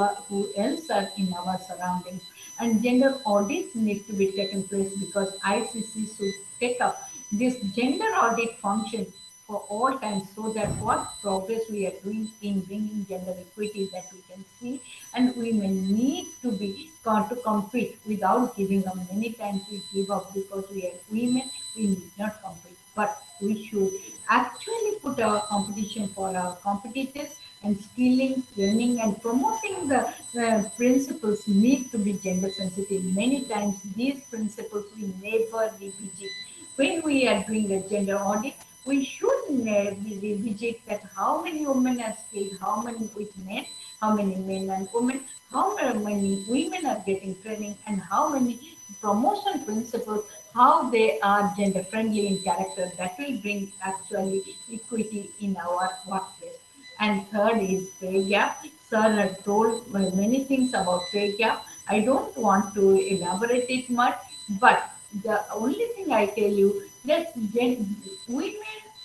else are in our surroundings. And gender audits need to be taken place, because ICC should take up this gender audit function for all times, so that what progress we are doing in bringing gender equity that we can see, and women need to be to compete without giving up. Many times we give up because we are women, we need not compete, but we should actually put our competition for our competitors, and skilling, training, and promoting the principles need to be gender sensitive. Many times these principles we never revisit. When we are doing a gender audit, we should revisit that how many women are skilled, how many with men, how many men and women, how many women are getting training, and how many promotion principles, how they are gender friendly in character. That will bring actually equity in our workplace. And third is pay gap. Sir had told many things about pay gap. I don't want to elaborate it much, but the only thing I tell you that women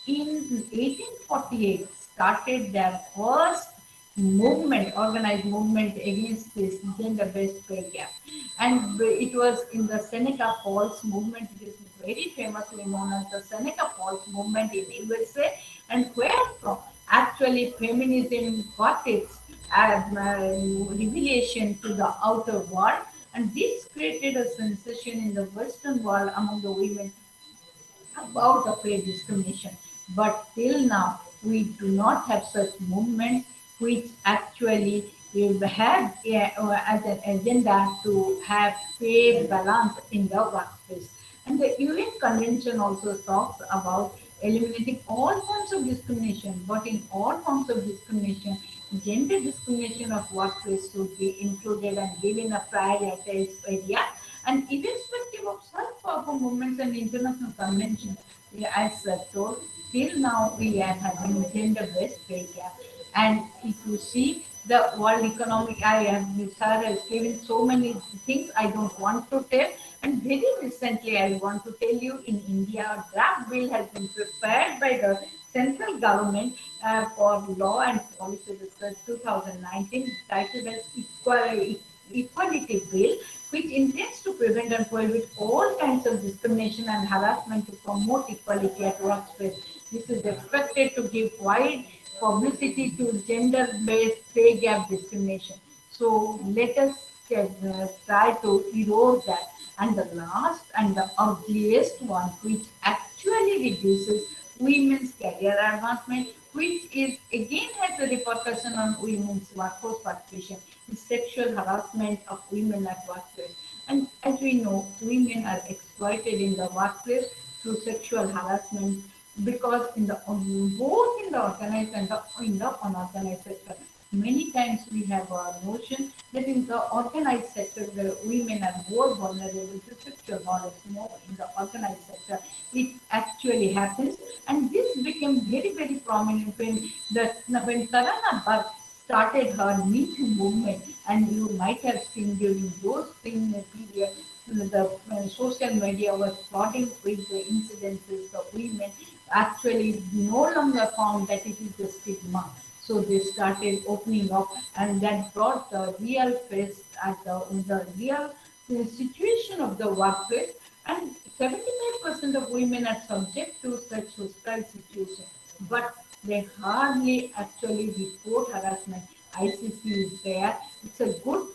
in 1848 started their first movement, organized movement against this gender-based pay gap. And it was in the Seneca Falls movement. It is very famously known as the Seneca Falls movement in USA, and where from actually feminism got its revelation to the outer world. And this created a sensation in the Western world among the women about the pay discrimination. But till now, we do not have such movements which actually have as an agenda to have pay balance in the workplace. And the UN Convention also talks about eliminating all forms of discrimination, but in all forms of discrimination, gender discrimination of workplace should be included and given a prioritized area. And irrespective of such powerful movements and international conventions, as told, till now we are having gender-based pay gap. And if you see the World Economic, Sir has given so many things I don't want to tell. And very recently, I want to tell you, in India, a draft bill has been prepared by the central government for law and policy research 2019, titled as Equality Bill, which intends to prevent and prohibit all kinds of discrimination and harassment to promote equality at workplace. This is expected to give wide publicity to gender-based pay gap discrimination. So let us try to erode that. And the last and the ugliest one, which actually reduces women's career advancement, which is again has a repercussion on women's workforce participation, is sexual harassment of women at workplace. And as we know, women are exploited in the workplace through sexual harassment, because in the both in the organized and in the unorganized sector, many times we have a notion that in the organized sector the women are more vulnerable to sexual violence. No, in the organized sector it actually happens, and this became very prominent when Tarana Burke started her Me Too movement, and you might have seen during those period the social media was flooding with the incidences of women actually no longer found that it is a stigma. So they started opening up, and that brought the real face at the real situation of the workplace. And 75% of women are subject to such hostile situations, but they hardly actually report harassment. ICC is there. It's a good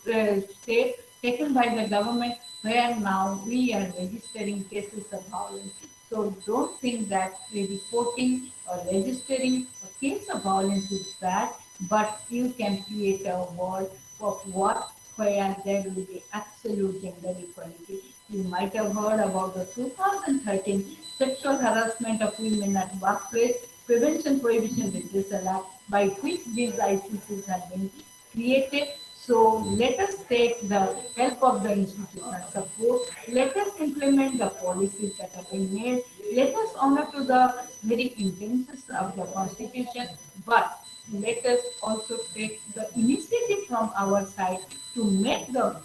step taken by the government, where now we are registering cases of violence. So don't think that reporting or registering a case of violence is bad. but you can create a world of what where there will be absolute gender equality. You might have heard about the 2013 Sexual Harassment of Women at Workplace Prevention Prohibition Redressal Act, by which these ICCs have been created. So let us take the help of the institutional support. Let us implement the policies that have been made. Let us honor to the very intentions of the Constitution, but let us also take the initiative from our side to make the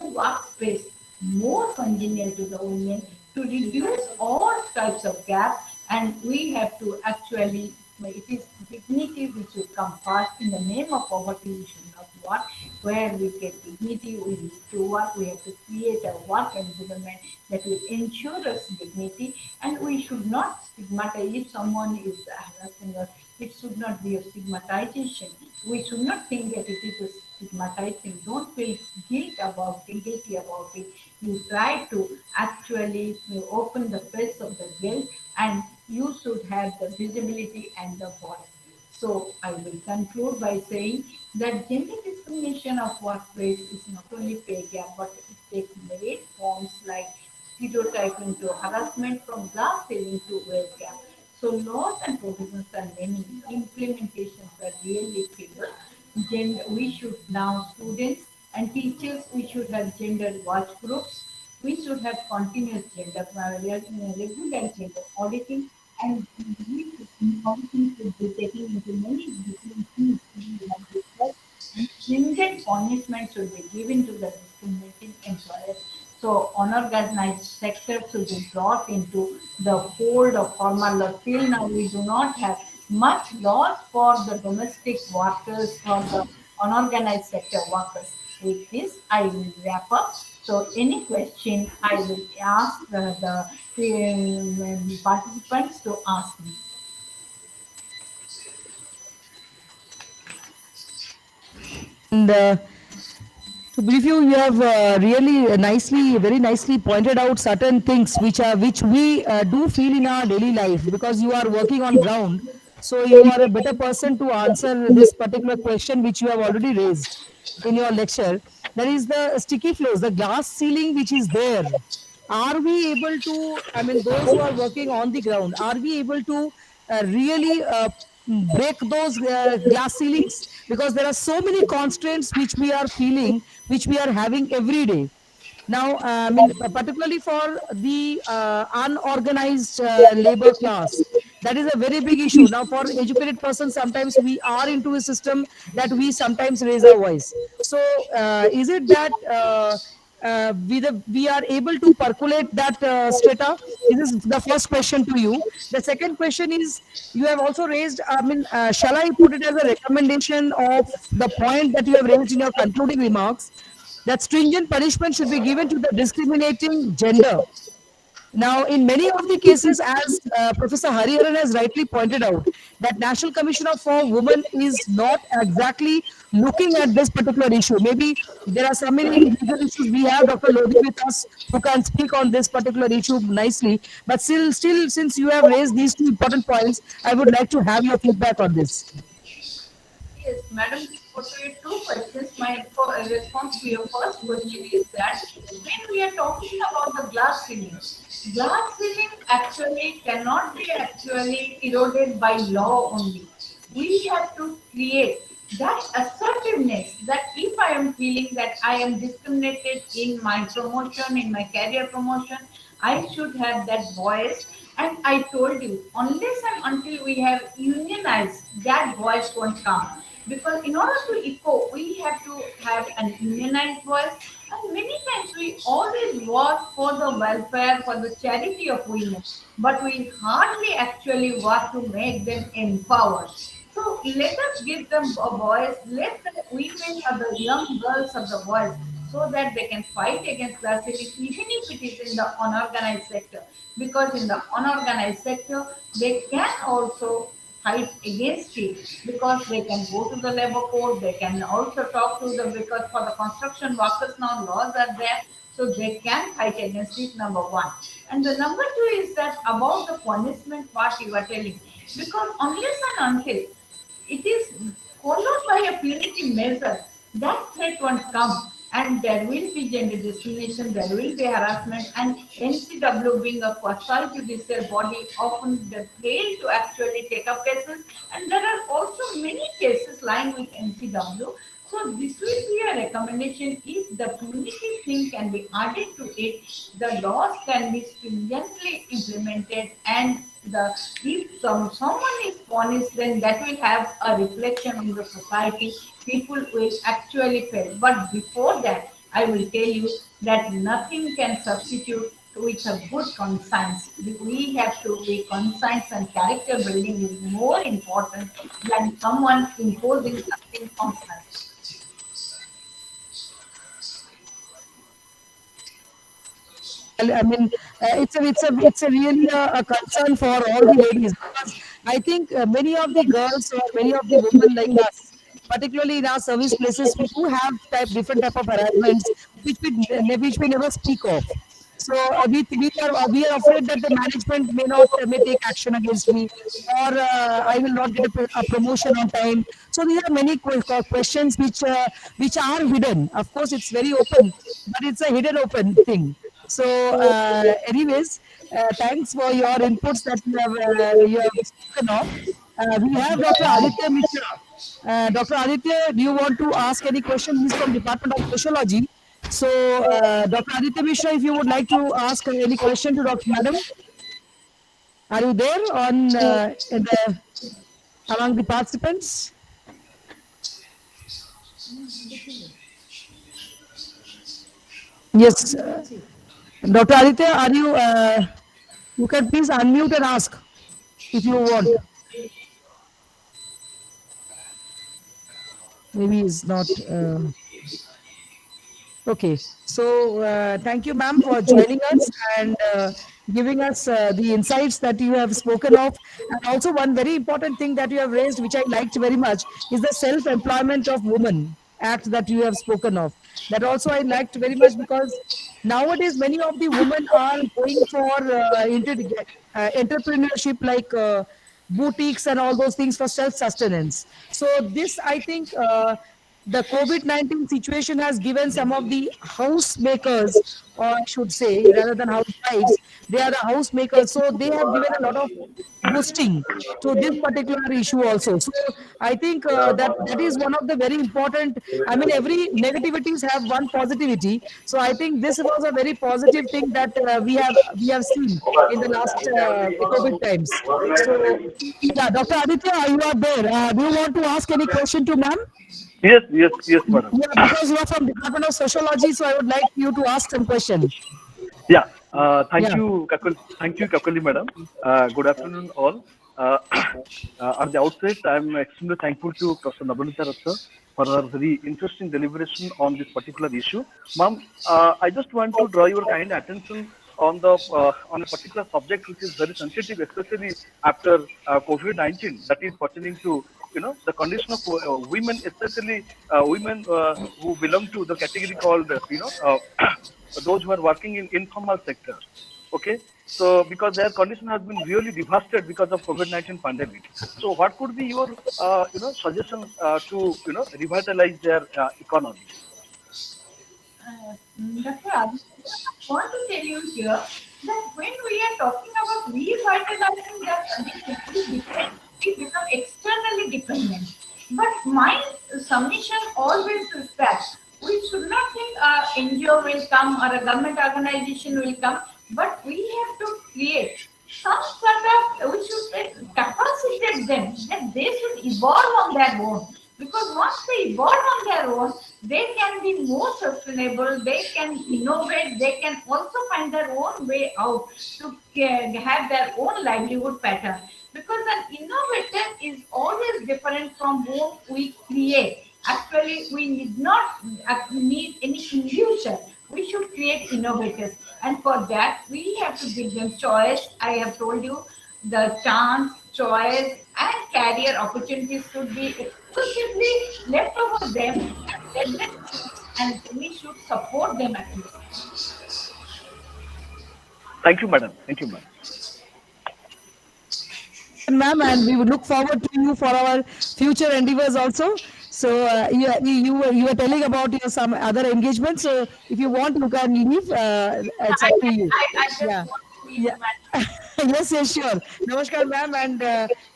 workspace more congenial to the women, to reduce all types of gaps, and we have to actually, it is dignity which should come first. In the name of poverty we should not work. Where we get dignity we need to work. We have to create a work environment that will ensure us dignity, and we should not stigmatize. If someone is harassing us, it should not be a stigmatization. We should not think that it is a stigmatizing. Don't feel guilty about it. You try to actually open the face of the guilt, and you should have the visibility and the voice. So I will conclude by saying that gender discrimination of workplace is not only pay gap, but it takes varied forms like stereotyping to harassment, from glass ceiling to wage gap. So laws and provisions are many, implementations are really feeble. Gender, we should now, students and teachers, we should have gender watch groups. We should have continuous gender regular gender auditing, and auditing should be taken into many different things. We have discussed, and stringent punishment should be given to the discriminating employers. So unorganized sector should be brought into the fold of formal law. Till now, we do not have much laws for the domestic workers, for the unorganized sector workers. With this, I will wrap up. So any question, I will ask the participants to ask me. And to brief you, you have really nicely, very nicely pointed out certain things which we do feel in our daily life, because you are working on ground. So you are a better person to answer this particular question which you have already raised in your lecture. That is the sticky floors, the glass ceiling which is there. Are we able to, I mean, those who are working on the ground, are we able to really break those glass ceilings? Because there are so many constraints which we are feeling, which we are having every day. Now, I mean, particularly for the unorganized labor class, that is a very big issue. Now, for educated persons, sometimes we are into a system that we sometimes raise our voice. So, is it that we are able to percolate that strata? This is the first question to you. The second question is, you have also raised, I mean, shall I put it as a recommendation of the point that you have raised in your concluding remarks, that stringent punishment should be given to the discriminating gender? Now, in many of the cases, as Professor Hariharan has rightly pointed out, that National Commissioner for Women is not exactly looking at this particular issue. Maybe there are so many legal issues. We have Dr. Lodi with us who can speak on this particular issue nicely. But still, since you have raised these two important points, I would like to have your feedback on this. Yes, madam, put to you two questions. My response to your first question is that when we are talking about the glass ceiling actually cannot be actually eroded by law only. We have to create that assertiveness, that if I am feeling that I am discriminated in my promotion, in my career promotion, I should have that voice. And I told you, unless and until we have unionized, that voice won't come. Because in order to echo, we have to have an unionized voice. And many times we always work for the welfare, for the charity of women, but we hardly actually work to make them empowered. So let us give them a voice, let the women or the young girls have the voice, so that they can fight against racism, even if it is in the unorganized sector. Because in the unorganized sector, they can also fight against it, because they can go to the labor court, they can also talk to the, because for the construction workers now laws are there, so they can fight against it, number one. And the number two is that about the punishment part you are telling, because unless and until it is followed by a punitive measure, that threat won't come. And there will be gender discrimination, there will be harassment, and NCW being a quasi-judicial body often they fail to actually take up cases. And there are also many cases lying with NCW. So this will be a recommendation. If the punitive thing can be added to it, the laws can be stringently implemented, and the if someone is punished, then that will have a reflection in the society. People will actually fail. But before that, I will tell you that nothing can substitute with a good conscience. We have to be conscience, and character building is more important than someone imposing something on us. I mean, it's a really a concern for all the ladies, because I think many of the girls or many of the women like us, particularly in our service places, we do have different type of harassments which we never speak of. So we are afraid that the management may take action against me, or I will not get a promotion on time. So these are many questions which are hidden. Of course, it's very open, but it's a hidden open thing. So, anyways, thanks for your inputs that you have spoken of. We have Dr. Aditya Mishra. Dr. Aditya, do you want to ask any question? He's from Department of Sociology. So, Dr. Aditya Mishra, if you would like to ask any question to Dr. Madam, are you there among the participants? Yes. Dr. Aditya, are you? You can please unmute and ask if you want. Maybe it's not. Okay. So thank you, ma'am, for joining us and giving us the insights that you have spoken of. And also one very important thing that you have raised, which I liked very much, is the Self-Employment of Women Act that you have spoken of. That also I liked very much, because nowadays many of the women are going for entrepreneurship, like boutiques and all those things for self-sustenance. So this, I think, the COVID-19 situation has given some of the housemakers, or I should say, rather than housewives, they are the housemakers. So they have given a lot of boosting to this particular issue also. So I think that is one of the very important. I mean, every negativities have one positivity. So I think this was a very positive thing that we have seen in the last COVID times. So yeah, Dr. Aditya, you are there. Do you want to ask any question to ma'am? Yes, madam. Yeah, because you are from Department of Sociology, so I would like you to ask some question. Yeah, thank Yeah. you, Kakali madam. Good afternoon, all. At the outset, I am extremely thankful to Professor Nabanita Rath sir for her very interesting deliberation on this particular issue. Ma'am, I just want to draw your kind attention on on a particular subject which is very sensitive, especially after COVID-19, that is pertaining to the condition of women, especially women who belong to the category called those who are working in informal sector. Okay, so because their condition has been really devastated because of COVID-19 pandemic. So what could be your suggestion to revitalize their economy? Dr. Aditya, I want to tell you here that when we are talking about revitalizing their condition, we become externally dependent. But my submission always is that we should not think NGO will come or a government organization will come, but we have to create some sort of, we should capacitate them that they should evolve on their own. Because once they evolve on their own, they can be more sustainable, they can innovate, they can also find their own way out to have their own livelihood pattern. Because an innovator is always different from whom we create. Actually, we need not need any illusion. We should create innovators. And for that, we have to give them choice. I have told you the chance, choice, and career opportunities should be exclusively left over them, and we should support them at least. Thank you, madam. Thank you, madam. Namaskar, ma'am, and we would look forward to you for our future endeavors also. So you were telling about your some other engagements. So if you want, you can leave. It's up to you. I just Yeah. want to leave, Yeah. madam. Yes, yes, sure. Namaskar, ma'am, and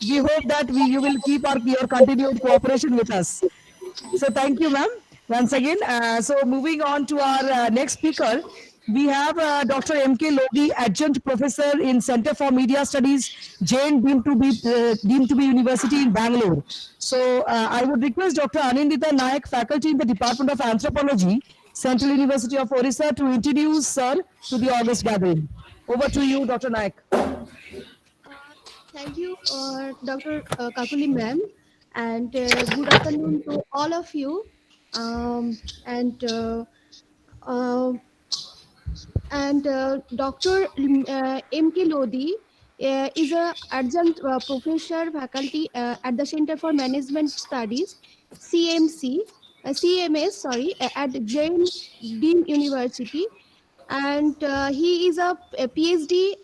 we hope that you will keep your continued cooperation with us. So thank you, ma'am, once again. So moving on to our next speaker, we have Dr. M.K. Lodi, Adjunct Professor in Center for Media Studies, Jain deemed to be University in Bangalore. So I would request Dr. Anindita Nayak, faculty in the Department of Anthropology, Central University of Odisha, to introduce sir to the August gathering. Over to you, Dr. Nayak. Thank you, Dr. Kakuli ma'am, and good afternoon to all of you. And Dr. M.K. Lodi is a adjunct professor faculty at the Center for Management Studies, CMS, sorry, at Jain Dean University, and he is a PhD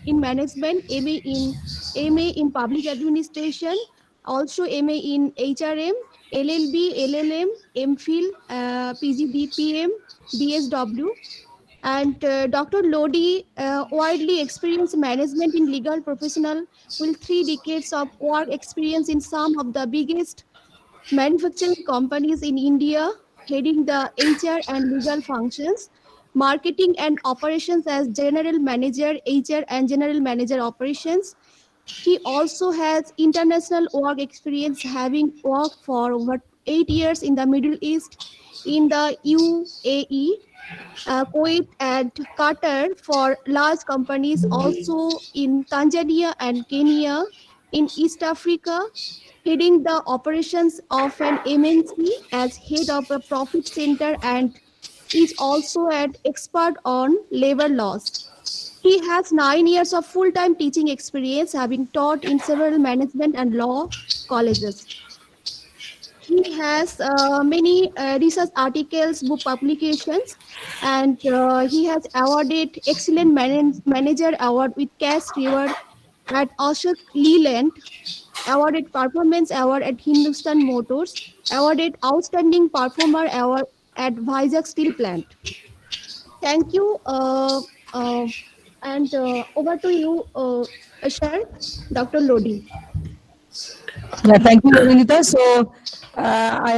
in management, MA in public administration, also MA in HRM, LLB, LLM, MPhil, PG DPM, DSW. And Dr. Lodi, widely experienced management in legal professional with 3 decades of work experience in some of the biggest manufacturing companies in India, heading the HR and legal functions, marketing and operations as general manager, HR and general manager operations. He also has international work experience, having worked for over 8 years in the Middle East, in the UAE, Kuwait and Qatar for large companies, also in Tanzania and Kenya, in East Africa, heading the operations of an MNC as head of a profit center, and is also an expert on labor laws. He has 9 years of full-time teaching experience, having taught in several management and law colleges. He has many research articles, book publications, and he has awarded Excellent Manager Award with Cash Reward at Ashok Leland, awarded Performance Award at Hindustan Motors, awarded Outstanding Performer Award at Vizag Steel Plant. Thank you, and over to you, Ashar, Dr. Lodi. Yeah, thank you, Anindita. So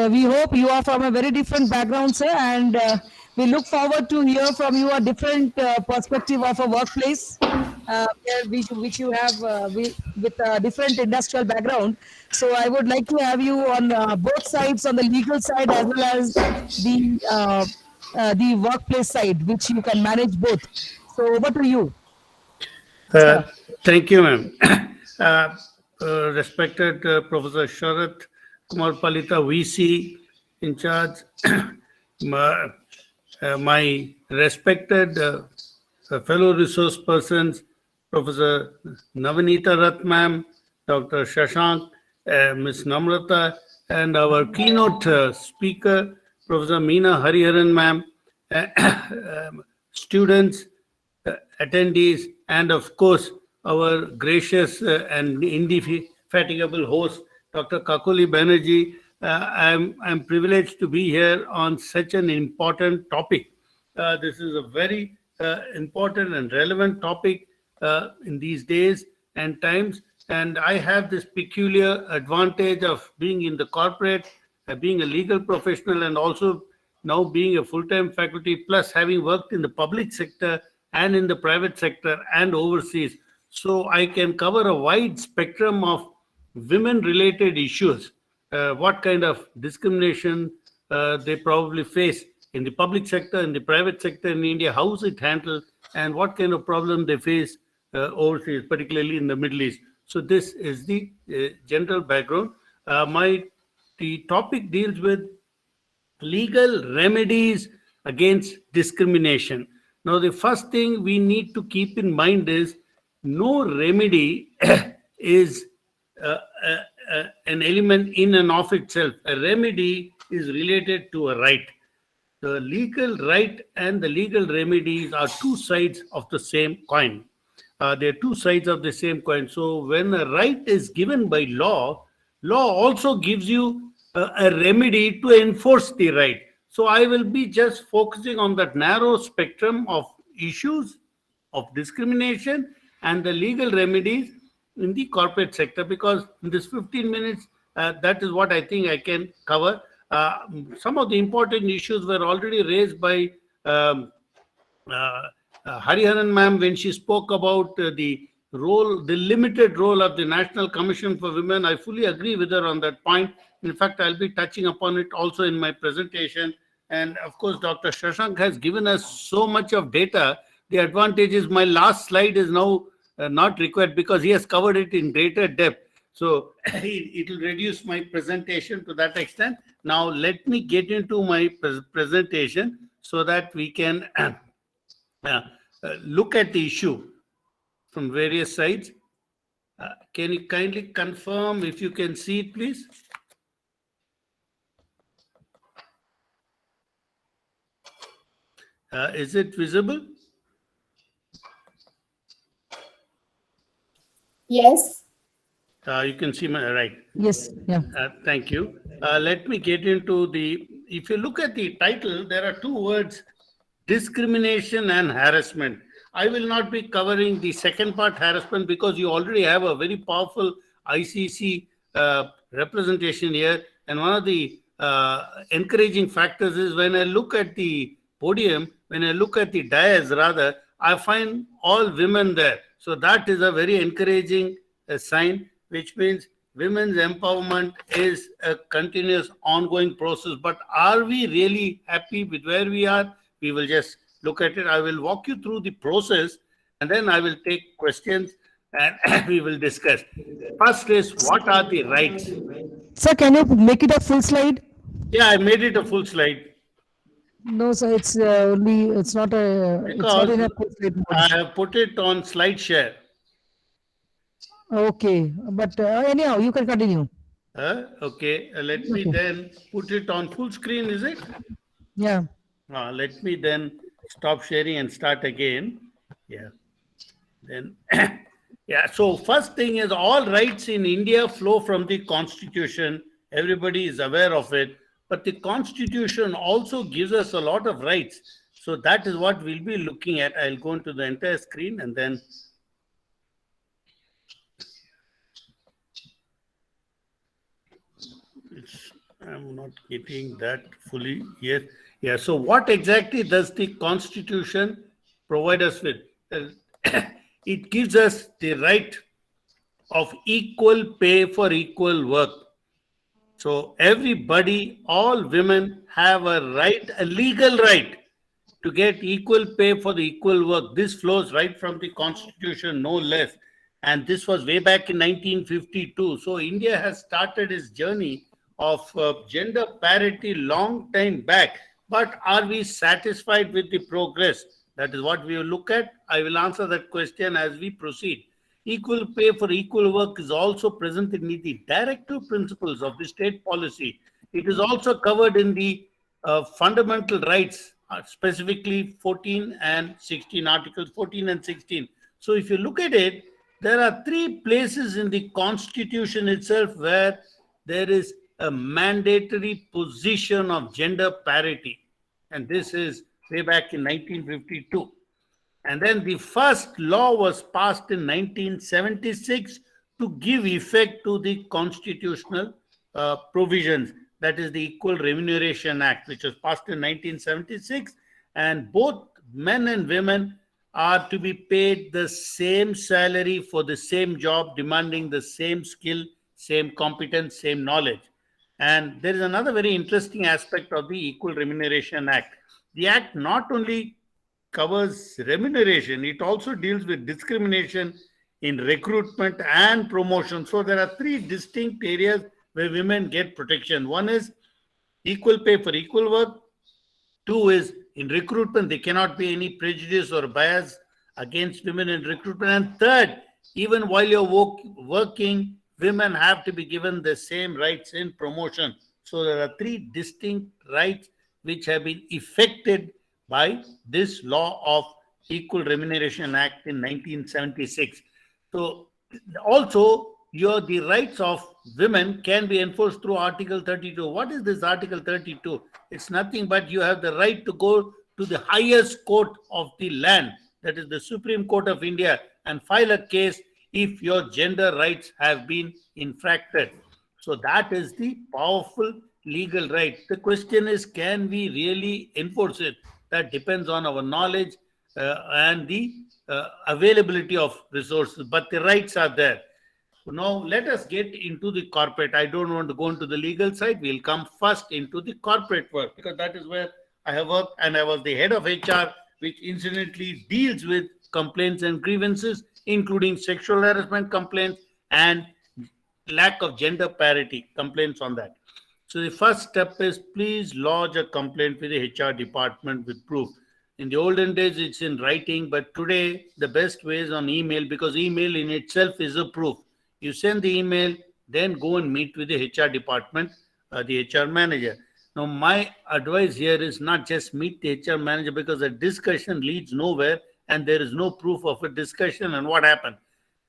we hope you are from a very different background, sir, and we look forward to hear from you a different perspective of a workplace, which you have with a different industrial background. So I would like to have you on both sides, on the legal side as well as the workplace side, which you can manage both. So over to you. Sir. Thank you, ma'am. Respected Professor Sharat Kumar Palita, VC in charge, my respected fellow resource persons, Professor Navanita Rath ma'am, Dr. Shashank, Ms. Namrata, and our keynote speaker, Professor Meena Hariharan ma'am, students, attendees, and of course, our gracious and indefatigable host, Dr. Kakuli Banerjee. I'm privileged to be here on such an important topic. This is a very important and relevant topic in these days and times. And I have this peculiar advantage of being in the corporate, being a legal professional, and also now being a full-time faculty, plus having worked in the public sector and in the private sector and overseas. So I can cover a wide spectrum of women-related issues, what kind of discrimination they probably face in the public sector, in the private sector in India, how is it handled, and what kind of problem they face overseas, particularly in the Middle East. So this is the general background. The topic deals with legal remedies against discrimination. Now, the first thing we need to keep in mind is no remedy is an element in and of itself. A remedy is related to a right. The legal right and the legal remedies are two sides of the same coin. They're two sides of the same coin. So when a right is given by law, law also gives you a remedy to enforce the right. So I will be just focusing on that narrow spectrum of issues of discrimination and the legal remedies in the corporate sector, because in this 15 minutes, that is what I think I can cover. Some of the important issues were already raised by Hariharan ma'am when she spoke about the limited role of the National Commission for Women. I fully agree with her on that point. In fact, I'll be touching upon it also in my presentation. And of course, Dr. Shashank has given us so much of data. The advantage is my last slide is now not required because he has covered it in greater depth. So it will reduce my presentation to that extent. Now, let me get into my presentation so that we can look at the issue from various sides. Can you kindly confirm if you can see it, please? Is it visible? Yes. You can see my right. Yes, yeah. Thank you. Let me get into if you look at the title, there are two words, discrimination and harassment. I will not be covering the second part, harassment, because you already have a very powerful ICC representation here. And one of the encouraging factors is when I look at the podium, when I look at the dais rather, I find all women there. So that is a very encouraging sign, which means women's empowerment is a continuous ongoing process. But are we really happy with where we are? We will just look at it. I will walk you through the process and then I will take questions and we will discuss. First is, what are the rights? Sir, can you make it a full slide? Yeah, I made it a full slide. No, sir, it's only, it's not in a full slide mode. I have put it on slide share. Okay, but anyhow, you can continue. Okay, let me then put it on full screen, is it? Yeah. Let me then stop sharing and start again. Yeah. Then, yeah. So first thing is, all rights in India flow from the Constitution. Everybody is aware of it. But the Constitution also gives us a lot of rights. So that is what we'll be looking at. I'll go into the entire screen and then. I'm not getting that fully. Yes. Yeah. So what exactly does the Constitution provide us with? It gives us the right of equal pay for equal work. So everybody, all women have a right, a legal right to get equal pay for the equal work. This flows right from the Constitution, no less. And this was way back in 1952. So India has started its journey of gender parity long time back. But are we satisfied with the progress? That is what we will look at. I will answer that question as we proceed. Equal pay for equal work is also present in the directive principles of the state policy. It is also covered in the fundamental rights, specifically 14 and 16, Articles 14 and 16. So if you look at it, there are three places in the Constitution itself where there is a mandatory position of gender parity. And this is way back in 1952. And then the first law was passed in 1976 to give effect to the constitutional provisions. That is the Equal Remuneration Act, which was passed in 1976. And both men and women are to be paid the same salary for the same job, demanding the same skill, same competence, same knowledge. And there is another very interesting aspect of the Equal Remuneration Act. The Act not only covers remuneration, it also deals with discrimination in recruitment and promotion. So there are three distinct areas where women get protection. One is equal pay for equal work. Two is in recruitment, there cannot be any prejudice or bias against women in recruitment. And third, even while you're working, women have to be given the same rights in promotion. So there are three distinct rights which have been effected by this law of Equal Remuneration Act in 1976. So also the rights of women can be enforced through Article 32. What is this Article 32? It's nothing but you have the right to go to the highest court of the land, that is the Supreme Court of India, and file a case if your gender rights have been infracted. So that is the powerful legal right. The question is, can we really enforce it? That depends on our knowledge and the availability of resources, but the rights are there. Now let us get into the corporate. I don't want to go into the legal side. We'll come first into the corporate work, because that is where I have worked, and I was the head of HR, which incidentally deals with complaints and grievances, including sexual harassment complaints and lack of gender parity complaints on that. So the first step is, please lodge a complaint with the HR department with proof. In the olden days, it's in writing, but today the best way is on email, because email in itself is a proof. You send the email, then go and meet with the HR department, the HR manager. Now, my advice here is not just meet the HR manager, because a discussion leads nowhere and there is no proof of a discussion and what happened.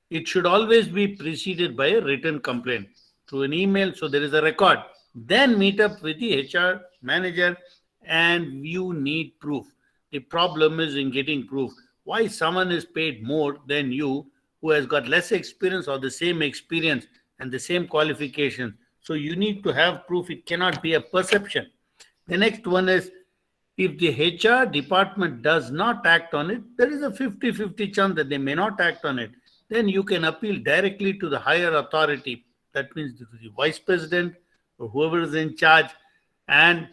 It should always be preceded by a written complaint through an email, so there is a record. Then meet up with the HR manager and you need proof. The problem is in getting proof. Why someone is paid more than you who has got less experience or the same experience and the same qualifications? So you need to have proof. It cannot be a perception. The next one is, if the HR department does not act on it, there is a 50-50 chance that they may not act on it. Then you can appeal directly to the higher authority. That means the vice president or whoever is in charge, and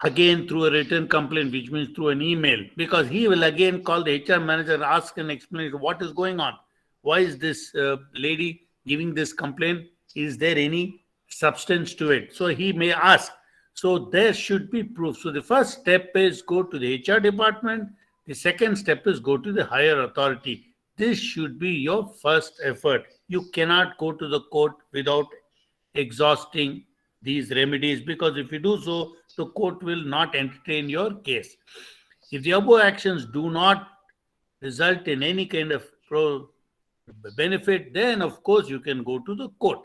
again through a written complaint, which means through an email, because he will again call the HR manager and ask an explanation. What is going on? Why is this lady giving this complaint? Is there any substance to it? So he may ask. So there should be proof. So the first step is go to the HR department. The second step is go to the higher authority. This should be your first effort. You cannot go to the court without exhausting these remedies, because if you do so, the court will not entertain your case. If the above actions do not result in any kind of benefit, then of course you can go to the court.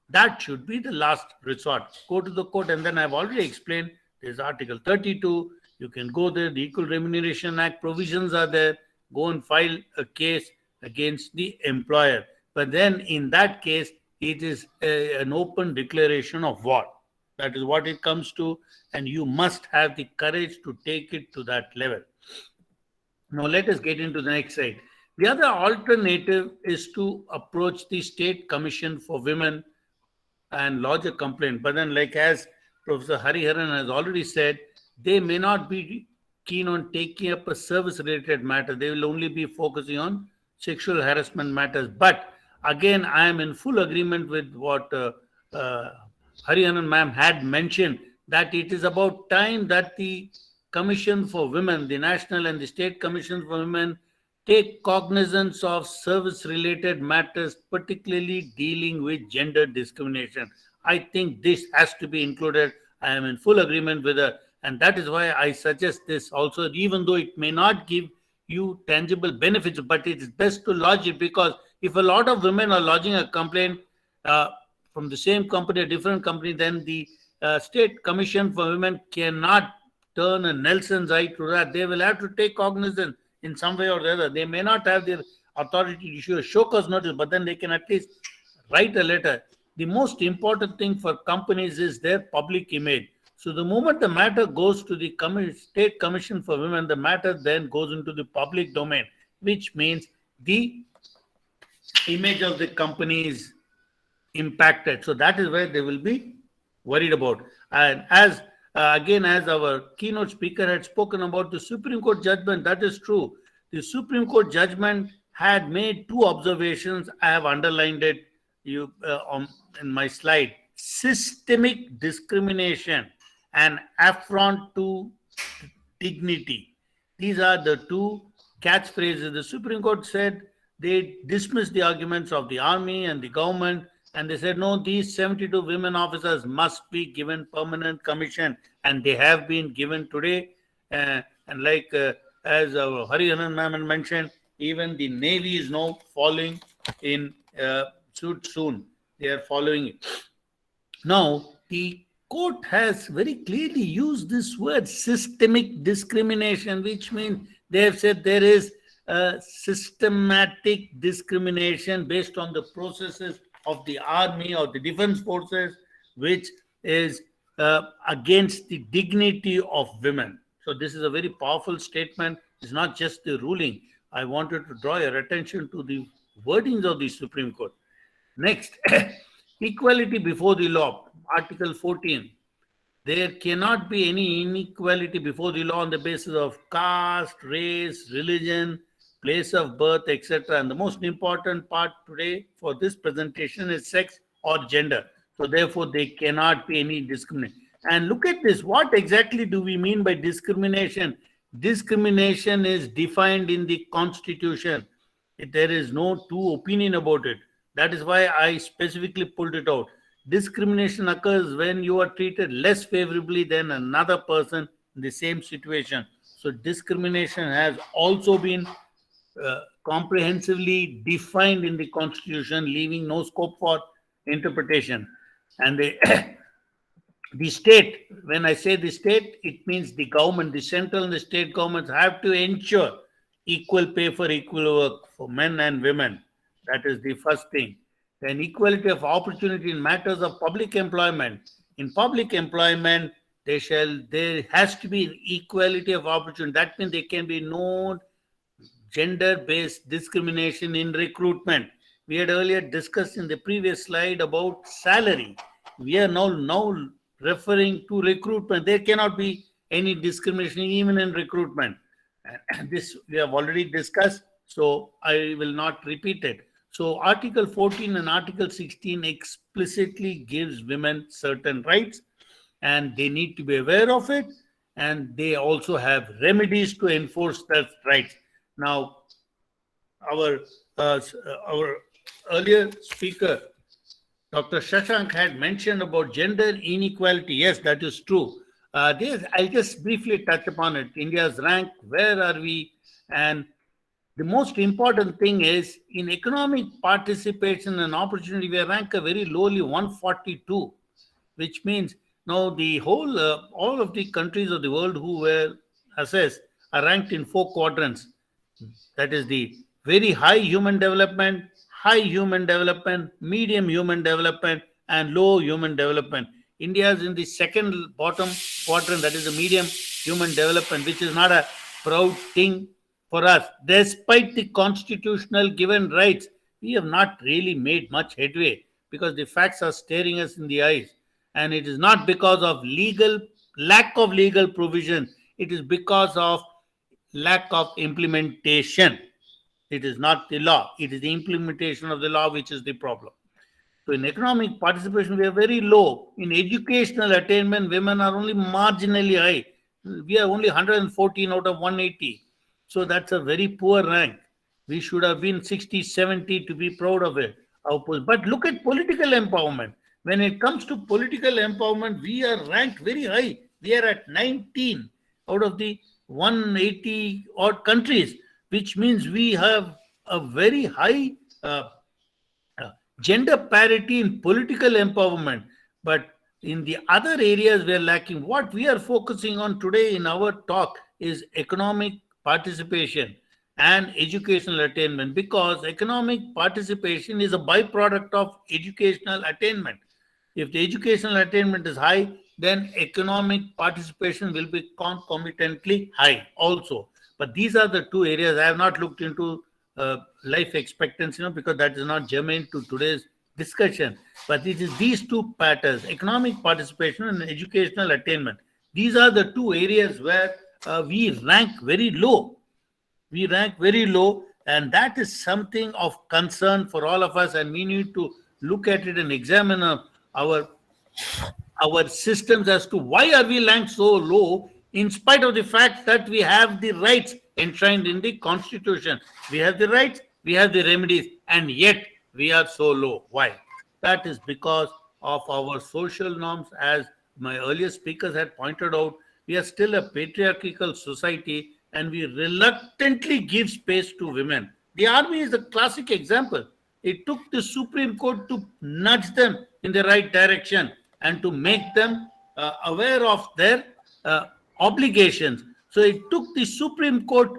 That should be the last resort. Go to the court, and then I've already explained there's Article 32. You can go there. The Equal Remuneration Act provisions are there. Go and file a case against the employer. But then in that case, it is an open declaration of war. That is what it comes to, and you must have the courage to take it to that level. Now let us get into the next slide. The other alternative is to approach the State Commission for Women and lodge a complaint. But then, like as Professor Hariharan has already said, they may not be keen on taking up a service-related matter. They will only be focusing on sexual harassment matters. But again, I am in full agreement with what Hariharan ma'am had mentioned, that it is about time that the Commission for Women, the National and the State Commission for Women, take cognizance of service-related matters, particularly dealing with gender discrimination. I think this has to be included. I am in full agreement with her. And that is why I suggest this also, even though it may not give you tangible benefits, but it is best to lodge it, because if a lot of women are lodging a complaint from the same company, a different company, then the State Commission for Women cannot turn a Nelson's eye to that. They will have to take cognizance in some way or the other. They may not have the authority to issue a show cause notice, but then they can at least write a letter. The most important thing for companies is their public image. So the moment the matter goes to the State Commission for Women, the matter then goes into the public domain, which means the image of the company is impacted. So that is where they will be worried about. And as again, as our keynote speaker had spoken about the Supreme Court judgment, that is true. The Supreme Court judgment had made two observations. I have underlined it in my slide. Systemic discrimination and affront to dignity. These are the two catchphrases. The Supreme Court said they dismissed the arguments of the army and the government, and they said, no, these 72 women officers must be given permanent commission, and they have been given today. And like as Hariharan ma'am had mentioned, even the Navy is now following in suit soon. They are following it. Now, the court has very clearly used this word systemic discrimination, which means they have said there is systematic discrimination based on the processes of the army or the defense forces, which is against the dignity of women. So this is a very powerful statement. It's not just the ruling. I wanted to draw your attention to the wordings of the Supreme Court. Next, equality before the law, Article 14. There cannot be any inequality before the law on the basis of caste, race, religion, place of birth, etc. And the most important part today for this presentation is sex or gender. So therefore, there cannot be any discrimination. And look at this. What exactly do we mean by discrimination? Discrimination is defined in the Constitution. There is no two opinion about it. That is why I specifically pulled it out. Discrimination occurs when you are treated less favorably than another person in the same situation. So discrimination has also been comprehensively defined in the Constitution, leaving no scope for interpretation. And the state, when I say the state, it means the government, the central and the state governments have to ensure equal pay for equal work for men and women. That is the first thing. Then equality of opportunity in matters of public employment. In public employment, there has to be equality of opportunity. That means there can be no gender-based discrimination in recruitment. We had earlier discussed in the previous slide about salary. We are now referring to recruitment. There cannot be any discrimination even in recruitment. And this we have already discussed, so I will not repeat it. So Article 14 and Article 16 explicitly gives women certain rights, and they need to be aware of it, and they also have remedies to enforce that rights. Now, our earlier speaker, Dr. Shashank, had mentioned about gender inequality. Yes, that is true. I'll just briefly touch upon it. India's rank, where are we? And the most important thing is in economic participation and opportunity, we are ranked a very lowly 142, which means now the whole, all of the countries of the world who were assessed are ranked in 4 quadrants. That is the very high human development, medium human development, and low human development. India is in the second bottom quadrant, that is the medium human development, which is not a proud thing for us. Despite the constitutional given rights, we have not really made much headway because the facts are staring us in the eyes. And it is not because of lack of legal provision. It is because of lack of implementation. It is not the law. It is the implementation of the law which is the problem. So in economic participation, we are very low. In educational attainment, women are only marginally high. We are only 114 out of 180. So that's a very poor rank. We should have been 60, 70 to be proud of it. But look at political empowerment. When it comes to political empowerment, we are ranked very high. We are at 19 out of the 180 odd countries, which means we have a very high gender parity in political empowerment. But in the other areas, we are lacking. What we are focusing on today in our talk is economic participation and educational attainment, because economic participation is a byproduct of educational attainment. If the educational attainment is high, then economic participation will be concomitantly high also. But these are the 2 areas. I have not looked into life expectancy, because that is not germane to today's discussion. But it is these 2 patterns, economic participation and educational attainment. These are the 2 areas where we rank very low. We rank very low, and that is something of concern for all of us, and we need to look at it and examine our systems as to why are we ranked so low, in spite of the fact that we have the rights enshrined in the Constitution. We have the rights, we have the remedies, and yet we are so low. Why? That is because of our social norms. As my earlier speakers had pointed out, we are still a patriarchal society, and we reluctantly give space to women. The army is a classic example. It took the Supreme Court to nudge them in the right direction and to make them aware of their obligations. So it took the Supreme Court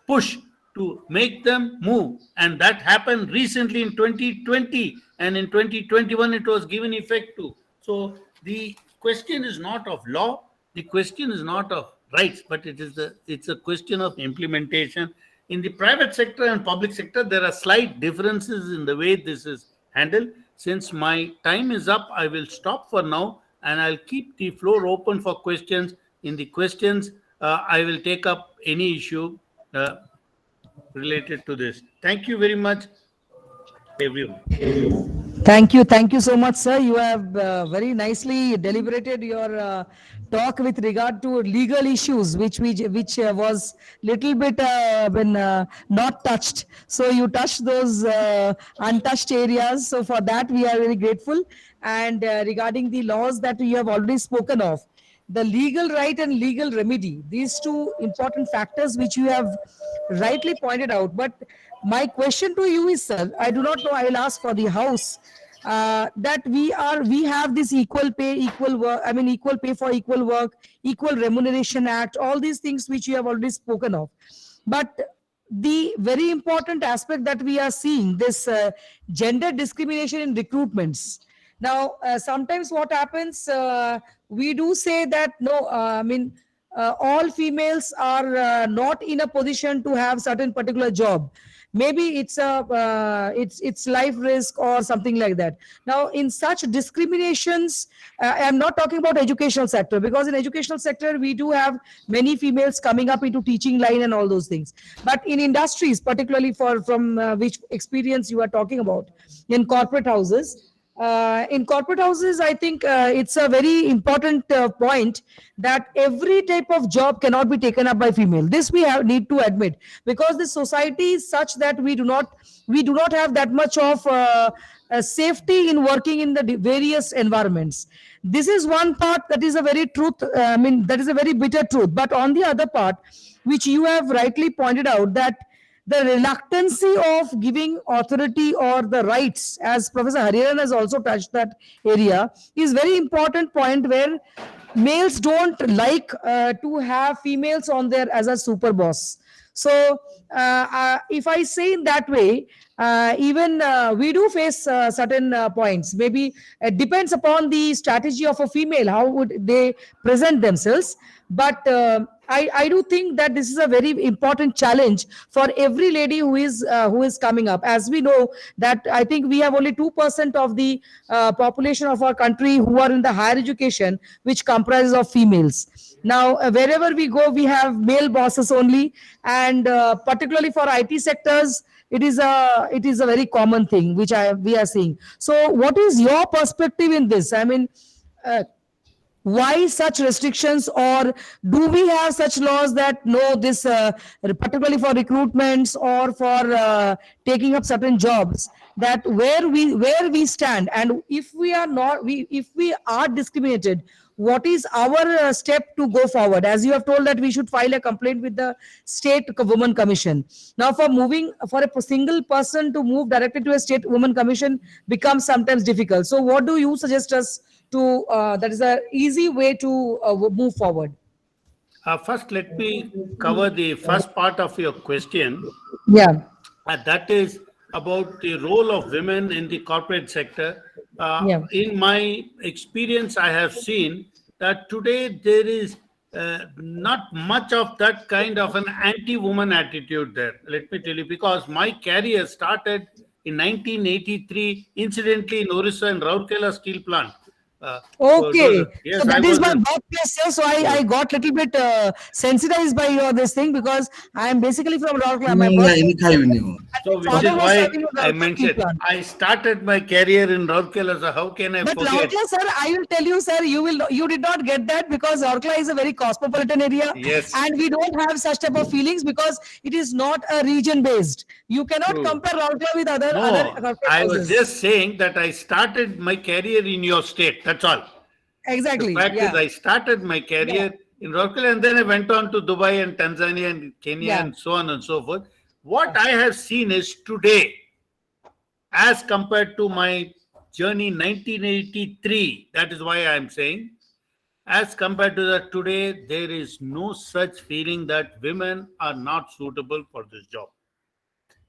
push to make them move, and that happened recently in 2020, and in 2021 it was given effect to. So the question is not of law, the question is not of rights, but it's a question of implementation. In the private sector and public sector, there are slight differences in the way this is handled. Since my time is up, I will stop for now, and I'll keep the floor open for questions. In the questions, I will take up any issue related to this. Thank you very much, everyone. Thank you so much, sir. You have very nicely deliberated your talk with regard to legal issues, which was little bit not touched. So you touched those untouched areas. So for that, we are very grateful. And regarding the laws that you have already spoken of, the legal right and legal remedy, these two important factors which you have rightly pointed out. But my question to you is, sir, I do not know, I will ask for the House, that we have this equal pay, equal work, equal pay for equal work, Equal Remuneration Act, all these things which you have already spoken of. But the very important aspect that we are seeing, this gender discrimination in recruitments. Now, sometimes what happens, we do say that no, all females are not in a position to have certain particular job. Maybe it's it's life risk or something like that. Now, in such discriminations, I'm not talking about educational sector, because in educational sector we do have many females coming up into teaching line and all those things. But in industries, particularly from which experience you are talking about, in corporate houses. I think it's a very important point that every type of job cannot be taken up by female. This we need to admit, because the society is such that we do not have that much of safety in working in the various environments. This is one part that is a very truth. That is a very bitter truth. But on the other part, which you have rightly pointed out, that the reluctancy of giving authority or the rights, as Professor Hariharan has also touched that area, is very important point, where males don't like to have females on there as a super boss. So if I say in that way, even we do face certain points. Maybe it depends upon the strategy of a female, how would they present themselves. But I do think that this is a very important challenge for every lady who is coming up. As we know that I think we have only 2% of the population of our country who are in the higher education, which comprises of females. Now, wherever we go, we have male bosses only, and particularly for IT sectors, it is a very common thing which we are seeing. So, what is your perspective in this? Why such restrictions, or do we have such laws that no, this particularly for recruitments or for taking up certain jobs, that where we stand, and if we are discriminated, what is our step to go forward? As you have told that we should file a complaint with the State Women Commission. Now, for a single person to move directly to a State Women Commission becomes sometimes difficult. So what do you suggest us to, that is an easy way to move forward? First, let me cover the first part of your question. Yeah. That is about the role of women in the corporate sector. In my experience, I have seen that today there is not much of that kind of an anti-woman attitude there. Let me tell you, because my career started in 1983, incidentally in Odisha and Rourkela steel plant. Okay, yes, so that is my birthplace, sir. So I got little bit sensitized by your this thing, because I am basically from Rourkela. So which is why I mentioned I started my career in Rourkela. So how can I But forget? Rourkela, sir, I will tell you, sir, you did not get that, because Rourkela is a very cosmopolitan area. Yes. And we don't have such type of feelings, because it is not a region based. You cannot compare Rourkela with other I was houses. just saying that I started my career in your state. That's all. Exactly. The fact is, I started my career in Rourkela, and then I went on to Dubai and Tanzania and Kenya Yeah. and so on and so forth. What I have seen is today, as compared to my journey in 1983, that is why I am saying, as compared to that today, there is no such feeling that women are not suitable for this job.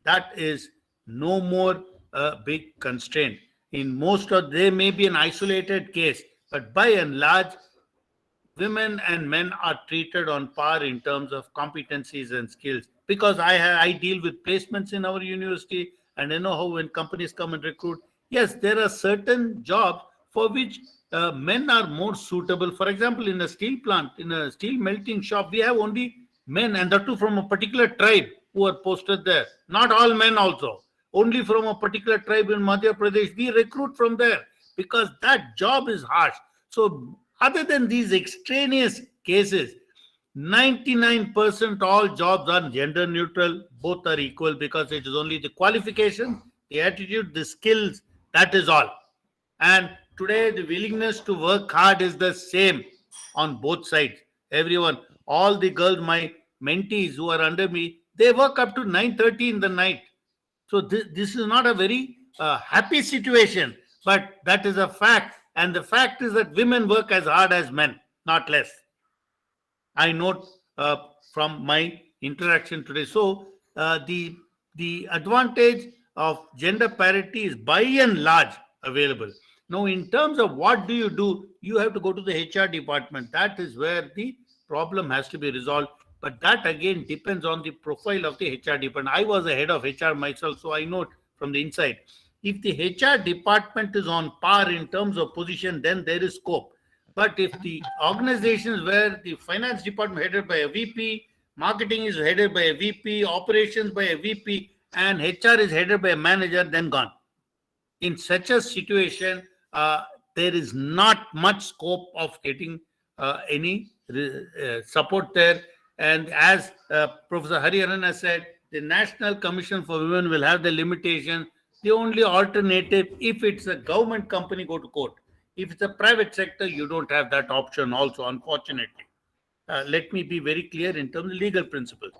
That is no more a big constraint. In most of, there may be an isolated case, but by and large, women and men are treated on par in terms of competencies and skills. Because I deal with placements in our university, and I know how when companies come and recruit, yes, there are certain jobs for which men are more suitable. For example, in a steel plant, in a steel melting shop, we have only men, and that too from a particular tribe who are posted there. Not all men also. Only from a particular tribe in Madhya Pradesh, we recruit from there because that job is harsh. So other than these extraneous cases, 99% all jobs are gender neutral. Both are equal because it is only the qualification, the attitude, the skills, that is all. And today the willingness to work hard is the same on both sides. Everyone, all the girls, my mentees who are under me, they work up to 9:30 in the night. So this is not a very happy situation, but that is a fact. And the fact is that women work as hard as men, not less. I note from my interaction today. So the advantage of gender parity is by and large available. Now, in terms of what do, you have to go to the HR department. That is where the problem has to be resolved. But that again depends on the profile of the HR department. I was a head of HR myself, so I know it from the inside. If the HR department is on par in terms of position, then there is scope. But if the organizations where the finance department headed by a VP, marketing is headed by a VP, operations by a VP, and HR is headed by a manager, then gone. In such a situation, there is not much scope of getting any support there. And as Professor Hariharan has said, the National Commission for Women will have the limitation. The only alternative, if it's a government company, go to court. If it's a private sector, you don't have that option also, unfortunately. Let me be very clear in terms of legal principles.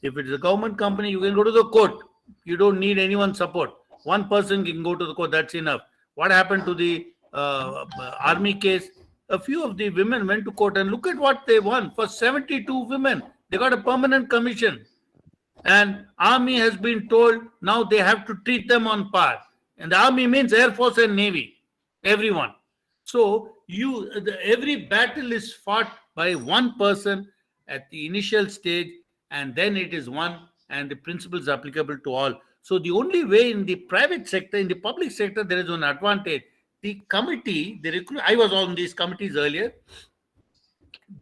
If it's a government company, you can go to the court. You don't need anyone's support. One person can go to the court, that's enough. What happened to the army case? A few of the women went to court and look at what they won. For 72 women, they got a permanent commission. And army has been told now they have to treat them on par. And the army means Air Force and Navy, everyone. So every battle is fought by one person at the initial stage, and then it is won, and the principle is applicable to all. So the only way in the private sector, in the public sector, there is an advantage. The committee, I was on these committees earlier.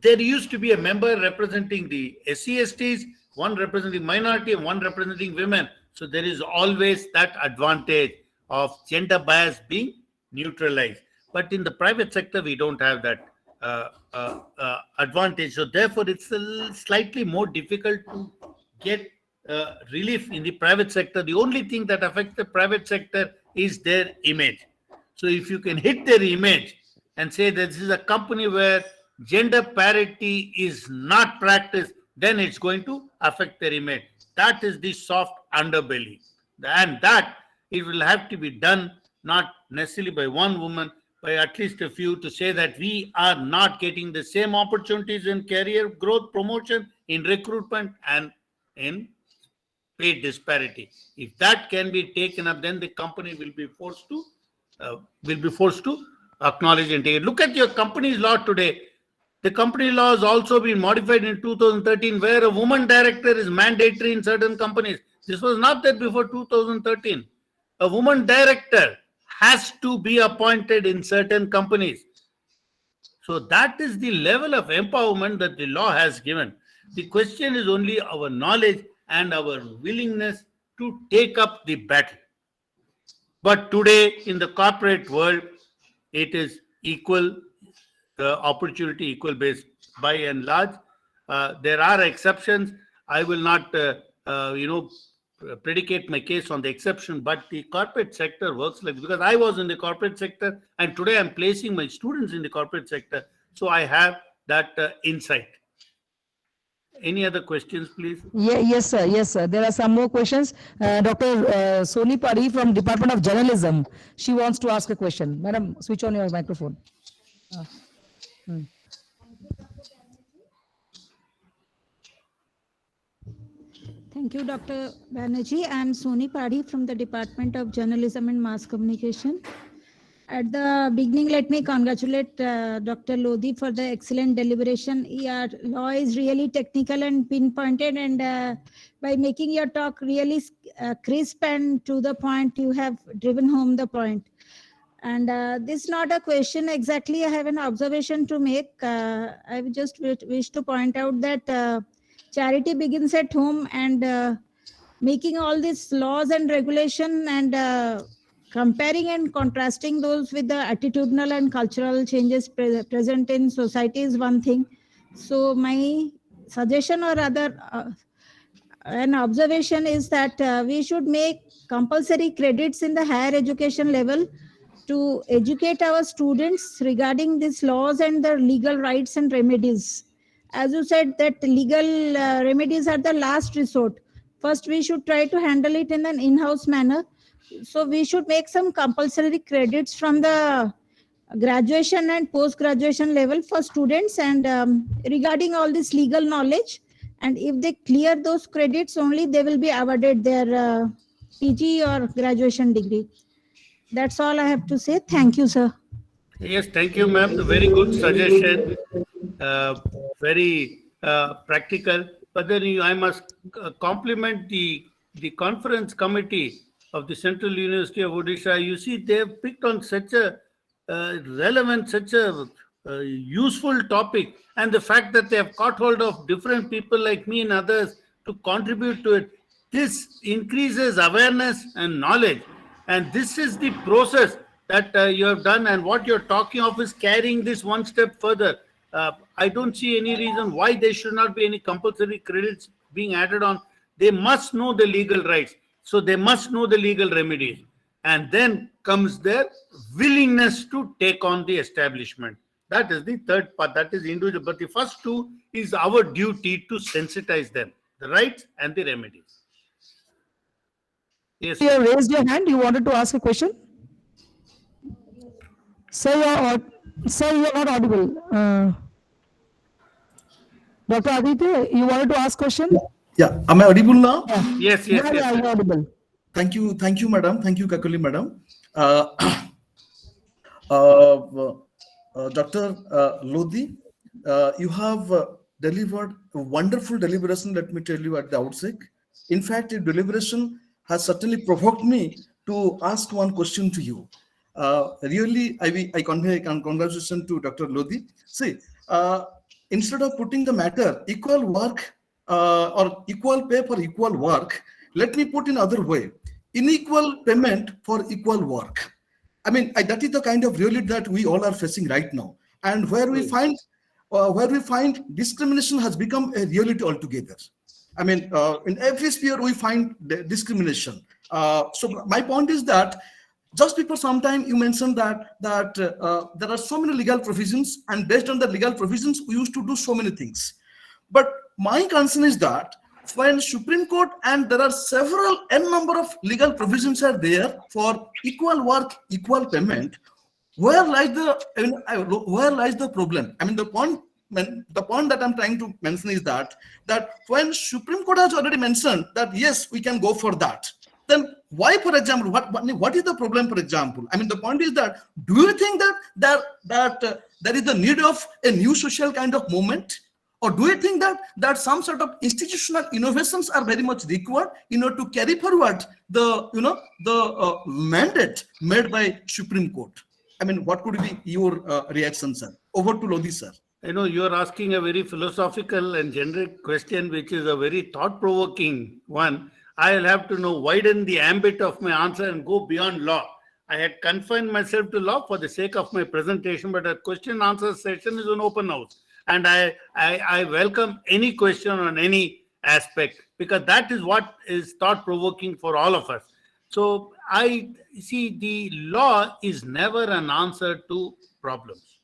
There used to be a member representing the SC/STs, one representing minority, and one representing women. So there is always that advantage of gender bias being neutralized. But in the private sector, we don't have that advantage. So therefore, it's slightly more difficult to get relief in the private sector. The only thing that affects the private sector is their image. So if you can hit their image and say that this is a company where gender parity is not practiced, then it's going to affect their image. That is the soft underbelly. And that it will have to be done not necessarily by one woman, by at least a few, to say that we are not getting the same opportunities in career growth, promotion, in recruitment, and in pay disparity. If that can be taken up, then the company will be forced to acknowledge and take it. Look at your company's law today. The company law has also been modified in 2013, where a woman director is mandatory in certain companies. This was not there before 2013. A woman director has to be appointed in certain companies. So that is the level of empowerment that the law has given. The question is only our knowledge and our willingness to take up the battle. But today in the corporate world, it is equal opportunity, equal base by and large. There are exceptions. I will not, predicate my case on the exception, but the corporate sector works like, because I was in the corporate sector and today I'm placing my students in the corporate sector. So I have that insight. Any other questions, please? Yeah, yes, sir. Yes, sir. There are some more questions. Dr. Soni Pari from Department of Journalism. She wants to ask a question. Madam, switch on your microphone. Thank you, Dr. Banerjee. I am Soni Padi from the Department of Journalism and Mass Communication. At the beginning, let me congratulate Dr. Lodhi for the excellent deliberation. Your law is really technical and pinpointed, and by making your talk really crisp and to the point, you have driven home the point. And this is not a question exactly. I have an observation to make. I just wish to point out that charity begins at home, and making all these laws and regulation and comparing and contrasting those with the attitudinal and cultural changes present in society is one thing. So my suggestion, or rather an observation, is that we should make compulsory credits in the higher education level to educate our students regarding these laws and the legal rights and remedies. As you said, that legal remedies are the last resort. First, we should try to handle it in an in-house manner. So we should make some compulsory credits from the graduation and post-graduation level for students, and regarding all this legal knowledge. And if they clear those credits, only they will be awarded their PG or graduation degree. That's all I have to say. Thank you, sir. Yes, thank you, ma'am. Very good suggestion. Very practical. But then I must compliment the conference committee of the Central University of Odisha. You see, they have picked on such a relevant, such a useful topic, and the fact that they have caught hold of different people like me and others to contribute to it. This increases awareness and knowledge. And this is the process that you have done, and what you're talking of is carrying this one step further. I don't see any reason why there should not be any compulsory credits being added on. They must know the legal rights, so they must know the legal remedies. And then comes their willingness to take on the establishment. That is the third part, that is individual. But the first two is our duty to sensitize them, the rights and the remedies. Yes. You raised your hand. You wanted to ask a question? Sir, you are not audible. Dr. Aditya, you wanted to ask question? Yeah. Am I audible now? Yes, Yeah, you're audible. Thank you, madam. Thank you, Kakuli, madam. Dr. Lodhi, you have delivered a wonderful deliberation, let me tell you at the outset. In fact, your deliberation has certainly provoked me to ask one question to you. Really, I convey congratulations to Dr. Lodhi. See, instead of putting the matter equal work or equal pay for equal work, let me put in other way, unequal payment for equal work. I mean, that is the kind of reality that we all are facing right now, and where we find discrimination has become a reality altogether. I mean, in every sphere we find discrimination. So my point is that just before some time you mentioned that there are so many legal provisions, and based on the legal provisions we used to do so many things. But my concern is that when Supreme Court, and there are several n number of legal provisions are there for equal work, equal payment, where lies the problem? I mean, the point that I'm trying to mention is that when Supreme Court has already mentioned that yes, we can go for that, then why, for example, what is the problem, for example? I mean, the point is that, do you think that there is the need of a new social kind of movement? Or do you think that some sort of institutional innovations are very much required in order to carry forward the mandate made by Supreme Court? I mean, what could be your reaction, sir? Over to Lodhi, sir. You know, you are asking a very philosophical and generic question, which is a very thought-provoking one. I'll have to widen the ambit of my answer and go beyond law. I had confined myself to law for the sake of my presentation, but a question and answer session is an open house. And I welcome any question on any aspect, because that is what is thought-provoking for all of us. So I see the law is never an answer to problems.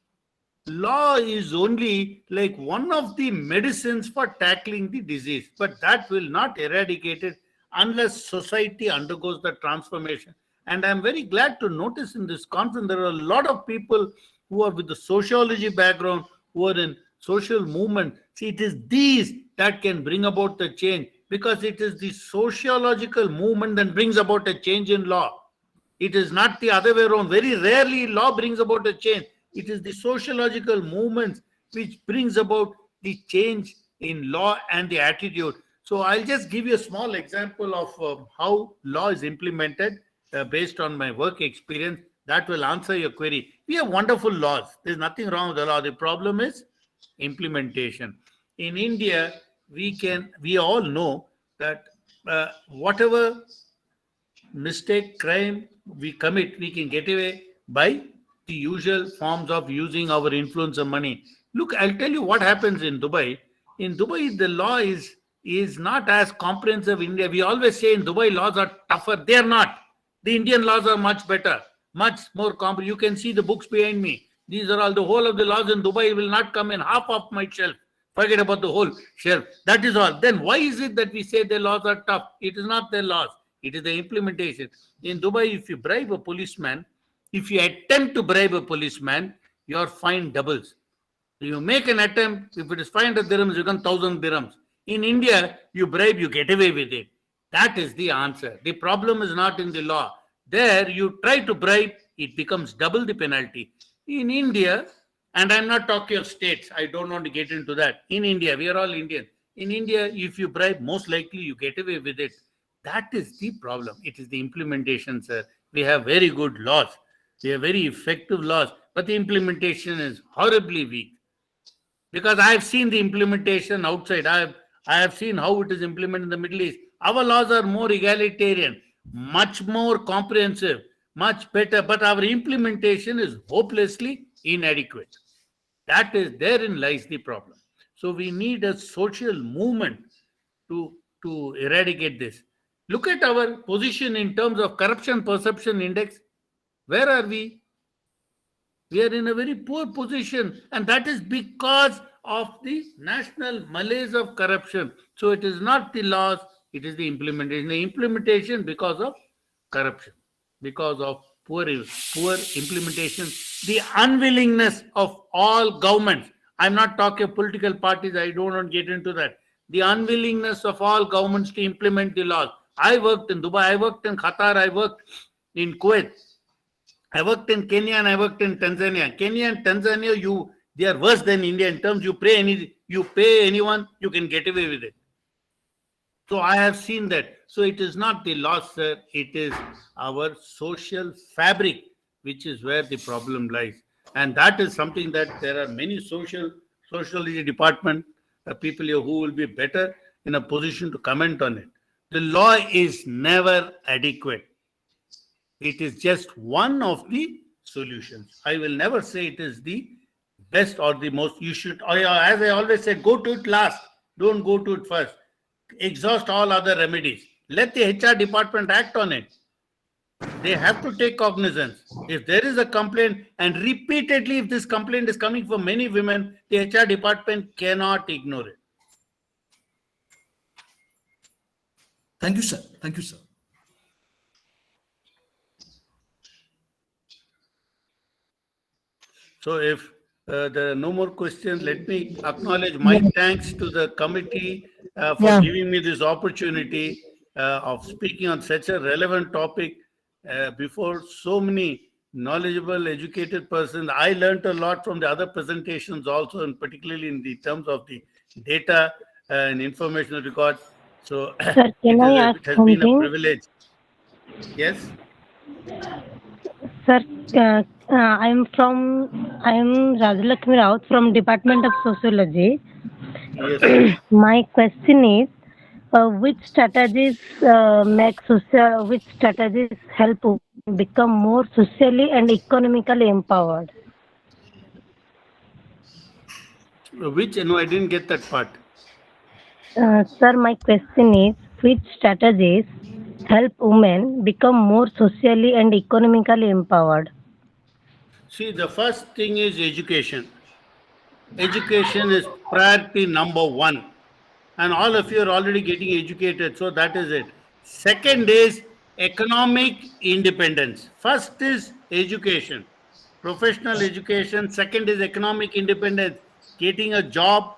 law is only like one of the medicines for tackling the disease, but that will not eradicate it unless society undergoes the transformation. And I'm very glad to notice in this conference there are a lot of people who are with the sociology background, who are in social movement. See, it is these that can bring about the change, because it is the sociological movement that brings about a change in law. It is not the other way around. Very rarely law brings about a change. It is the sociological movements which brings about the change in law and the attitude. So I'll just give you a small example of how law is implemented based on my work experience. That will answer your query. We have wonderful laws. There's nothing wrong with the law. The problem is implementation. In India, we all know that whatever mistake, crime we commit, we can get away by the usual forms of using our influence and money. Look, I'll tell you what happens in Dubai. In Dubai, the law is not as comprehensive in India. We always say in Dubai laws are tougher. They are not. The Indian laws are much better, much more comprehensive. You can see the books behind me. These are all, the whole of the laws in Dubai will not come in half of my shelf. Forget about the whole shelf. That is all. Then why is it that we say the laws are tough? It is not their laws. It is the implementation. In Dubai, if you bribe a policeman, if you attempt to bribe a policeman, your fine doubles. You make an attempt, if it is 500 dirhams, you become 1,000 dirhams. In India, you bribe, you get away with it. That is the answer. The problem is not in the law. There, you try to bribe, it becomes double the penalty. In India, and I'm not talking of states, I don't want to get into that. In India, we are all Indian. In India, if you bribe, most likely you get away with it. That is the problem. It is the implementation, sir. We have very good laws. We have very effective laws, but the implementation is horribly weak. Because I have seen the implementation outside. I have seen how it is implemented in the Middle East. Our laws are more egalitarian, much more comprehensive, much better, but our implementation is hopelessly inadequate. That is, therein lies the problem. So we need a social movement to eradicate this. Look at our position in terms of corruption perception index. Where are we? We are in a very poor position, and that is because of the national malaise of corruption. So it is not the laws, it is the implementation. The implementation because of corruption, because of poor implementation, the unwillingness of all governments. I'm not talking of political parties, I don't want to get into that. The unwillingness of all governments to implement the laws. I worked in Dubai, I worked in Qatar, I worked in Kuwait, I worked in Kenya, and I worked in Tanzania. Kenya and Tanzania, they are worse than India in terms you pay anyone, you can get away with it. So I have seen that. So it is not the law, sir. It is our social fabric, which is where the problem lies. And that is something that there are many sociology department people here who will be better in a position to comment on it. The law is never adequate. It is just one of the solutions. I will never say it is the best or the most. You should, as I always say, go to it last. Don't go to it first. Exhaust all other remedies. Let the HR department act on it. They have to take cognizance. If there is a complaint, and repeatedly, if this complaint is coming from many women, the HR department cannot ignore it. Thank you, sir. Thank you, sir. So if there are no more questions, let me acknowledge my thanks to the committee for giving me this opportunity of speaking on such a relevant topic before so many knowledgeable, educated persons. I learned a lot from the other presentations also, and particularly in the terms of the data and information record. So Sir, can I ask it has been a something? privilege. Yes. Sir, I am Rajalakshmi Raut from Department of Sociology. Yes. My question is, which strategies which strategies help women become more socially and economically empowered? Which? No, I didn't get that part. Sir, my question is, which strategies help women become more socially and economically empowered? See, the first thing is education. education is priority number one. And all of you are already getting educated, so that is it. Second is economic independence. First is education, professional education. Second is economic independence, getting a job,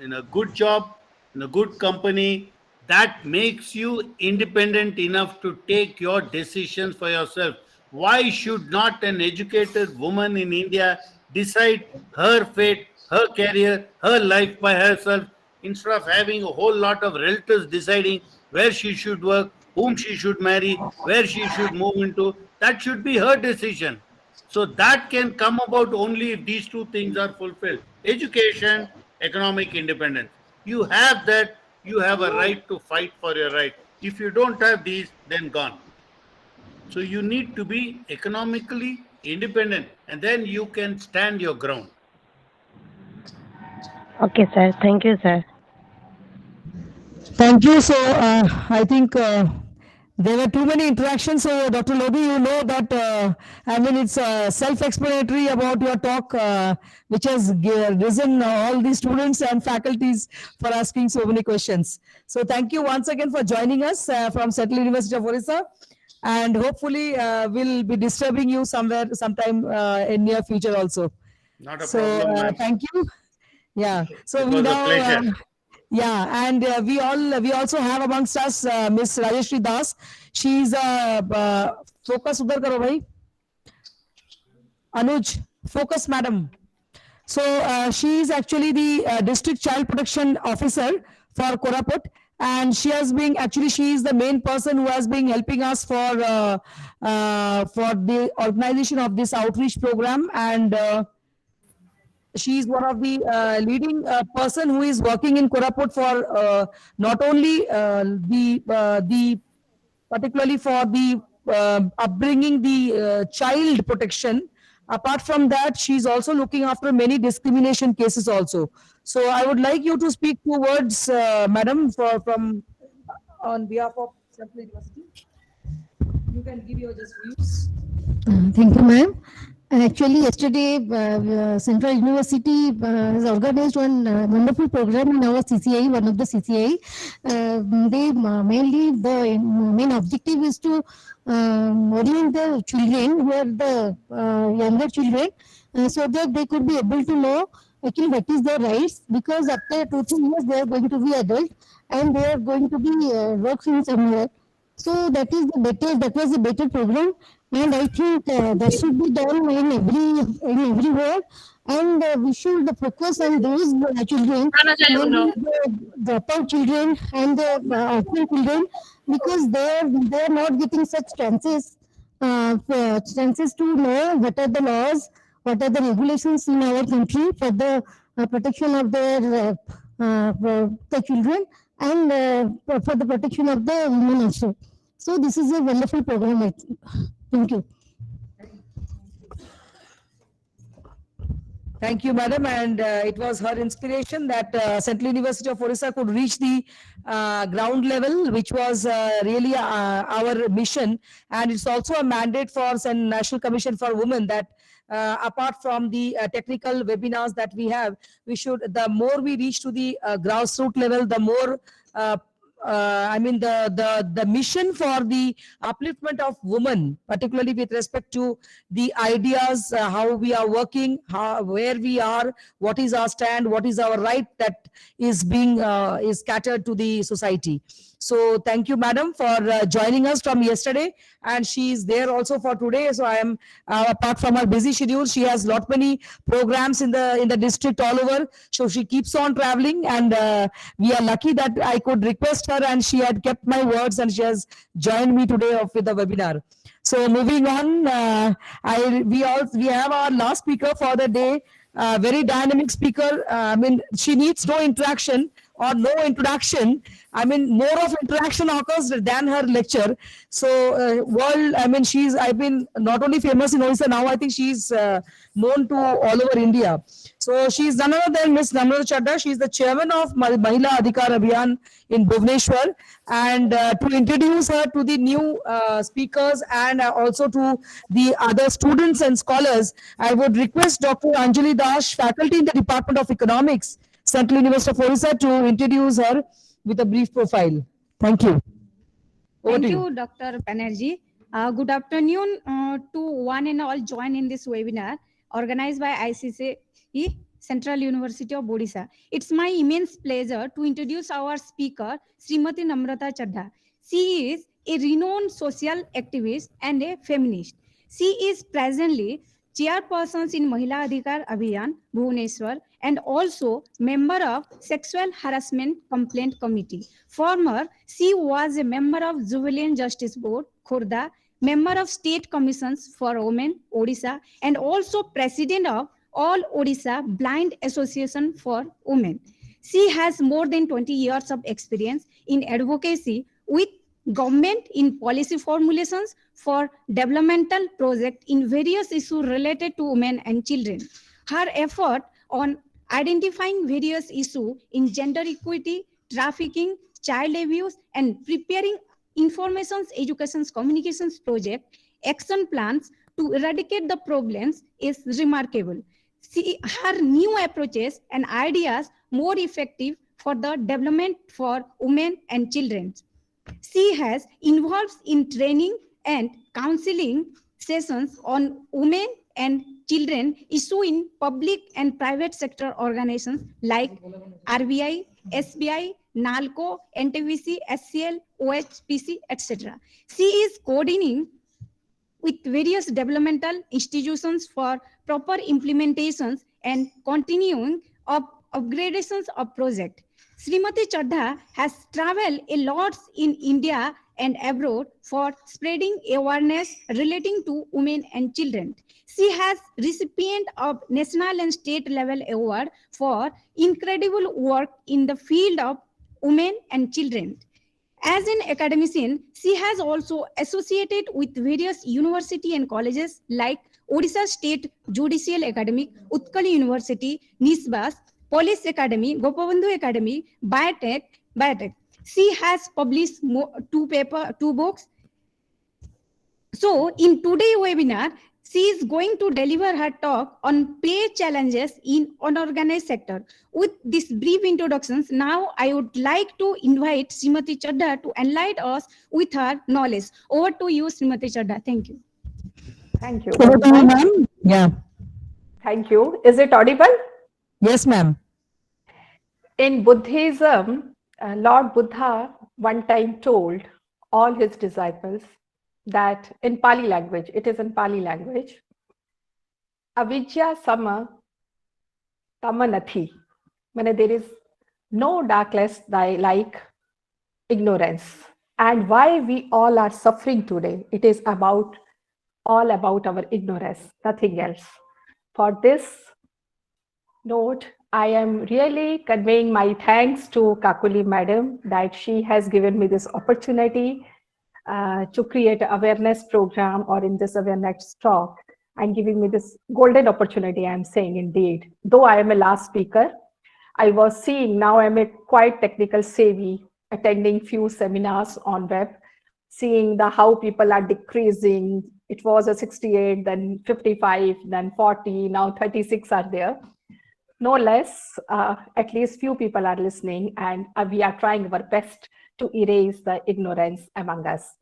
in a good job, in a good company, that makes you independent enough to take your decisions for yourself. Why should not an educated woman in India decide her fate, her career, her life by herself, instead of having a whole lot of relatives deciding where she should work, whom she should marry, where she should move into? That should be her decision. So that can come about only if these two things are fulfilled: education, economic independence. You have that, you have a right to fight for your right. If you don't have these, then gone. So you need to be economically independent, and then you can stand your ground. Okay, sir. Thank you, sir. Thank you. So I think there were too many interactions. So Dr. Lodi, you know that, I mean, it's self-explanatory about your talk, which has risen all the students and faculties for asking so many questions. So thank you once again for joining us from Central University of Odisha. And hopefully we'll be disturbing you sometime in near future also. Not a So problem, ma'am. thank you. Yeah. So It we was a now, pleasure. yeah, and we also have amongst us Miss Rajeshri Das. She's a focus. Udhar karo bhai. Anuj, focus, madam. So she is actually the district child protection officer for Koraput, and she has been she is the main person who has been helping us for the organization of this outreach program, and she is one of the leading person who is working in Koraput for not only the particularly for the upbringing the child protection. Apart from that, she is also looking after many discrimination cases also. So I would like you to speak 2 words, madam, from on behalf of Central University. You can give your just views. Thank you, ma'am. Actually, yesterday, Central University has organized one wonderful program in our CCI, one of the CCI. They mainly, the main objective is to orient the children, who are the younger children, so that they could be able to know actually what is their rights, because after 2-3 years they are going to be adult and they are going to be working somewhere. So that is the better. That was a better program, and I think that should be done in everywhere. And we should focus on those children, mainly the dropout children and the orphan children, because they are not getting such chances to know what are the laws, what are the regulations in our country for the protection of their the children, and for the protection of the women also. So this is a wonderful program, I think. Thank you. Thank you, madam. And it was her inspiration that Central University of Odisha could reach the ground level, which was really our mission. And it's also a mandate for National Commission for Women that apart from the technical webinars that we have, the more we reach to the grassroots level, the more I mean the mission for the upliftment of women, particularly with respect to the ideas, how we are working, where we are, what is our stand, what is our right that is being is scattered to the society. So thank you, madam, for joining us from yesterday, and she is there also for today. So I am apart from her busy schedule, she has lot many programs in the district all over. So she keeps on traveling, and we are lucky that I could request her, and she had kept my words, and she has joined me today with the webinar. So moving on, we have our last speaker for the day. Very dynamic speaker. I mean, she needs no interaction. or no introduction. I mean, more of interaction occurs than her lecture. So, she's, I've been not only famous in Odisha, now I think she's known to all over India. So, she's none other than Miss Namrata Chadha. She's the chairman of Mahila Adhikar Abhiyan in Bhubaneswar. And to introduce her to the new speakers and also to the other students and scholars, I would request Dr. Anjali Dash, faculty in the Department of Economics, Central University of Odisha, to introduce her with a brief profile. Thank you. Over Thank to you, Dr. Banerjee. Good afternoon to one and all join in this webinar organized by ICC, Central University of Odisha. It's my immense pleasure to introduce our speaker, Srimati Namrata Chadha. She is a renowned social activist and a feminist. She is presently chairperson in Mahila Adhikar Abhiyan, Bhubaneswar, and also member of Sexual Harassment Complaint Committee. Former, she was a member of Juvenile Justice Board, Khurda, member of State Commissions for Women, Odisha, and also president of All Odisha Blind Association for Women. She has more than 20 years of experience in advocacy with government in policy formulations for developmental projects in various issues related to women and children. Her effort on identifying various issues in gender equity, trafficking, child abuse, and preparing information, education, communications project, action plans to eradicate the problems is remarkable. Her new approaches and ideas more effective for the development for women and children. She has involved in training and counseling sessions on women and children issue in public and private sector organizations like RBI, SBI, NALCO, NTVC, SCL, OHPC, etc. She is coordinating with various developmental institutions for proper implementations and continuing of upgradations of project. Srimati Chadha has traveled a lot in India and abroad for spreading awareness relating to women and children. She has recipient of national and state level award for incredible work in the field of women and children. As an academician, she has also associated with various universities and colleges like Odisha State Judicial Academy, Utkal University, NISBAS, Police Academy, Gopabandhu Academy, Biotech. She has published two books. So in today's webinar, she is going to deliver her talk on pay challenges in unorganized sector. With this brief introductions, now I would like to invite Srimati Chadha to enlighten us with her knowledge. Over to you, Srimati Chadha. Thank you. Thank you. Over to you, ma'am. Yeah. Thank you. Is it audible? Yes, ma'am. In Buddhism, Lord Buddha one time told all his disciples that in Pali language, it is in Pali language, avidya sama tama nathi. Meaning there is no darkness like ignorance. And why we all are suffering today, it is all about our ignorance, nothing else. For this note, I am really conveying my thanks to Kakuli Madam that she has given me this opportunity to create an awareness program or in this awareness talk and giving me this golden opportunity. I am saying indeed, though I am a last speaker, I was seeing now I'm a quite technical savvy, attending few seminars on web, seeing how people are decreasing. It was a 68, then 55, then 40, now 36 are there. No less, at least few people are listening, and we are trying our best to erase the ignorance among us.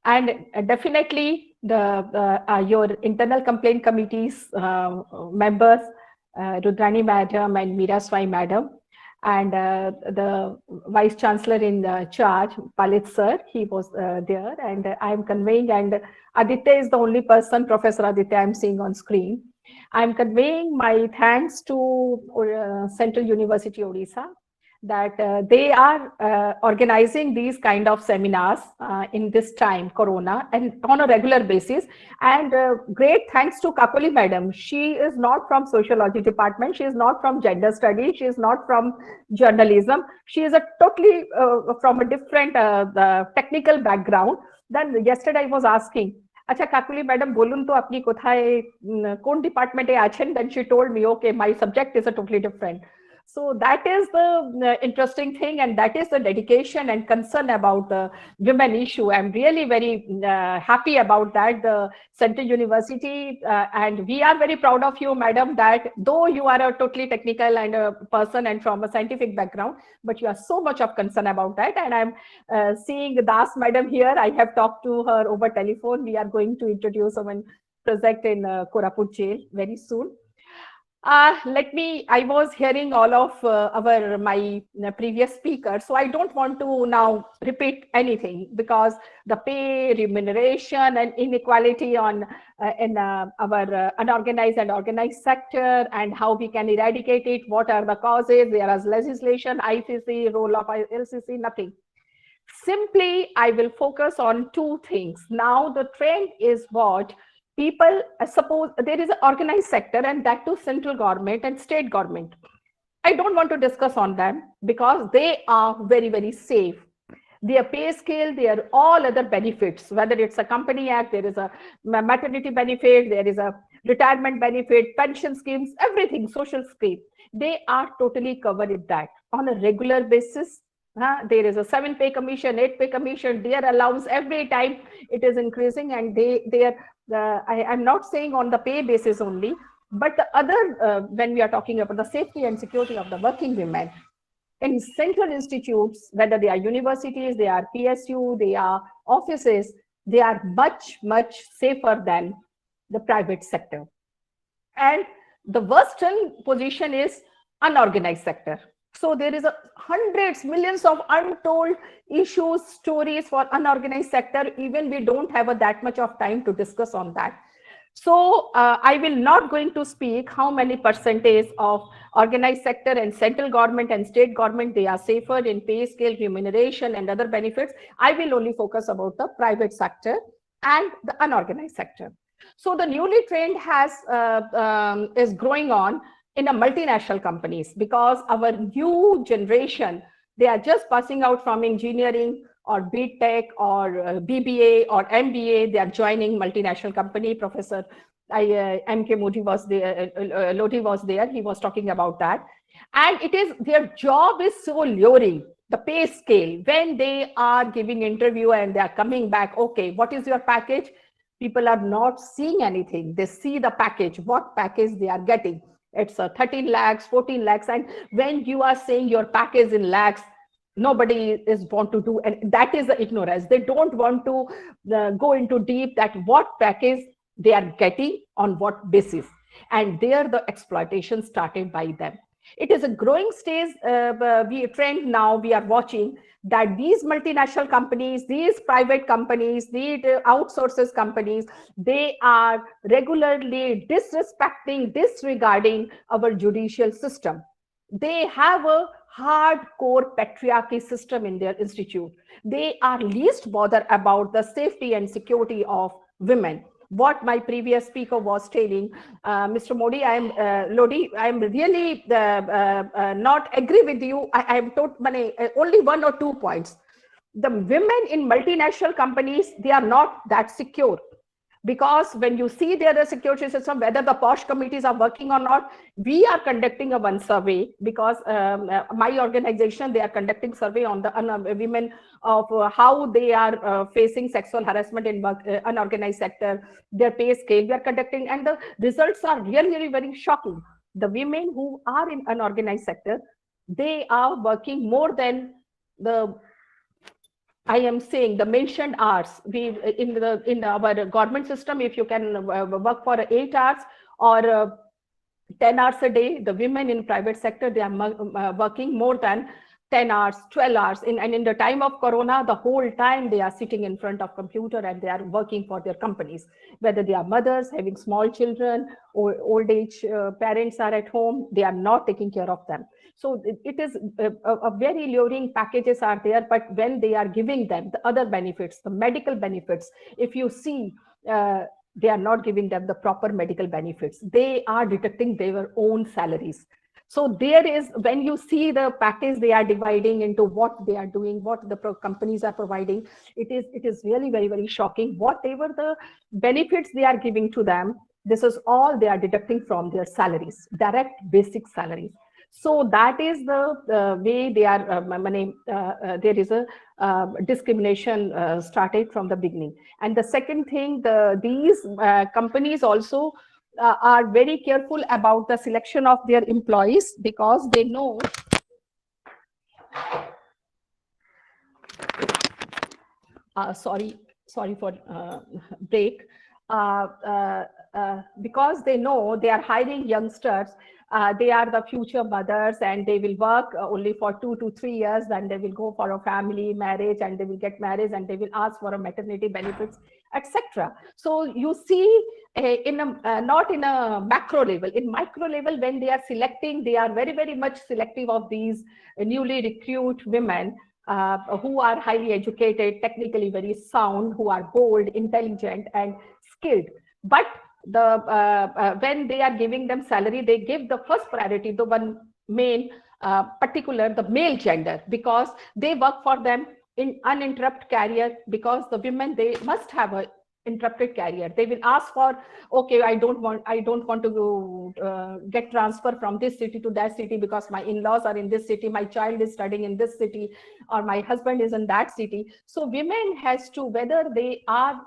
And definitely your internal complaint committees members, Rudrani Madam and Meera Swai Madam, and the Vice Chancellor in charge, Palit Sir, he was there, and I am conveying, and Aditya is the only person, Professor Aditya, I am seeing on screen. I am conveying my thanks to Central University Odisha that they are organizing these kind of seminars in this time, Corona, and on a regular basis. And great thanks to Kakoli madam. She is not from sociology department. She is not from gender studies. She is not from journalism. She is a totally from a different technical background. Then yesterday I was asking, আচ্ছা Kakuli madam বলুন তো আপনি কোথায় কোন ডিপার্টমেন্টে আছেন? Then she told me, okay, my subject is a totally different. So that is the interesting thing, and that is the dedication and concern about the women issue. I'm really very happy about that. The Central University, and we are very proud of you, madam, that though you are a totally technical and a person and from a scientific background, but you are so much of concern about that. And I'm seeing Das madam here. I have talked to her over telephone. We are going to introduce one project in Koraput jail very soon. I was hearing all of my previous speakers, so I don't want to now repeat anything, because the pay, remuneration and inequality on in our unorganized and organized sector, and how we can eradicate it, what are the causes, there is legislation, ICC, role of LCC, nothing. Simply, I will focus on two things. Now, the trend is what? People, suppose there is an organized sector, and that too central government and state government. I don't want to discuss on them because they are very, very safe. Their pay scale, their all other benefits, whether it's a company act, there is a maternity benefit, there is a retirement benefit, pension schemes, everything, social scheme. They are totally covered in that on a regular basis. There is a 7 pay commission, 8 pay commission, their allowance every time it is increasing, and I'm not saying on the pay basis only, but the other, when we are talking about the safety and security of the working women, in central institutes, whether they are universities, they are PSU, they are offices, they are much, much safer than the private sector. And the worst position is unorganized sector. So there is hundreds, millions of untold issues, stories for unorganized sector. Even we don't have that much of time to discuss on that. So I will not going to speak how many percentage of organized sector and central government and state government, they are safer in pay scale, remuneration and other benefits. I will only focus about the private sector and the unorganized sector. So the newly trained is growing on in a multinational companies, because our new generation, they are just passing out from engineering or BTech or BBA or MBA, they are joining multinational company. Professor MK Lodi was there, he was talking about that. And it is, their job is so luring, the pay scale, when they are giving interview and they are coming back, okay, what is your package? People are not seeing anything, they see the package, what package they are getting. It's 13 lakhs, 14 lakhs. And when you are saying your package in lakhs, nobody is want to do, and that is the ignorance. They don't want to go into deep that what package they are getting on what basis. And there the exploitation started by them. It is a growing stage, trend now we are watching, that these multinational companies, these private companies, these outsources companies, they are regularly disregarding our judicial system. They have a hardcore patriarchy system in their institute. They are least bothered about the safety and security of women. What my previous speaker was telling, Mr. Modi, Lodi, I'm really not agree with you. I am only 1 or 2 points. The women in multinational companies, they are not that secure. Because when you see their security system, whether the POSH committees are working or not, we are conducting one survey, because my organization, they are conducting survey on the women of how they are facing sexual harassment in unorganized sector, their pay scale we are conducting, and the results are really, really very shocking. The women who are in unorganized sector, they are working more than the, I am saying, the mentioned hours. We in our government system, if you can work for 8 hours or 10 hours a day, the women in private sector, they are working more than 10 hours, 12 hours. And in the time of Corona, the whole time they are sitting in front of computer and they are working for their companies, whether they are mothers having small children or old age parents are at home, they are not taking care of them. So it is a very luring packages are there, but when they are giving them the other benefits, the medical benefits, if you see, they are not giving them the proper medical benefits. They are deducting their own salaries. So there is, when you see the package they are dividing into what they are doing, what the companies are providing, it is really very, very shocking. Whatever the benefits they are giving to them, this is all they are deducting from their salaries, direct basic salaries. So that is the way they are, there is a discrimination started from the beginning. And the second thing, these companies also are very careful about the selection of their employees, because they know sorry for break, because they know they are hiring youngsters. They are the future mothers and they will work only for 2 to 3 years, then they will go for a family marriage and they will get married and they will ask for a maternity benefits, etc. So you see, not in a macro level, in micro level, when they are selecting, they are very, very much selective of these newly recruited women who are highly educated, technically very sound, who are bold, intelligent and skilled. But when they are giving them salary, they give the first priority to one main particular, the male gender, because they work for them in uninterrupted career, because the women, they must have a interrupted career. They will ask for, okay, I don't want to go, get transfer from this city to that city because my in-laws are in this city, my child is studying in this city, or my husband is in that city. So women has to, whether they are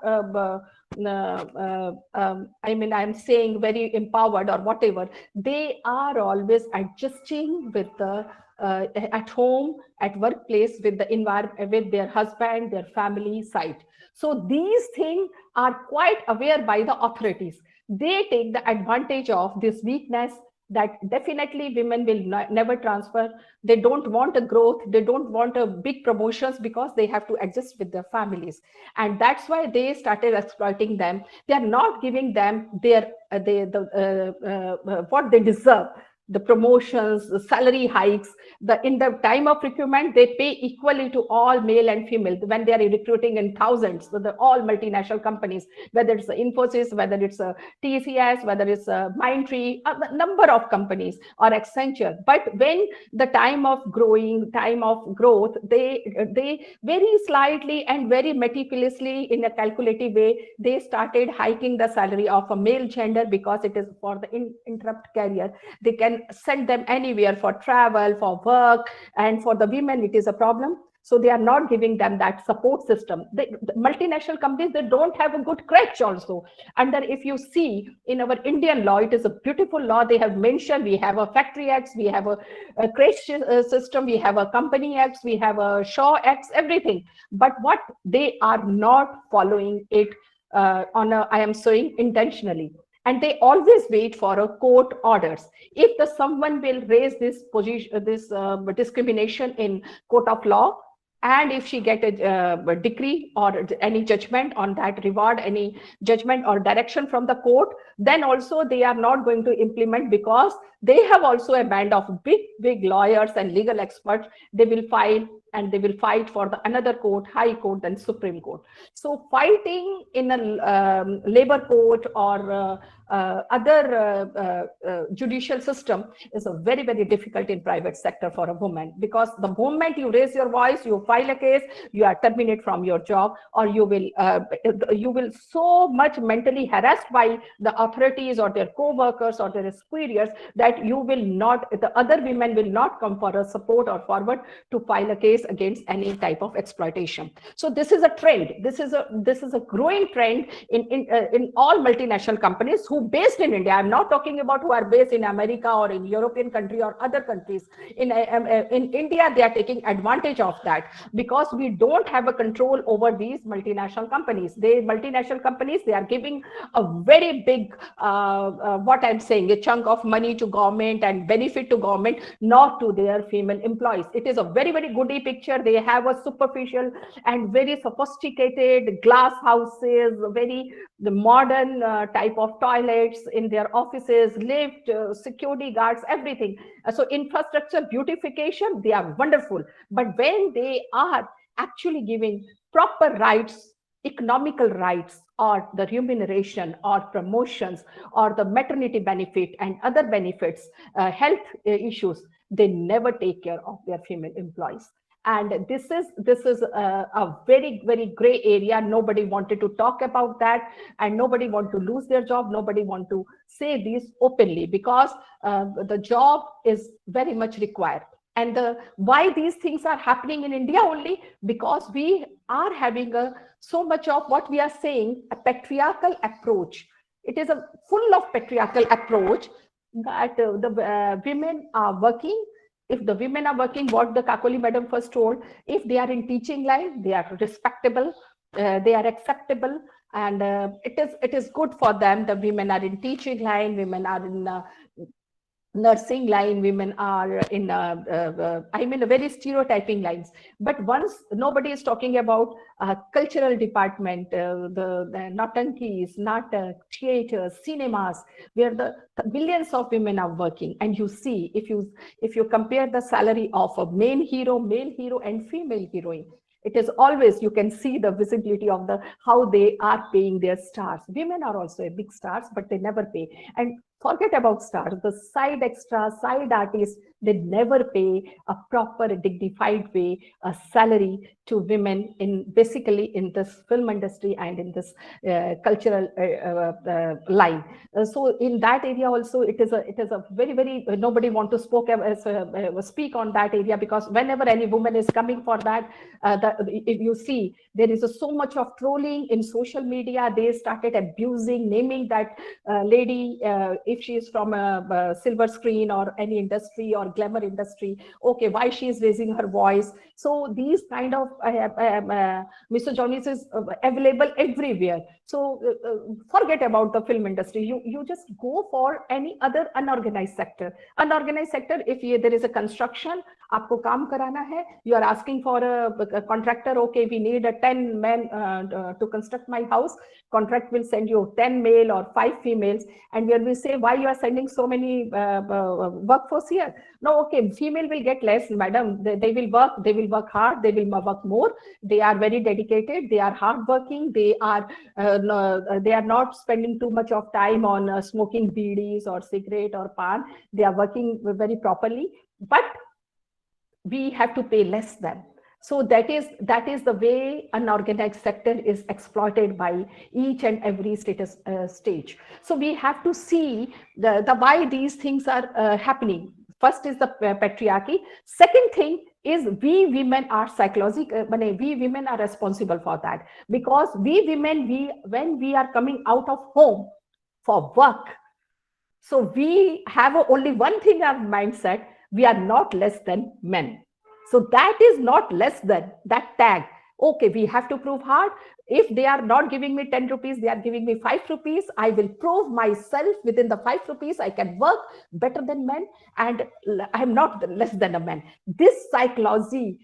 I'm saying very empowered or whatever, they are always adjusting with the at home, at workplace, with the environment, with their husband, their family side. So these things are quite aware by the authorities. They take the advantage of this weakness, that definitely women will never transfer. They don't want a growth. They don't want a big promotions because they have to adjust with their families. And that's why they started exploiting them. They are not giving them their what they deserve. The promotions, the salary hikes, in the time of recruitment, they pay equally to all male and female when they are recruiting in thousands. So all multinational companies, whether it's Infosys, whether it's a TCS, whether it's a Mindtree, a number of companies, or Accenture. But when the time of growth, they very slightly and very meticulously, in a calculative way, they started hiking the salary of a male gender, because it is for the interrupt career. They can send them anywhere for travel, for work, and for the women it is a problem. So they are not giving them that support system. The multinational companies, they don't have a good crutch also. And then if you see in our Indian law, it is a beautiful law. They have mentioned we have a factory acts, we have a crutch system, we have a company acts, we have a Shaw acts, everything. But what they are not following it I am saying intentionally. And they always wait for a court orders. If someone will raise this position, this discrimination in court of law, and if she get a decree or any judgment on that, reward, any judgment or direction from the court, then also they are not going to implement, because they have also a band of big lawyers and legal experts. They will file and they will fight for another court, high court, and Supreme Court. So fighting in a labor court or other judicial system is a very, very difficult in private sector for a woman, because the moment you raise your voice, you file a case, you are terminated from your job, or you will so much mentally harassed by the authorities or their co-workers or their superiors, that you will not, the other women will not come for a support or forward to file a case against any type of exploitation. So this is a trend. This is a growing trend in all multinational companies who who based in India. I'm not talking about who are based in America or in European country or other countries. In India, they are taking advantage of that because we don't have a control over these multinational companies. They are giving a very big, what I'm saying, a chunk of money to government and benefit to government, not to their female employees. It is a very, very goody picture. They have a superficial and very sophisticated glass houses, very modern type of toilets in their offices, lift, security guards, everything. So infrastructure beautification, they are wonderful. But when they are actually giving proper rights, economical rights, or the remuneration or promotions or the maternity benefit and other benefits, health issues, they never take care of their female employees. And this is a very, very gray area. Nobody wanted to talk about that, and nobody want to lose their job. Nobody want to say this openly, because the job is very much required. And why these things are happening in India only? Because we are having so much of what we are saying, a patriarchal approach. It is a full of patriarchal approach that the women are working. If the women are working, what the Kakoli madam first told, if they are in teaching line, they are respectable, they are acceptable, and it is good for them. The women are in teaching line, women are in nursing line, women are in I mean, very stereotyping lines. But once nobody is talking about cultural department, the Nautankies, Natak, theaters, cinemas, where the millions of women are working. And you see, if you compare the salary of a main hero, male hero, and female heroine, it is always, you can see the visibility of how they are paying their stars. Women are also a big stars, but they never pay. And forget about stars, the side extras, side artists, they never pay a proper, dignified way, a salary to women basically in this film industry and in this cultural line. So in that area also, it is a very, very, nobody want to speak on that area, because whenever any woman is coming for that, if you see, there is so much of trolling in social media. They started abusing, naming that lady, if she is from a silver screen or any industry or glamour industry, okay, why she is raising her voice. So these kind of misogyny is available everywhere. So forget about the film industry. You just go for any other unorganized sector. Unorganized sector, if there is a construction, आपको काम कराना है, you are asking for a contractor, okay, we need 10 men to construct my house. Contract will send you 10 male or 5 females, and where we say, why you are sending so many workforce here? No, okay, female will get less, madam. They will work hard, they will work more. They are very dedicated, they are hardworking, they are not spending too much of time on smoking beedis or cigarette or pan. They are working very properly, but we have to pay less than. So that is the way unorganized sector is exploited by each and every stage. So we have to see the why these things are happening. First is the patriarchy. Second thing is we women are we women are responsible for that, because we women, when we are coming out of home for work, so we have only one thing in our mindset: we are not less than men. So that is not less than, that tag. Okay, we have to prove hard. If they are not giving me 10 rupees, they are giving me 5 rupees. I will prove myself within the 5 rupees. I can work better than men, and I am not less than a man. This psychology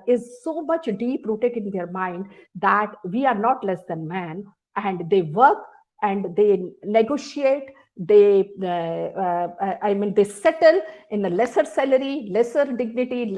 is so much deep rooted in their mind that we are not less than man, and they work and they negotiate. They they settle in a lesser salary, lesser dignity,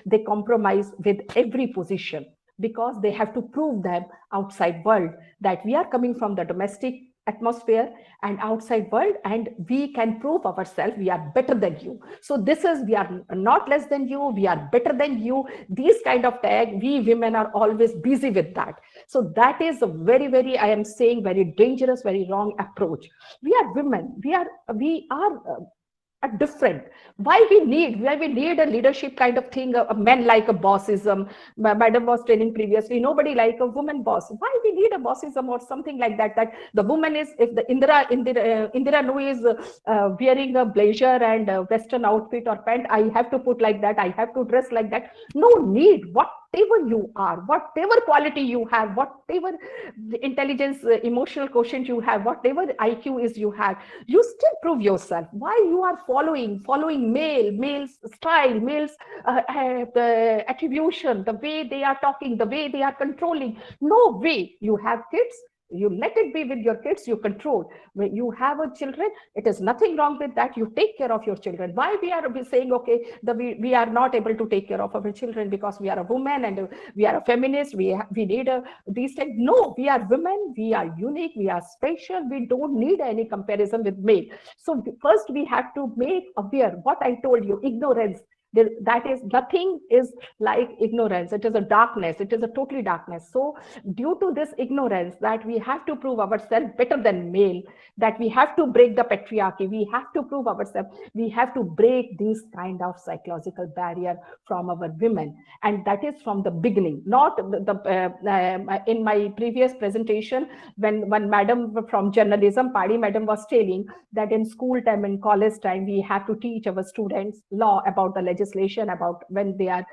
they compromise with every position, because they have to prove them outside world that we are coming from the domestic atmosphere and outside world, and we can prove ourselves we are better than you. So this is, we are not less than you, we are better than you. These kind of tag, we women are always busy with that. So that is a very, very, I am saying, very dangerous, very wrong approach. We are women, we are are different. Why we need a leadership kind of thing, a men like a bossism. Madam was telling previously, nobody like a woman boss. Why we need a bossism or something like that? That the woman is, if the Indira Nooyi is wearing a blazer and a western outfit or pant, I have to put like that. I have to dress like that. No need. Whatever you are, whatever quality you have, whatever intelligence, emotional quotient you have, whatever IQ is you have, you still prove yourself. Why you are following male's style, male's the attribution, the way they are talking, the way they are controlling? No way. You have kids, you let it be with your kids, you control. When you have a children, it is nothing wrong with that. You take care of your children. Why we are saying, okay, we are not able to take care of our children because we are a woman and we are a feminist, we need these things? No, we are women, we are unique, we are special, we don't need any comparison with male. So first we have to make aware what I told you, ignorance. That is, nothing is like ignorance. It is a darkness. It is a totally darkness. So due to this ignorance, that we have to prove ourselves better than male, that we have to break the patriarchy, we have to prove ourselves, we have to break this kind of psychological barrier from our women. And that is from the beginning. Not in my previous presentation, when madam from journalism, Padi madam, was telling that in school time and college time, we have to teach our students law about the legislation, about when they are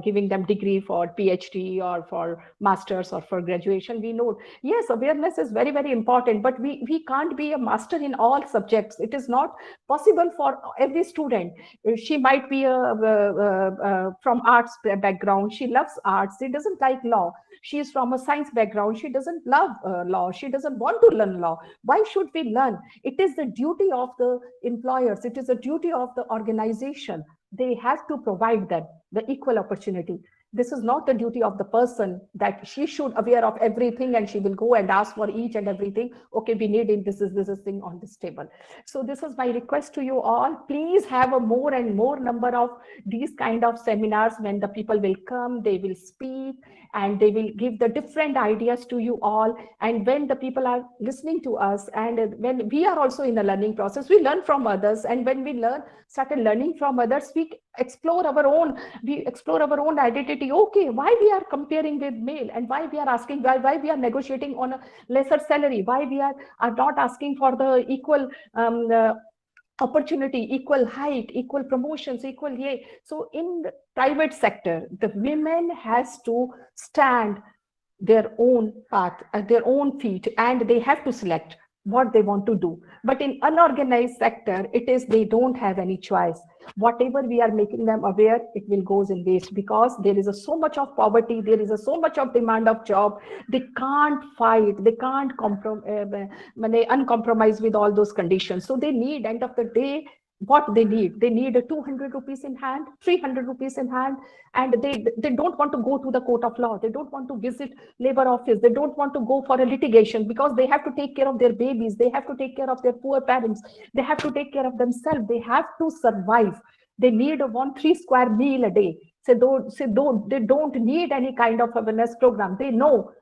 giving them degree for PhD or for masters or for graduation. We know, yes, awareness is very, very important, but we can't be a master in all subjects. It is not possible for every student. She might be from arts background. She loves arts. She doesn't like law. She is from a science background. She doesn't love law. She doesn't want to learn law. Why should we learn? It is the duty of the employers. It is the duty of the organization. They have to provide them the equal opportunity. This is not the duty of the person that she should aware of everything and she will go and ask for each and everything. Okay, we need it. This is thing on this table. So this is my request to you all. Please have a more and more number of these kind of seminars when the people will come, they will speak and they will give the different ideas to you all. And when the people are listening to us and when we are also in the learning process, we learn from others. And when we started learning from others, we explore our own identity. Okay, why we are comparing with male, and why we are asking, why we are negotiating on a lesser salary, why we are not asking for the equal opportunity, equal height, equal promotions, equal yay. So in the private sector, the women has to stand their own path at their own feet, and they have to select what they want to do. But in unorganized sector, it is they don't have any choice. Whatever we are making them aware, it will goes in waste, because there is so much of poverty, there is so much of demand of job. They can't fight, they can't uncompromise with all those conditions. So they need, end of the day, what they need 200 rupees in hand, 300 rupees in hand, and they don't want to go to the court of law, they don't want to visit labor office, they don't want to go for a litigation, because they have to take care of their babies, they have to take care of their poor parents, they have to take care of themselves, they have to survive. They need a 1-3 square meal a day. They don't need any kind of awareness program. They know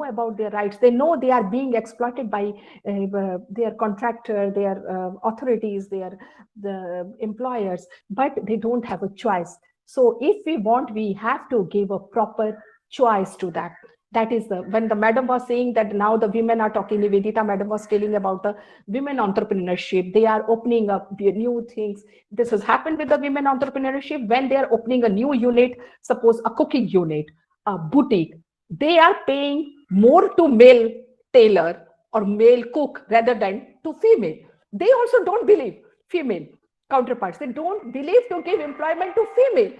about their rights. They know they are being exploited by their contractor, their authorities, the employers, but they don't have a choice. So if we want, we have to give a proper choice to that. That is when the madam was saying that now the women are talking, Nivedita madam was telling about the women entrepreneurship. They are opening up new things. This has happened with the women entrepreneurship when they are opening a new unit, suppose a cooking unit, a boutique. They are paying more to male tailor or male cook rather than to female. They also don't believe female counterparts. They don't believe to give employment to female.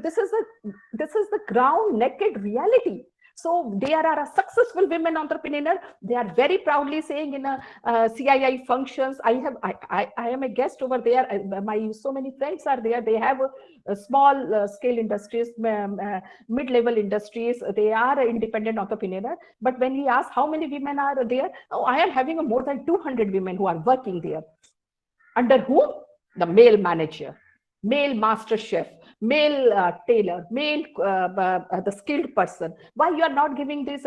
This is the ground naked reality. So they are a successful women entrepreneur. They are very proudly saying in a CII functions. I am a guest over there. My so many friends are there. They have a small scale industries, mid-level industries. They are an independent entrepreneur. But when we ask how many women are there, I am having more than 200 women who are working there. Under whom? The male manager, male master chef, male tailor, male the skilled person. Why you are not giving this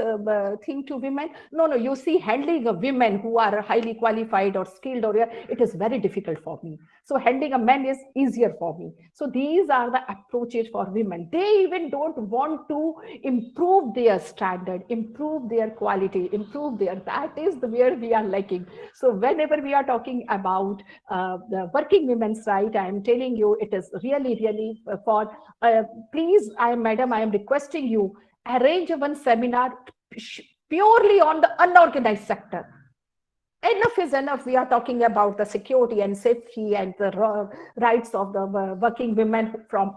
thing to women? No, you see, handling a women who are highly qualified or skilled, or it is very difficult for me. So handling a man is easier for me. So these are the approaches for women. They even don't want to improve their standard, improve their quality, improve their, that is where we are lacking. So whenever we are talking about the working women's right, I am telling you, it is really for, please, madam, I am requesting you, arrange one seminar purely on the unorganized sector. Enough is enough. We are talking about the security and safety and the rights of the working women from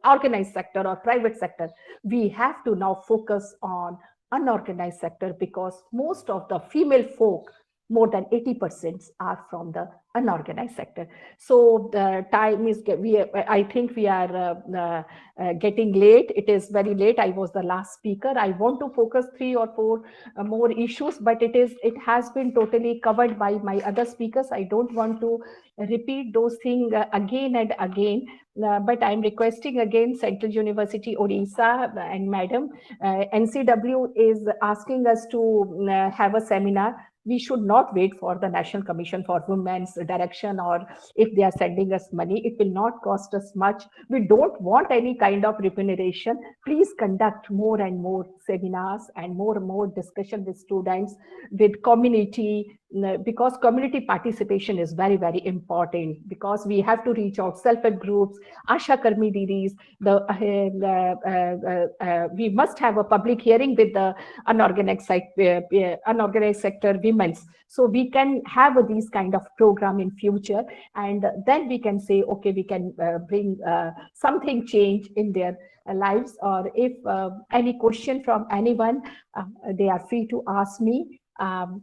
organized sector or private sector. We have to now focus on unorganized sector, because most of the female folk, more than 80%, are from the unorganized sector. So the time is, I think we are getting late. It is very late. I was the last speaker. I want to focus 3 or 4 more issues, but it has been totally covered by my other speakers. I don't want to repeat those things again and again. But I'm requesting again Central University Odisha and Madam, NCW is asking us to have a seminar. We should not wait for the National Commission for Women's direction, or if they are sending us money, it will not cost us much. We don't want any kind of remuneration. Please conduct more and more seminars and more discussion with students, with community, because community participation is very important, because we have to reach out self-help groups, Asha Karmi Didis, we must have a public hearing with the unorganized sector women's, so we can have these kind of program in future, and then we can say, okay, we can bring something change in their lives. Or if any question from anyone, they are free to ask me.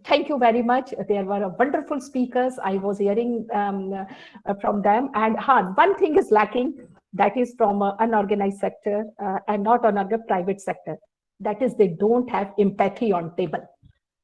Thank you very much. There were wonderful speakers. I was hearing from them. And one thing is lacking, that is from unorganized sector and not unorganized private sector. That is, they don't have empathy on table.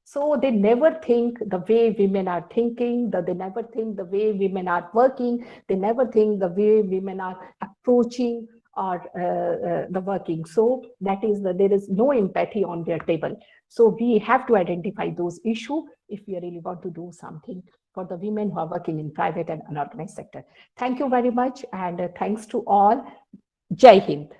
So they never think the way women are thinking, they never think the way women are working, they never think the way women are approaching or the working. So that is, there is no empathy on their table. So we have to identify those issues if we really want to do something for the women who are working in private and unorganized sector. Thank you very much, and thanks to all. Jai Hind.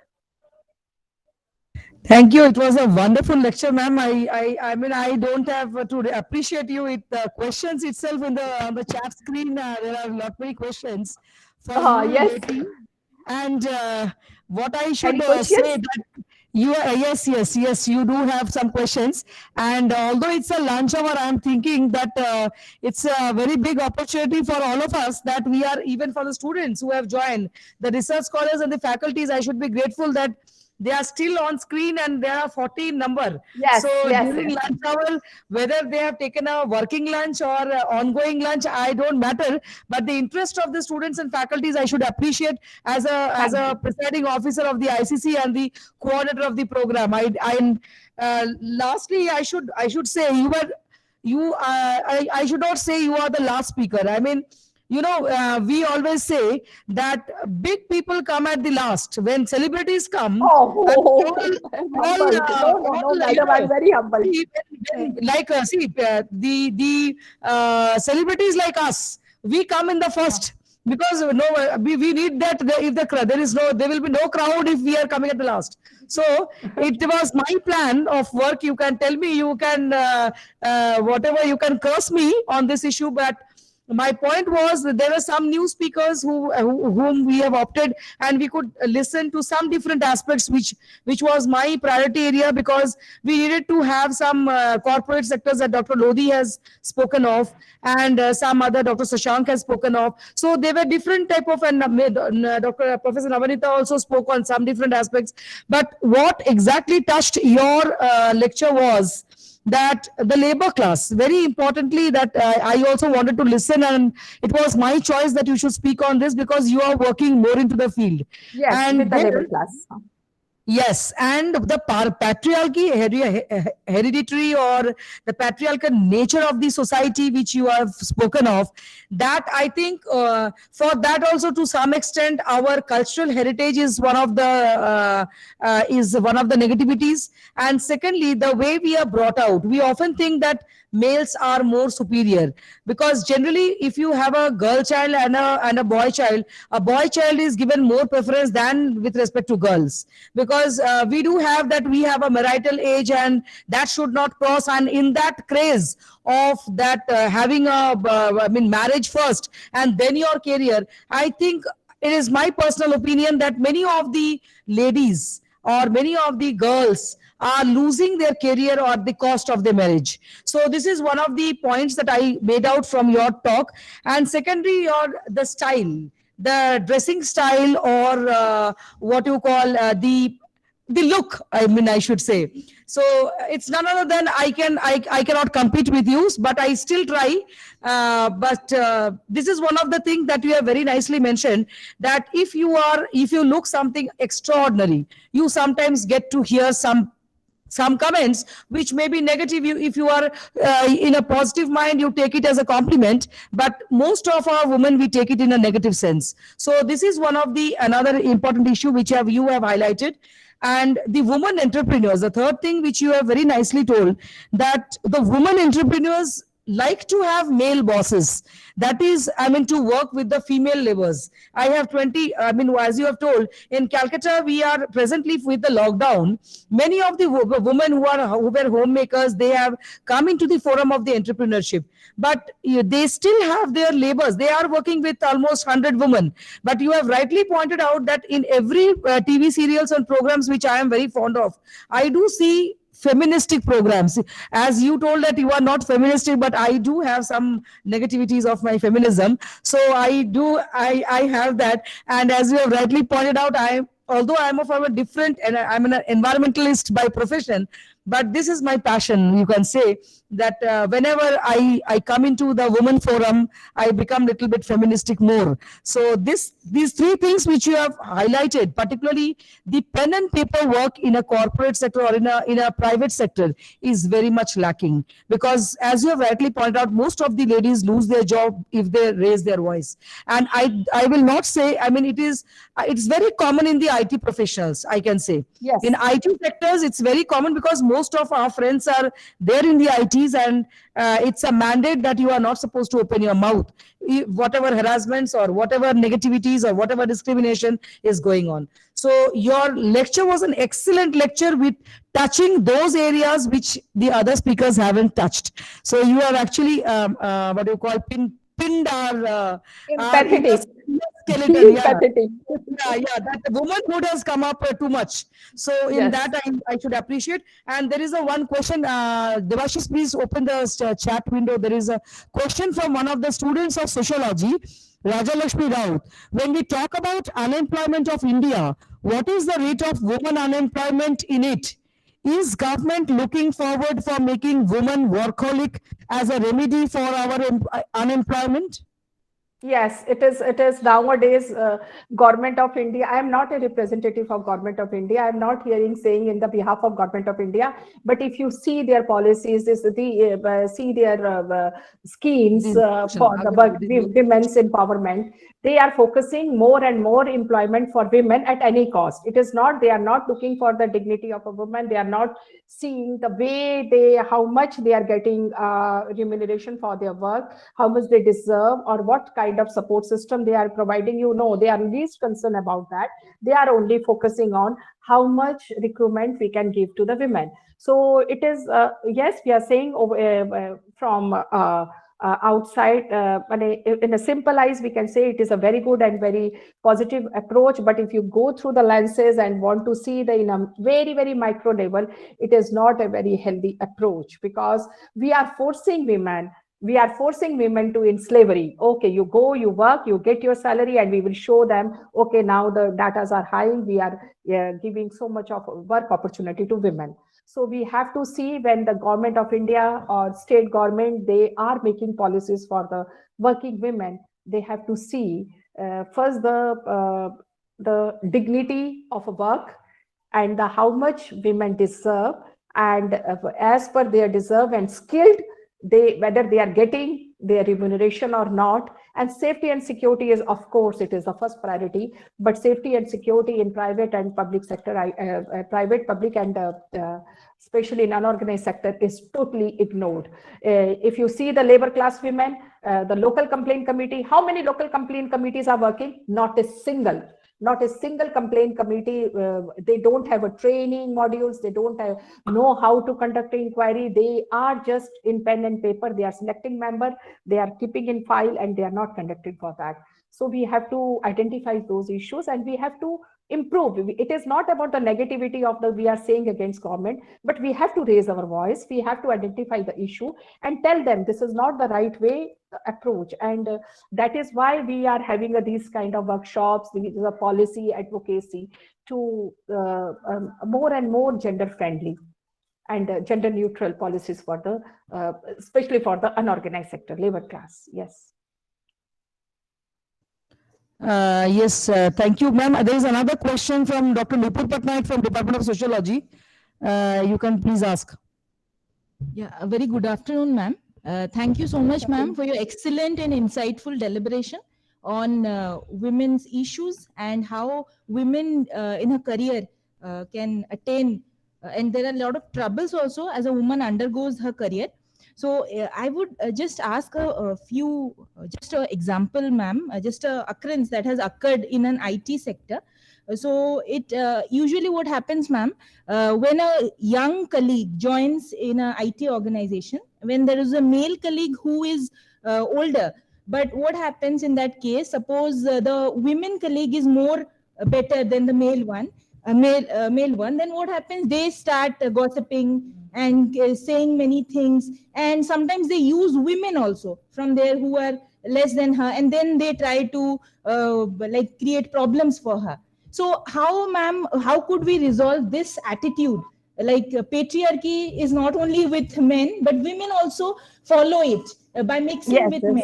Thank you. It was a wonderful lecture, ma'am. I mean, I don't have to appreciate you. The questions itself in the chat screen, there are a lot many questions for you. Yes. And what I should say that you are, yes, you do have some questions. And although it's a lunch hour, I'm thinking that it's a very big opportunity for all of us, that we are, even for the students who have joined, the research scholars and the faculties, I should be grateful that they are still on screen and there are 40 in number. Yes, so yes, during yes. lunch hour, whether they have taken a working lunch or ongoing lunch, I don't matter. But the interest of the students and faculties, I should appreciate as a presiding officer of the ICC and the coordinator of the program. Lastly, I should say I should not say you are the last speaker. I mean, you know, we always say that big people come at the last. When celebrities come, no, madam, I'm very humble. Like, the celebrities like us, we come in the first, because we need that. If there will be no crowd if we are coming at the last. So it was my plan of work. You can tell me, you can whatever, you can curse me on this issue, but my point was that there were some new speakers whom we have opted, and we could listen to some different aspects, which was my priority area, because we needed to have some corporate sectors that Dr. Lodhi has spoken of, and some other Dr. Sashank has spoken of. So there were different type of, and Professor Navanita also spoke on some different aspects. But what exactly touched your lecture was that the labor class, very importantly, that I also wanted to listen, and it was my choice that you should speak on this, because you are working more into the field. Yes, and with the labor class. Yes, and the patriarchy, hereditary, or the patriarchal nature of the society which you have spoken of, that I think for that also to some extent our cultural heritage is one of the negativities. And secondly, the way we are brought out, we often think that males are more superior, because generally if you have a girl child and a boy child is given more preference than with respect to girls, because we do have that, we have a marital age and that should not cross, and in that craze of that having marriage first and then your career, I think it is my personal opinion that many of the ladies or many of the girls are losing their career at the cost of their marriage. So this is one of the points that I made out from your talk. And secondly, the style, the dressing style, or what you call the look, I should say. So it's none other than I cannot compete with you, but I still try. But this is one of the things that you have very nicely mentioned, that if you look something extraordinary, you sometimes get to hear some comments which may be negative. If you are in a positive mind, you take it as a compliment, but most of our women, we take it in a negative sense. So this is one of the another important issue which you have highlighted. And the women entrepreneurs, the third thing which you have very nicely told, that the women entrepreneurs like to have male bosses, that is, to work with the female laborers. I have 20, as you have told, in Calcutta we are presently with the lockdown, many of the women who were homemakers, they have come into the forum of the entrepreneurship, but they still have their labors. They are working with almost 100 women. But you have rightly pointed out that in every TV serials and programs which I am very fond of, I do see feministic programs. As you told that you are not feministic, but I do have some negativities of my feminism. So I have that. And as you have rightly pointed out, although I'm from a different, and I'm an environmentalist by profession, but this is my passion. You can say that whenever I come into the women forum, I become a little bit feministic more. So these three things which you have highlighted, particularly the pen and paper work in a corporate sector or in a private sector, is very much lacking, because as you have rightly pointed out, most of the ladies lose their job if they raise their voice. And I will not say, it's very common in the IT professionals, I can say. Yes. In IT sectors, it's very common because most of our friends are there in the ITs, and it's a mandate that you are not supposed to open your mouth, whatever harassments or whatever negativities or whatever discrimination is going on. So your lecture was an excellent lecture with touching those areas which the other speakers haven't touched. So you have actually, what do you call, pinned our empathetic. Skeleton, yeah. Empathetic. Yeah, that the womanhood has come up too much. So in that I should appreciate. And there is a one question, Devashis, please open the chat window. There is a question from one of the students of sociology, Rajalakshmi Raut. When we talk about unemployment of India, what is the rate of women unemployment in it? Is government looking forward for making women workaholic as a remedy for our unemployment? Yes, it is nowadays Government of India. I am not a representative of Government of India. I am not saying in the behalf of Government of India. But if you see their policies, see their schemes for the women's empowerment, they are focusing more and more employment for women at any cost. It is not, they are not looking for the dignity of a woman. They are not seeing the way how much they are getting remuneration for their work, how much they deserve, or what kind of support system they are providing. They are least concerned about that. They are only focusing on how much recruitment we can give to the women. So it is, yes, we are saying from outside, in a simple eyes, we can say it is a very good and very positive approach. But if you go through the lenses and want to see in a very, very micro level, it is not a very healthy approach, because we are forcing women to in slavery. Okay, you go, you work, you get your salary, and we will show them, okay, now the datas are high, we are giving so much of work opportunity to women. So we have to see when the Government of India or state government, they are making policies for the working women, they have to see first the dignity of a work, and how much women deserve, and as per their deserve and skilled, whether they are getting their remuneration or not. And safety and security is, of course, it is the first priority, but safety and security in private and public sector, private, public, and especially in unorganized sector, is totally ignored. If you see the labor class women, the local complaint committee, how many local complaint committees are working? Not a single. Not a single complaint committee. They don't have a training modules. They don't know how to conduct an inquiry. They are just in pen and paper. They are selecting member. They are keeping in file, and they are not conducting for that. So we have to identify those issues, and we have to improve. It is not about the negativity of we are saying against government, but we have to raise our voice. We have to identify the issue and tell them this is not the right way approach. And that is why we are having these kind of workshops, the policy advocacy to more and more gender friendly and gender neutral policies for the especially for the unorganized sector, labor class. Yes. Yes, thank you, ma'am. There is another question from Dr. Nupur Patnaik from Department of Sociology. You can please ask. Yeah, a very good afternoon, ma'am. Thank you so much, ma'am, for your excellent and insightful deliberation on women's issues and how women in her career can attain. And there are a lot of troubles also as a woman undergoes her career. So I would just ask a few, just an example, ma'am, just a occurrence that has occurred in an IT sector. So it usually what happens, ma'am, when a young colleague joins in an IT organization, when there is a male colleague who is older, but what happens in that case, suppose the women colleague is more better than the male one, male one, then what happens? They start gossiping and saying many things, and sometimes they use women also from there who are less than her, and then they try to like create problems for her. So how, ma'am, how could we resolve this attitude? Like patriarchy is not only with men, but women also follow it by mixing with men.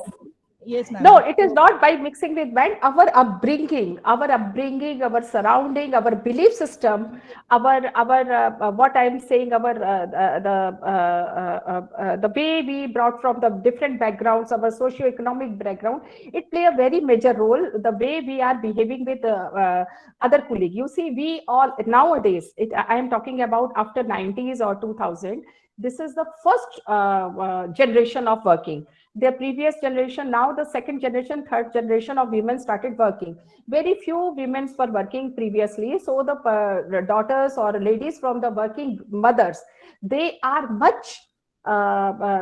Yes, ma'am. No, it is not by mixing with men. Our upbringing, our surrounding, our belief system, our what I am saying, our the way we brought from the different backgrounds, our socio-economic background, it play a very major role. The way we are behaving with other colleagues. You see, we all nowadays. I am talking about after 90s or 2000. This is the first generation of working. Their previous generation, now the second generation, third generation of women started working. Very few women were working previously. So the daughters or ladies from the working mothers, they are much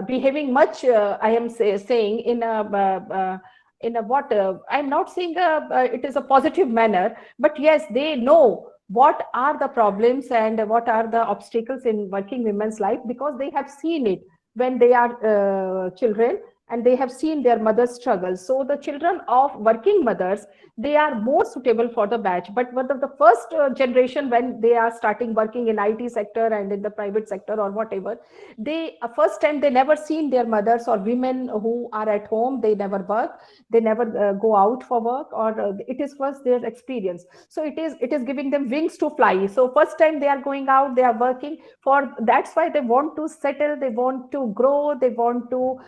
behaving much, I am saying in a what, I'm not saying it is a positive manner, but yes, they know what are the problems and what are the obstacles in working women's life, because they have seen it when they are children, and they have seen their mothers struggle. So the children of working mothers, they are more suitable for the batch. But one of the first generation, when they are starting working in IT sector and in the private sector or whatever, they first time they never seen their mothers or women who are at home. They never work, they never go out for work, or it is first their experience. So it is giving them wings to fly. So first time they are going out, they are working for. That's why they want to settle, they want to grow, they want to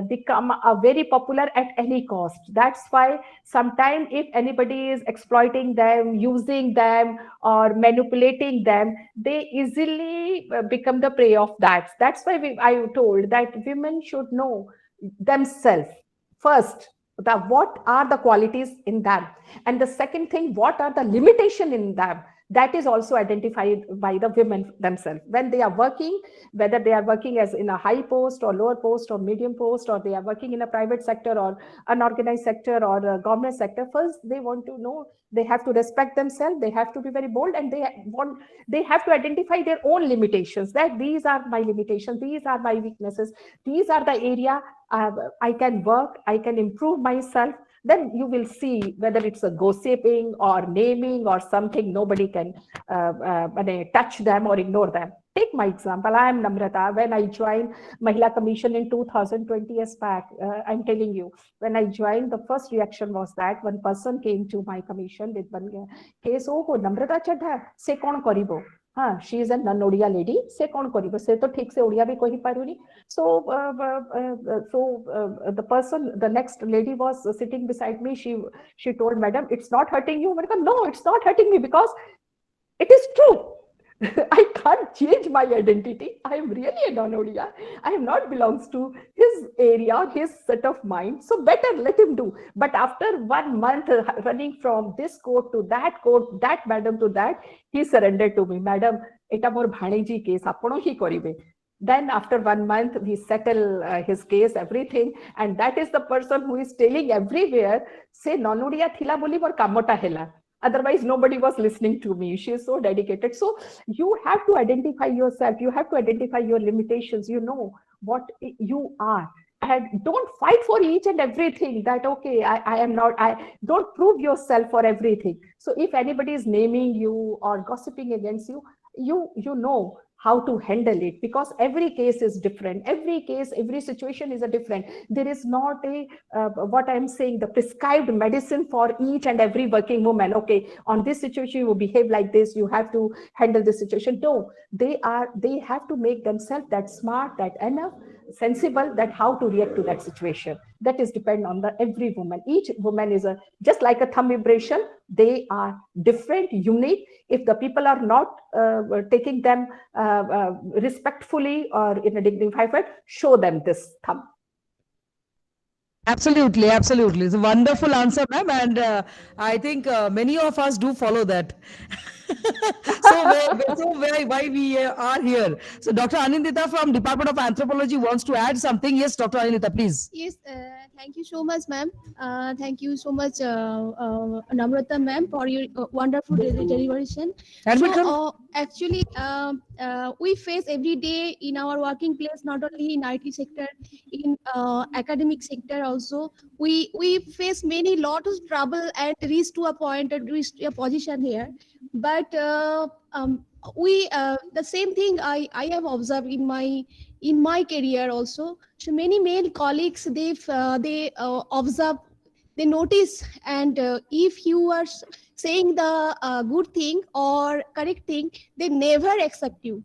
become very popular at any cost. That's why sometimes if anybody is exploiting them, using them, or manipulating them, they easily become the prey of that. That's why I told that women should know themselves first, what are the qualities in them, and the second thing, what are the limitations in them. That is also identified by the women themselves when they are working, whether they are working as in a high post or lower post or medium post, or they are working in a private sector or unorganized sector or a government sector. First, they want to know, they have to respect themselves, they have to be very bold, and they have to identify their own limitations, that these are my limitations, these are my weaknesses, these are the area I can work, I can improve myself. then you will see whether it's a gossiping or naming or something, nobody can touch them or ignore them. Take my example, I am Namrata. When I joined Mahila Commission in 2020 years back, I'm telling you, when I joined, the first reaction was that one person came to my commission with one case, oh, Namrata Chadha, se kon karibo? She is a non-Odia lady, se kon karibo? Se to thik se Odia bhi kohi paruni. So, the person, the next lady was sitting beside me. She told, Madam, it's not hurting you. No, it's not hurting me because it is true. I can't change my identity. I am really a non-Odia. I am not belongs to his area, his set of mind. So better let him do. But after 1 month running from this court to that court, that madam to that, he surrendered to me. Madam, eta mor bhaneji case, apono hi karibe. Then after 1 month, we settle his case, everything. And that is the person who is telling everywhere, say non-Odia thila boli mor kamota hela. Otherwise, nobody was listening to me. She is so dedicated. So you have to identify yourself. You have to identify your limitations. You know what you are. And don't fight for each and everything that, okay, I am not, don't prove yourself for everything. So if anybody is naming you or gossiping against you, you know how to handle it, because every case is different. Every case, every situation is a different. There is not a, what I'm saying, the prescribed medicine for each and every working woman. Okay, on this situation, you behave like this, you have to handle this situation. No, they have to make themselves that smart, that enough, sensible, that how to react to that situation. That is depend on the every woman. Each woman is just like a thumb impression. They are different, unique. If the people are not taking them respectfully or in a dignified way, show them this thumb. Absolutely, absolutely. It's a wonderful answer, ma'am, and I think many of us do follow that. Why we are here. So Dr. Anindita from Department of Anthropology wants to add something. Yes, Dr. Anindita, please. Yes, thank you so much, ma'am. Thank you so much, Namrata, ma'am, for your wonderful deliberation. And so, actually, we face every day in our working place, not only in IT sector, in academic sector also, we face lot of trouble and reach to a point, reach to a position here. But the same thing I have observed in my career also. So many male colleagues, they observe, they notice, and if you are saying the good thing or correct thing, they never accept you.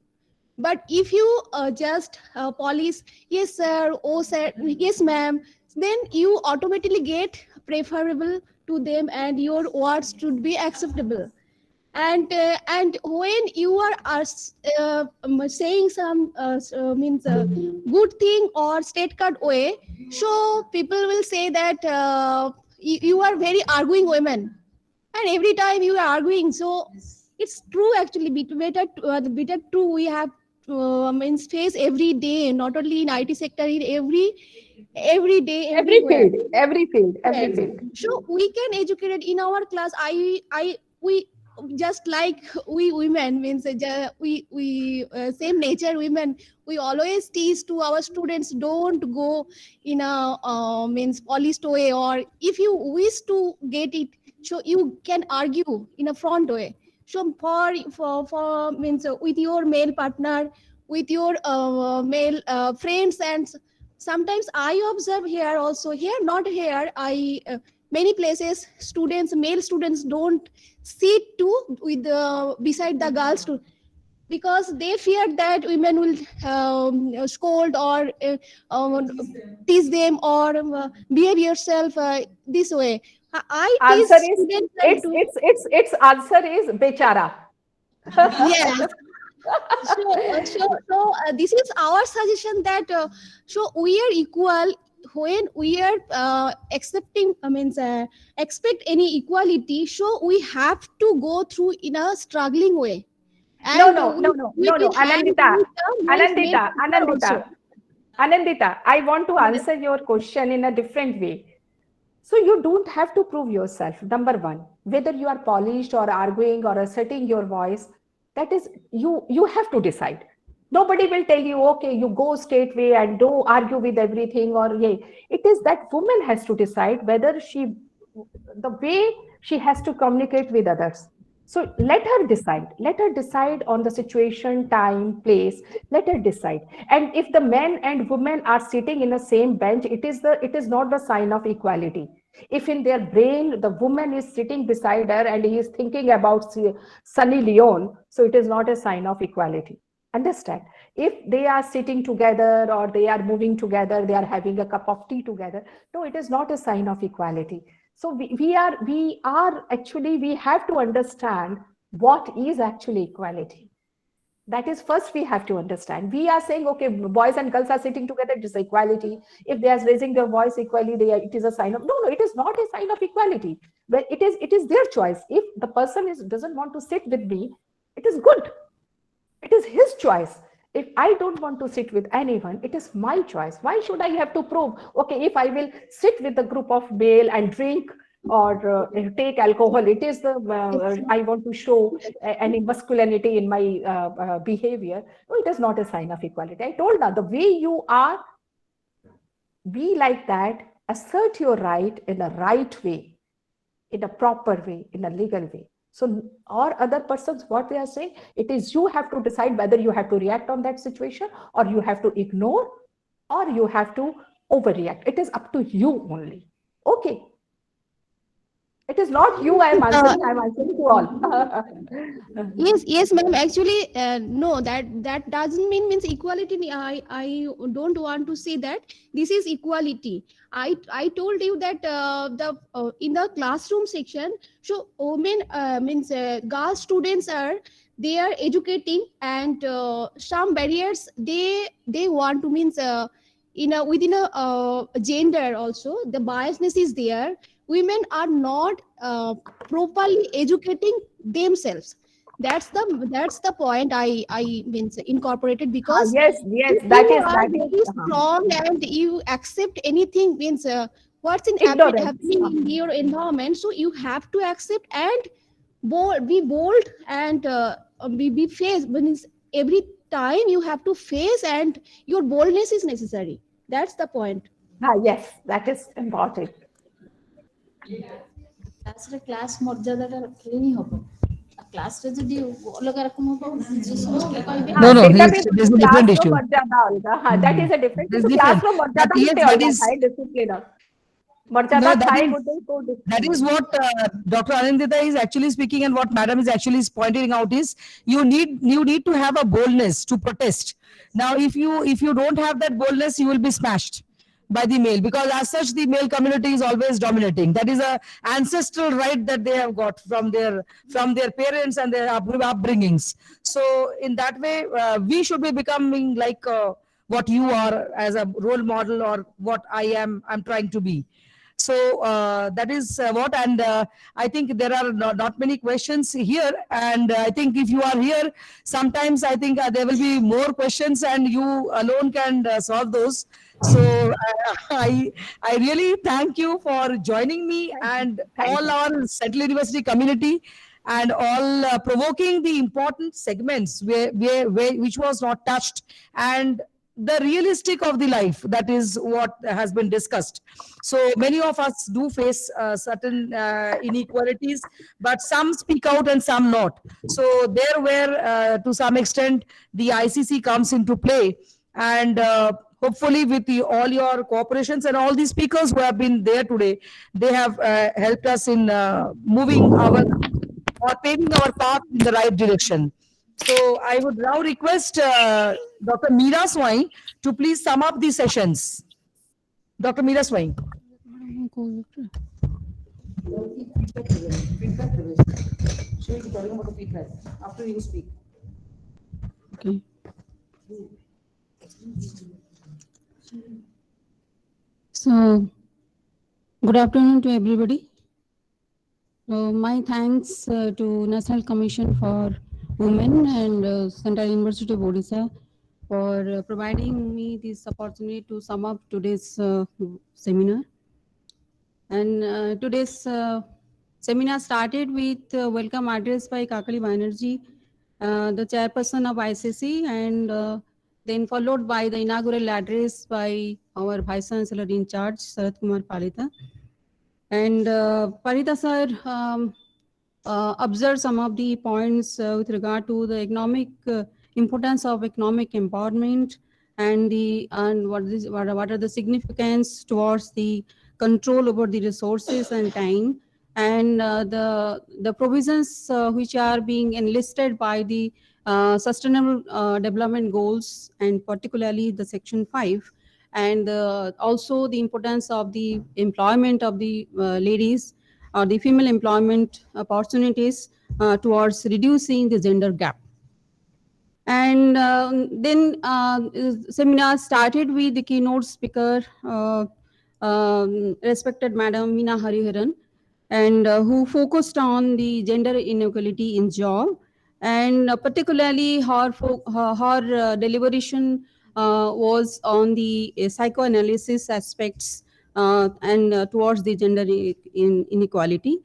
But if you just polish, yes sir, oh sir, yes ma'am, then you automatically get preferable to them and your words should be acceptable. And when you are saying some good thing or state card way, so people will say that you are very arguing women, and every time you are arguing. So it's true actually. Better true. We have face every day, not only in IT sector, in every day, everywhere. Every field. So we can educate it in our class. We just like we women we same nature women, we always teach to our students, don't go in a polished way, or if you wish to get it, so you can argue in a front way. So for with your male partner, with your male friends, and sometimes I observe here also, here not here, many places male students don't sit with beside the girls because they fear that women will scold or tease them or behave yourself this way. Answer is its answer is bechara. Yes. So this is our suggestion that so we are equal when we are accepting, expect any equality. So we have to go through in a struggling way. And No, Anandita, I want to answer your question in a different way. So you don't have to prove yourself. Number one, whether you are polished or arguing or asserting your voice, that is, you have to decide. Nobody will tell you, okay, you go straightway and don't argue with everything, or yeah. It is that woman has to decide whether she the way she has to communicate with others. So let her decide on the situation, time, place, let her decide. And if the men and women are sitting in the same bench, it is not the sign of equality. If in their brain the woman is sitting beside her and he is thinking about Sunny Leone, so it is not a sign of equality. Understand? If they are sitting together or they are moving together, they are having a cup of tea together, no, it is not a sign of equality. So we have to understand what is actually equality. That is first we have to understand. We are saying, okay, boys and girls are sitting together, it is equality. If they are raising their voice equally, it is a sign of, no, it is not a sign of equality. But it is their choice. If the person doesn't want to sit with me, it is good. It is his choice. If I don't want to sit with anyone, it is my choice. Why should I have to prove, okay, if I will sit with a group of male and drink or take alcohol, it is I want to show any masculinity in my behavior. No, it is not a sign of equality. I told her, the way you are, be like that, assert your right in a right way, in a proper way, in a legal way. So, or other persons, what they are saying, it is you have to decide whether you have to react on that situation or you have to ignore or you have to overreact. It is up to you only. Okay. It is not you I am answering, I am answering to all. Yes, ma'am. Actually, no, that doesn't means equality. I don't want to say that this is equality. I told you that in the classroom section, so women girl students are educating and some barriers they want to within a gender also the biasness is there. Women are not properly educating themselves. That's the point I means incorporated, because Yes, if that you is are very strong and you accept anything means what's ignorance. happening in your environment, so you have to accept and be bold and be face means every time you have to face and your boldness is necessary. That's the point. Yes, that is important. Class ମର୍ଯ୍ୟାଦାଟା ରଖିଲେ ହିଁ ହବ। କ୍ଲାସରେ ଯଦି ଅଲଗା ରକମ ହବ ସମସ୍ତେ କହିବେ No, no, ସେଇଟା ବି there's a different କ୍ଲାସର issue. ମର୍ଯ୍ୟାଦା ଅଲଗା, that is a different, There's କିନ୍ତୁ different. କ୍ଲାସର But ମର୍ଯ୍ୟାଦା yes, ଗୋଟେ that ଅଲଗା is ଥାଏ, ଡିସିପ୍ଲିନ ମର୍ଯ୍ୟାଦା no, ଥାଏ ଗୋଟେ କୋଉ that is what Dr. Anindita is actually speaking, and what Madam is actually pointing out is you need to have a boldness to protest. Now, if you don't have that boldness, you will be smashed by the male, because as such the male community is always dominating. That is a ancestral right that they have got from their parents and their upbringings. So in that way, we should be becoming like what you are as a role model, or what I'm trying to be. So that is what, and I think there are not many questions here, and I think if you are here, sometimes I think there will be more questions and you alone can solve those. So I really thank you for joining me, and all our Central University community, and all provoking the important segments which was not touched, and the realistic of the life, that is what has been discussed. So many of us do face certain inequalities, but some speak out and some not. So there where to some extent the ICC comes into play, and hopefully with all your cooperations and all the speakers who have been there today, they have helped us in moving our or paving our path in the right direction. So I would now request Dr. Meera Swain to please sum up the sessions. Dr. Meera Swain. After you speak. Okay. So, good afternoon to everybody. My thanks to National Commission for Women and Central University of Odisha for providing me this opportunity to sum up today's seminar. And today's seminar started with welcome address by Kakali Banerjee, the chairperson of ICC, and then followed by the inaugural address by our Vice Chancellor in charge, Sarath Kumar Palita. And Parita sir observed some of the points with regard to the economic importance of economic empowerment and what are the significance towards the control over the resources and time, and the provisions which are being enlisted by the sustainable development goals, and particularly the section 5, and also the importance of the employment of the ladies or the female employment opportunities towards reducing the gender gap. And then seminar started with the keynote speaker, respected Madam Meena Hariharan, and who focused on the gender inequality in job, and particularly her deliberation was on the psychoanalysis aspects and towards the gender inequality.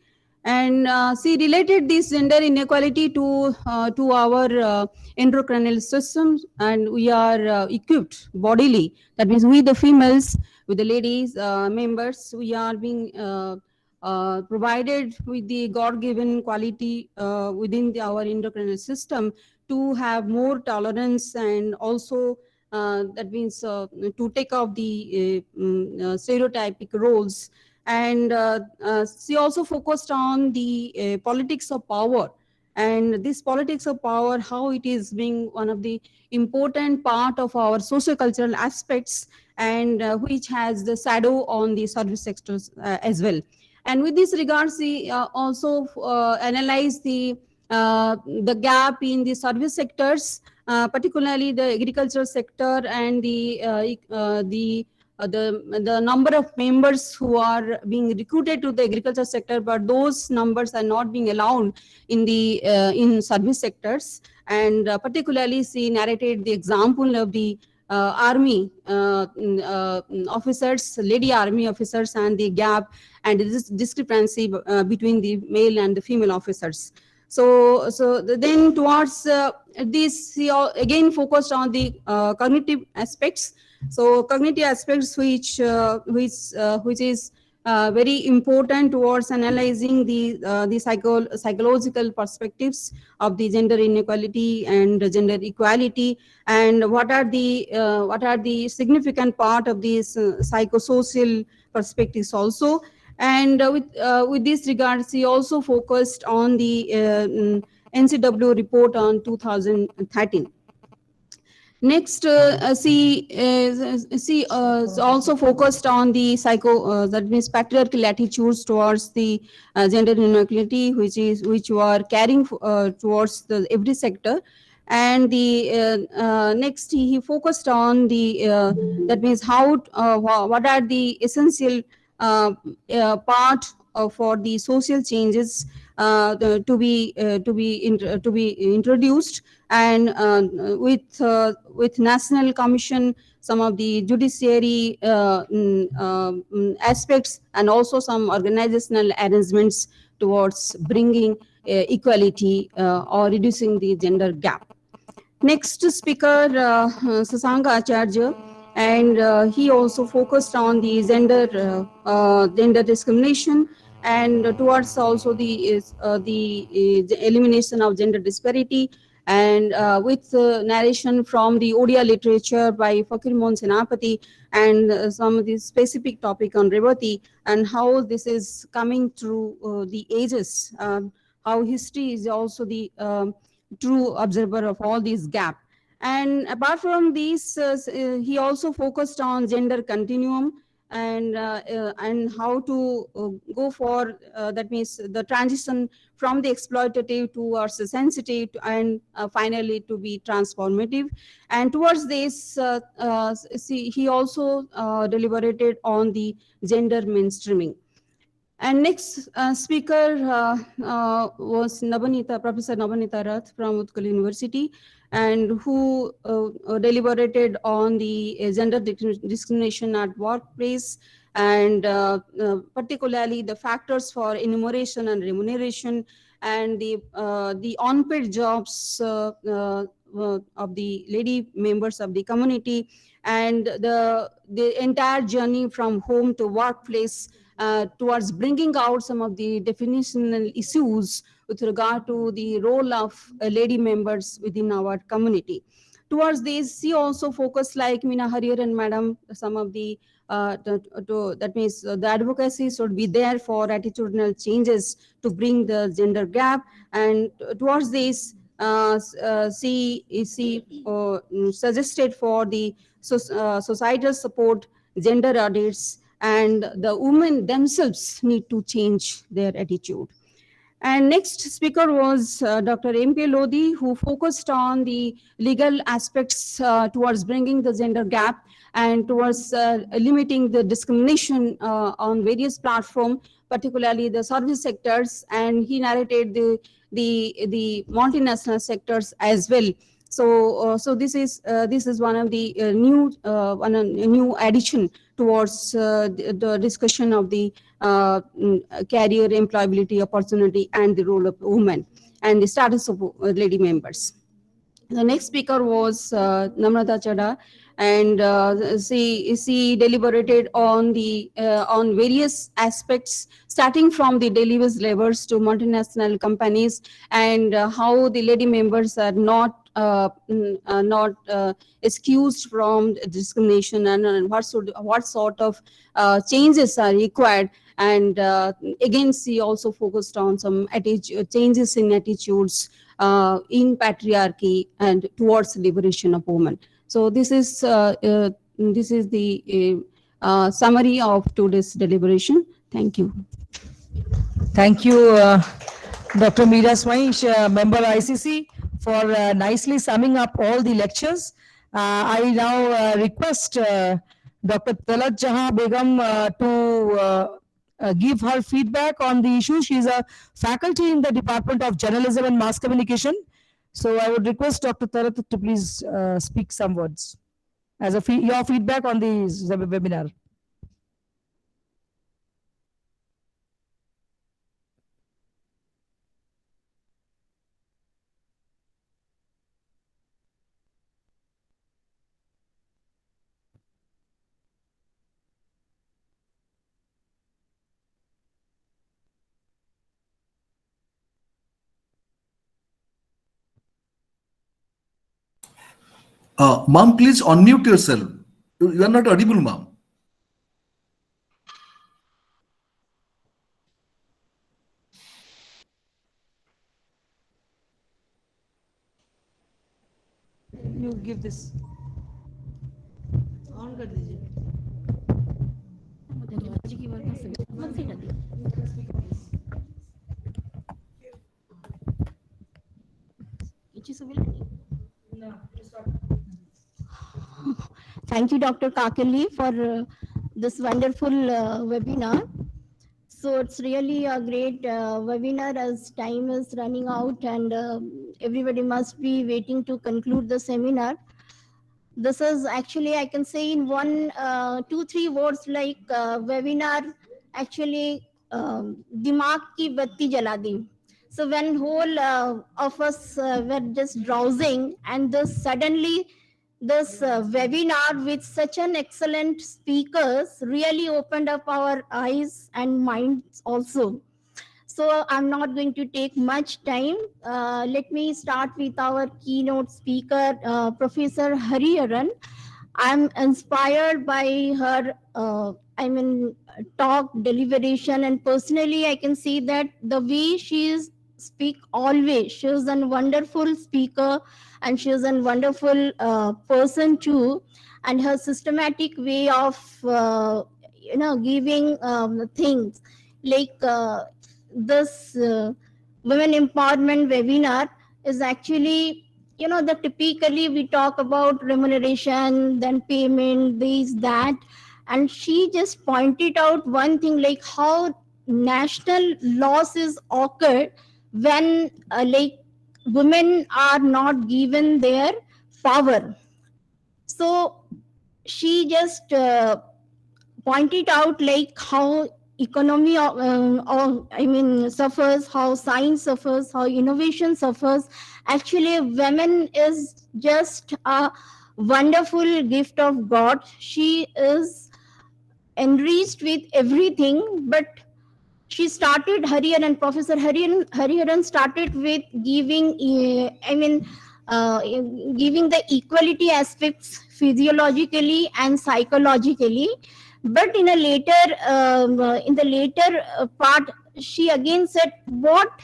And she related this gender inequality to our endocrine systems, and we are equipped bodily. That means we, the females, with the ladies members, we are being provided with the God-given quality within our endocrine system to have more tolerance, and also that means to take off the stereotypic roles. And she also focused on the politics of power, and this politics of power, how it is being one of the important part of our socio-cultural aspects, and which has the shadow on the service sectors as well. And with this regards, we also analyze the gap in the service sectors, particularly the agricultural sector, and the number of members who are being recruited to the agriculture sector, but those numbers are not being allowed in the in service sectors. And particularly, she narrated the example of the army officers, lady army officers, and the gap and this discrepancy between the male and the female officers. So then towards this, he again focused on the cognitive aspects. So cognitive aspects which is very important towards analyzing the psychological perspectives of the gender inequality and gender equality, and what are the significant part of these psychosocial perspectives also. And with this regards, he also focused on the NCW report on 2013. Next, she also focused on the that means patriarchal attitudes towards the gender inequality, which were carrying towards every sector. And the next, he focused on the that means how what are the essential part for the social changes to be introduced, and with national commission, some of the judiciary aspects, and also some organizational arrangements towards bringing equality or reducing the gender gap. Next speaker, Sasanga Acharya, and he also focused on the gender discrimination, and towards also the elimination of gender disparity, and with narration from the Odia literature by Fakir Mohan Senapati, and some of the specific topic on Revati, and how this is coming through the ages, how history is also the true observer of all these gaps. And apart from these, he also focused on gender continuum, and how to go for that means the transition from the exploitative towards the sensitive, and finally to be transformative. And towards this, he also deliberated on the gender mainstreaming. And next speaker was Professor Nabanita Rath from Utkal University, and who deliberated on the gender discrimination at workplace, and particularly the factors for enumeration and remuneration, and the unpaid jobs of the lady members of the community, and the entire journey from home to workplace, towards bringing out some of the definitional issues with regard to the role of lady members within our community. Towards this, she also focused, like Meena Hariharan madam, some of the that means the advocacy should be there for attitudinal changes to bring the gender gap. And towards this, she suggested for the societal support gender audits, and the women themselves need to change their attitude. And next speaker was Dr. M.K. Lodhi, who focused on the legal aspects towards bringing the gender gap and towards limiting the discrimination on various platforms, particularly the service sectors, and he narrated the multinational sectors as well. So this is one of the new addition towards the discussion of the career, employability, opportunity, and the role of women and the status of lady members. The next speaker was Namrata Chada, and she deliberated on the on various aspects, starting from the daily wage laborers to multinational companies, and how the lady members are not excused from discrimination, and what sort of changes are required. And again, she also focused on some changes in attitudes in patriarchy and towards liberation of women. So this is the summary of today's deliberation. Thank you. Thank you, Dr. Meera Swaish, member ICC, for nicely summing up all the lectures. I now request Dr. Talat Jahan Begum to give her feedback on the issue. She is a faculty in the Department of Journalism and Mass Communication. So I would request Dr. Talat to please speak some words as your feedback on the webinar. Ma'am, please unmute yourself. You are not audible, ma'am. You give this. On kar dijiye. Thank you, Dr. Kakali, for this wonderful webinar. So it's really a great webinar as time is running out, and everybody must be waiting to conclude the seminar. This is actually, I can say in one, 2-3 words, like webinar actually dimag ki batti jala di. So when whole of us were just browsing, and this suddenly this webinar with such an excellent speakers really opened up our eyes and minds also. So I'm not going to take much time. Let me start with our keynote speaker, Professor Hariharan. I'm inspired by her, talk, deliberation, and personally I can see that the way she is speak always, she is a wonderful speaker, and she is a wonderful person too, and her systematic way of giving things like this women empowerment webinar is actually, the typically we talk about remuneration, then payment, this, that, and she just pointed out one thing, like how national losses occur when women are not given their power. So she just pointed out like how economy suffers, how science suffers, how innovation suffers. Actually, women is just a wonderful gift of God. She is enriched with everything, but she started, Hariharan, Professor Hariharan started with giving, giving the equality aspects physiologically and psychologically. But in a later, in the later part, she again said what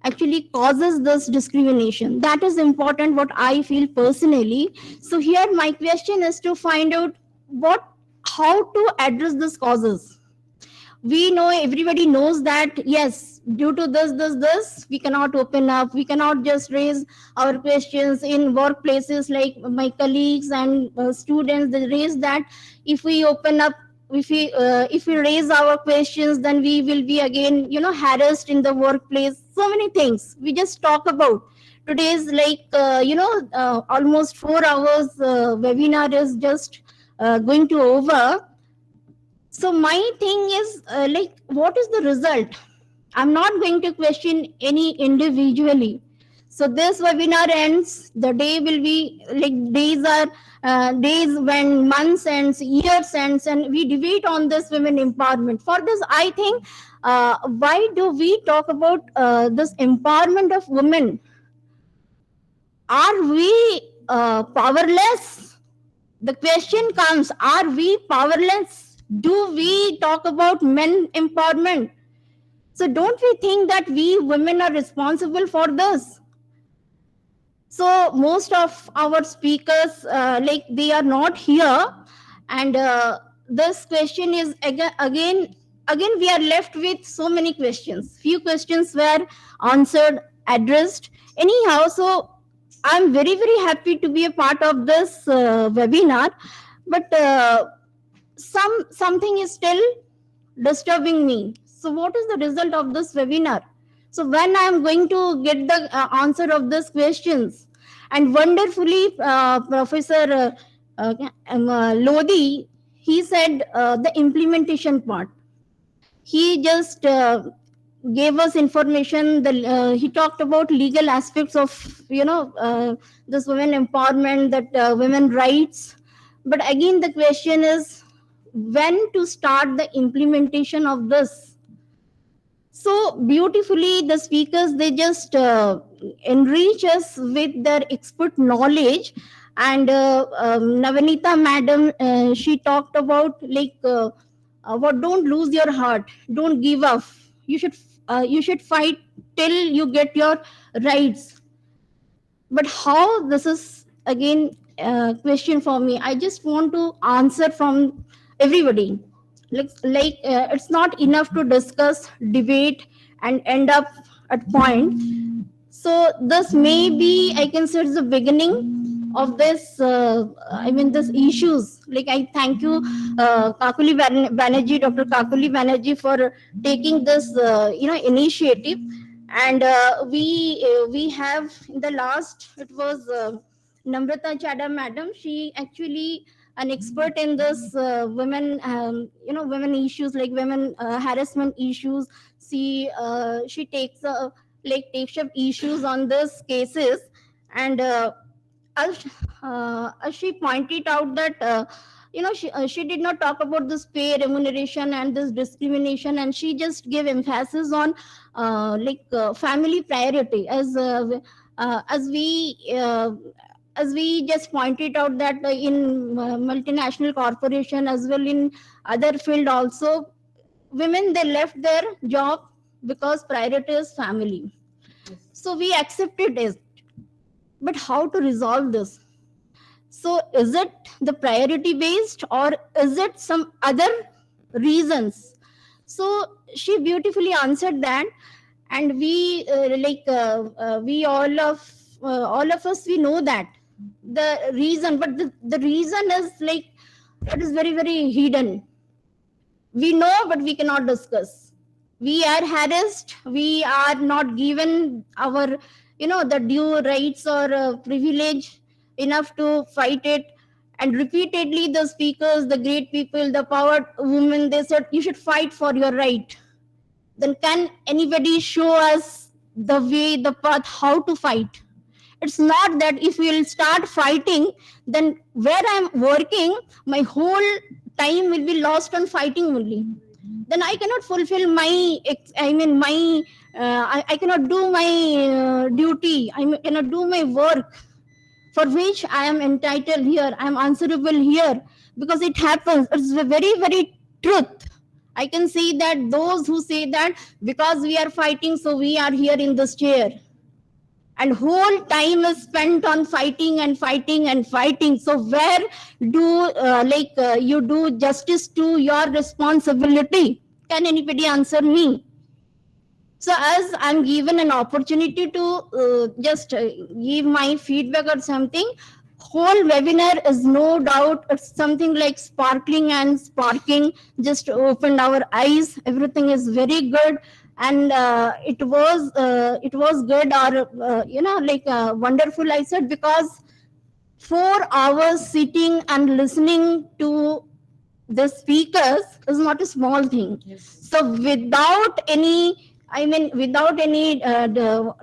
actually causes this discrimination. That is important, what I feel personally. So here my question is to find out how to address these causes. We know, everybody knows that yes, due to this, we cannot open up, we cannot just raise our questions in workplaces. Like my colleagues and students, they raise that if we open up, if we raise our questions, then we will be again, harassed in the workplace. So many things we just talk about. Today's like, almost 4 hours webinar is just going to over. So my thing is what is the result? I'm not going to question any individually. So this webinar ends, the day will be like days are days when months ends, years ends, and we debate on this women empowerment. For this, I think, why do we talk about this empowerment of women? Are we powerless? The question comes, are we powerless? Do we talk about men empowerment? So don't we think that we women are responsible for this? So most of our speakers, they are not here, and this question is again we are left with so many questions. Few questions were answered, addressed. Anyhow, so I'm very, very happy to be a part of this webinar, but something is still disturbing me. So what is the result of this webinar? So when I am going to get the answer of these questions? And wonderfully, Professor Lodi, he said the implementation part. He just gave us information. He talked about legal aspects of, this women empowerment, that women rights. But again, the question is, when to start the implementation of this? So beautifully, the speakers, they just enrich us with their expert knowledge. And Navanita madam, she talked about don't lose your heart, don't give up. You should fight till you get your rights. But how? This is again question for me. I just want to answer from everybody. It's not enough to discuss, debate, and end up at point. So this may be, I can say, it's the beginning of this. This issues. I thank you, Kakuli Banerjee, Dr. Kakuli Banerjee, for taking this, initiative. And we have in the last, it was Namrata Chada madam. She actually an expert in this women, women issues, like women harassment issues. She takes takes up issues on these cases, and as she pointed out that she did not talk about this pay remuneration and this discrimination, and she just gave emphasis on family priority, as we just pointed out that in multinational corporation, as well in other field also, women, they left their job because priority is family. So we accepted it. But how to resolve this? So is it the priority based, or is it some other reasons? So she beautifully answered that, and we we all of us, we know that the reason, but the reason is it is very, very hidden. We know, but we cannot discuss. We are harassed. We are not given our the due rights or privilege enough to fight it. And repeatedly, the speakers, the great people, the powered women, they said you should fight for your right. Then can anybody show us the way, the path, how to fight? It's not that if we'll start fighting, then where I'm working, my whole time will be lost on fighting only, then I cannot fulfill my, I cannot do my duty. Cannot do my work for which I am entitled here. I am answerable here, because it happens. It's a very, very truth. I can see that those who say that because we are fighting, so we are here in this chair. And whole time is spent on fighting and fighting and fighting. So where do you do justice to your responsibility? Can anybody answer me? So as I'm given an opportunity to just give my feedback or something, whole webinar is no doubt it's something like sparkling and sparking, just opened our eyes. Everything is very good. And it was good, or wonderful, I said, because 4 hours sitting and listening to the speakers is not a small thing. So without any,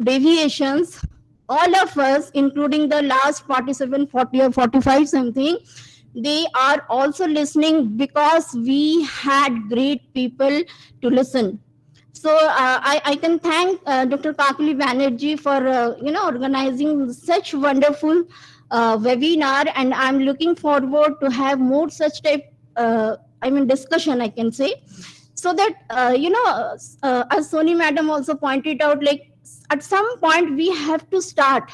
deviations, all of us, including the last 47, 40 or 45 something, they are also listening because we had great people to listen. So I can thank Dr. Kakali Banerjee for organizing such wonderful webinar, and I'm looking forward to have more such type discussion, I can say, so that as Soni Madam also pointed out, like at some point we have to start.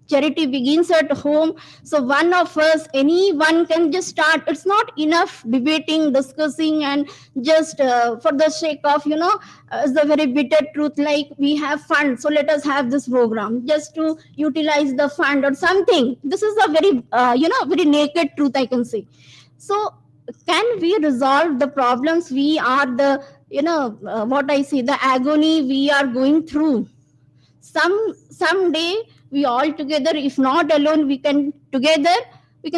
Charity begins at home. So one of us, anyone can just start. It's not enough debating, discussing, and just for the sake of, it's the very bitter truth, like we have fund, so let us have this program just to utilize the fund or something. This is a very, very naked truth, I can say. So can we resolve the problems? We are the, what I say, the agony we are going through. Someday we all together, if not alone, we can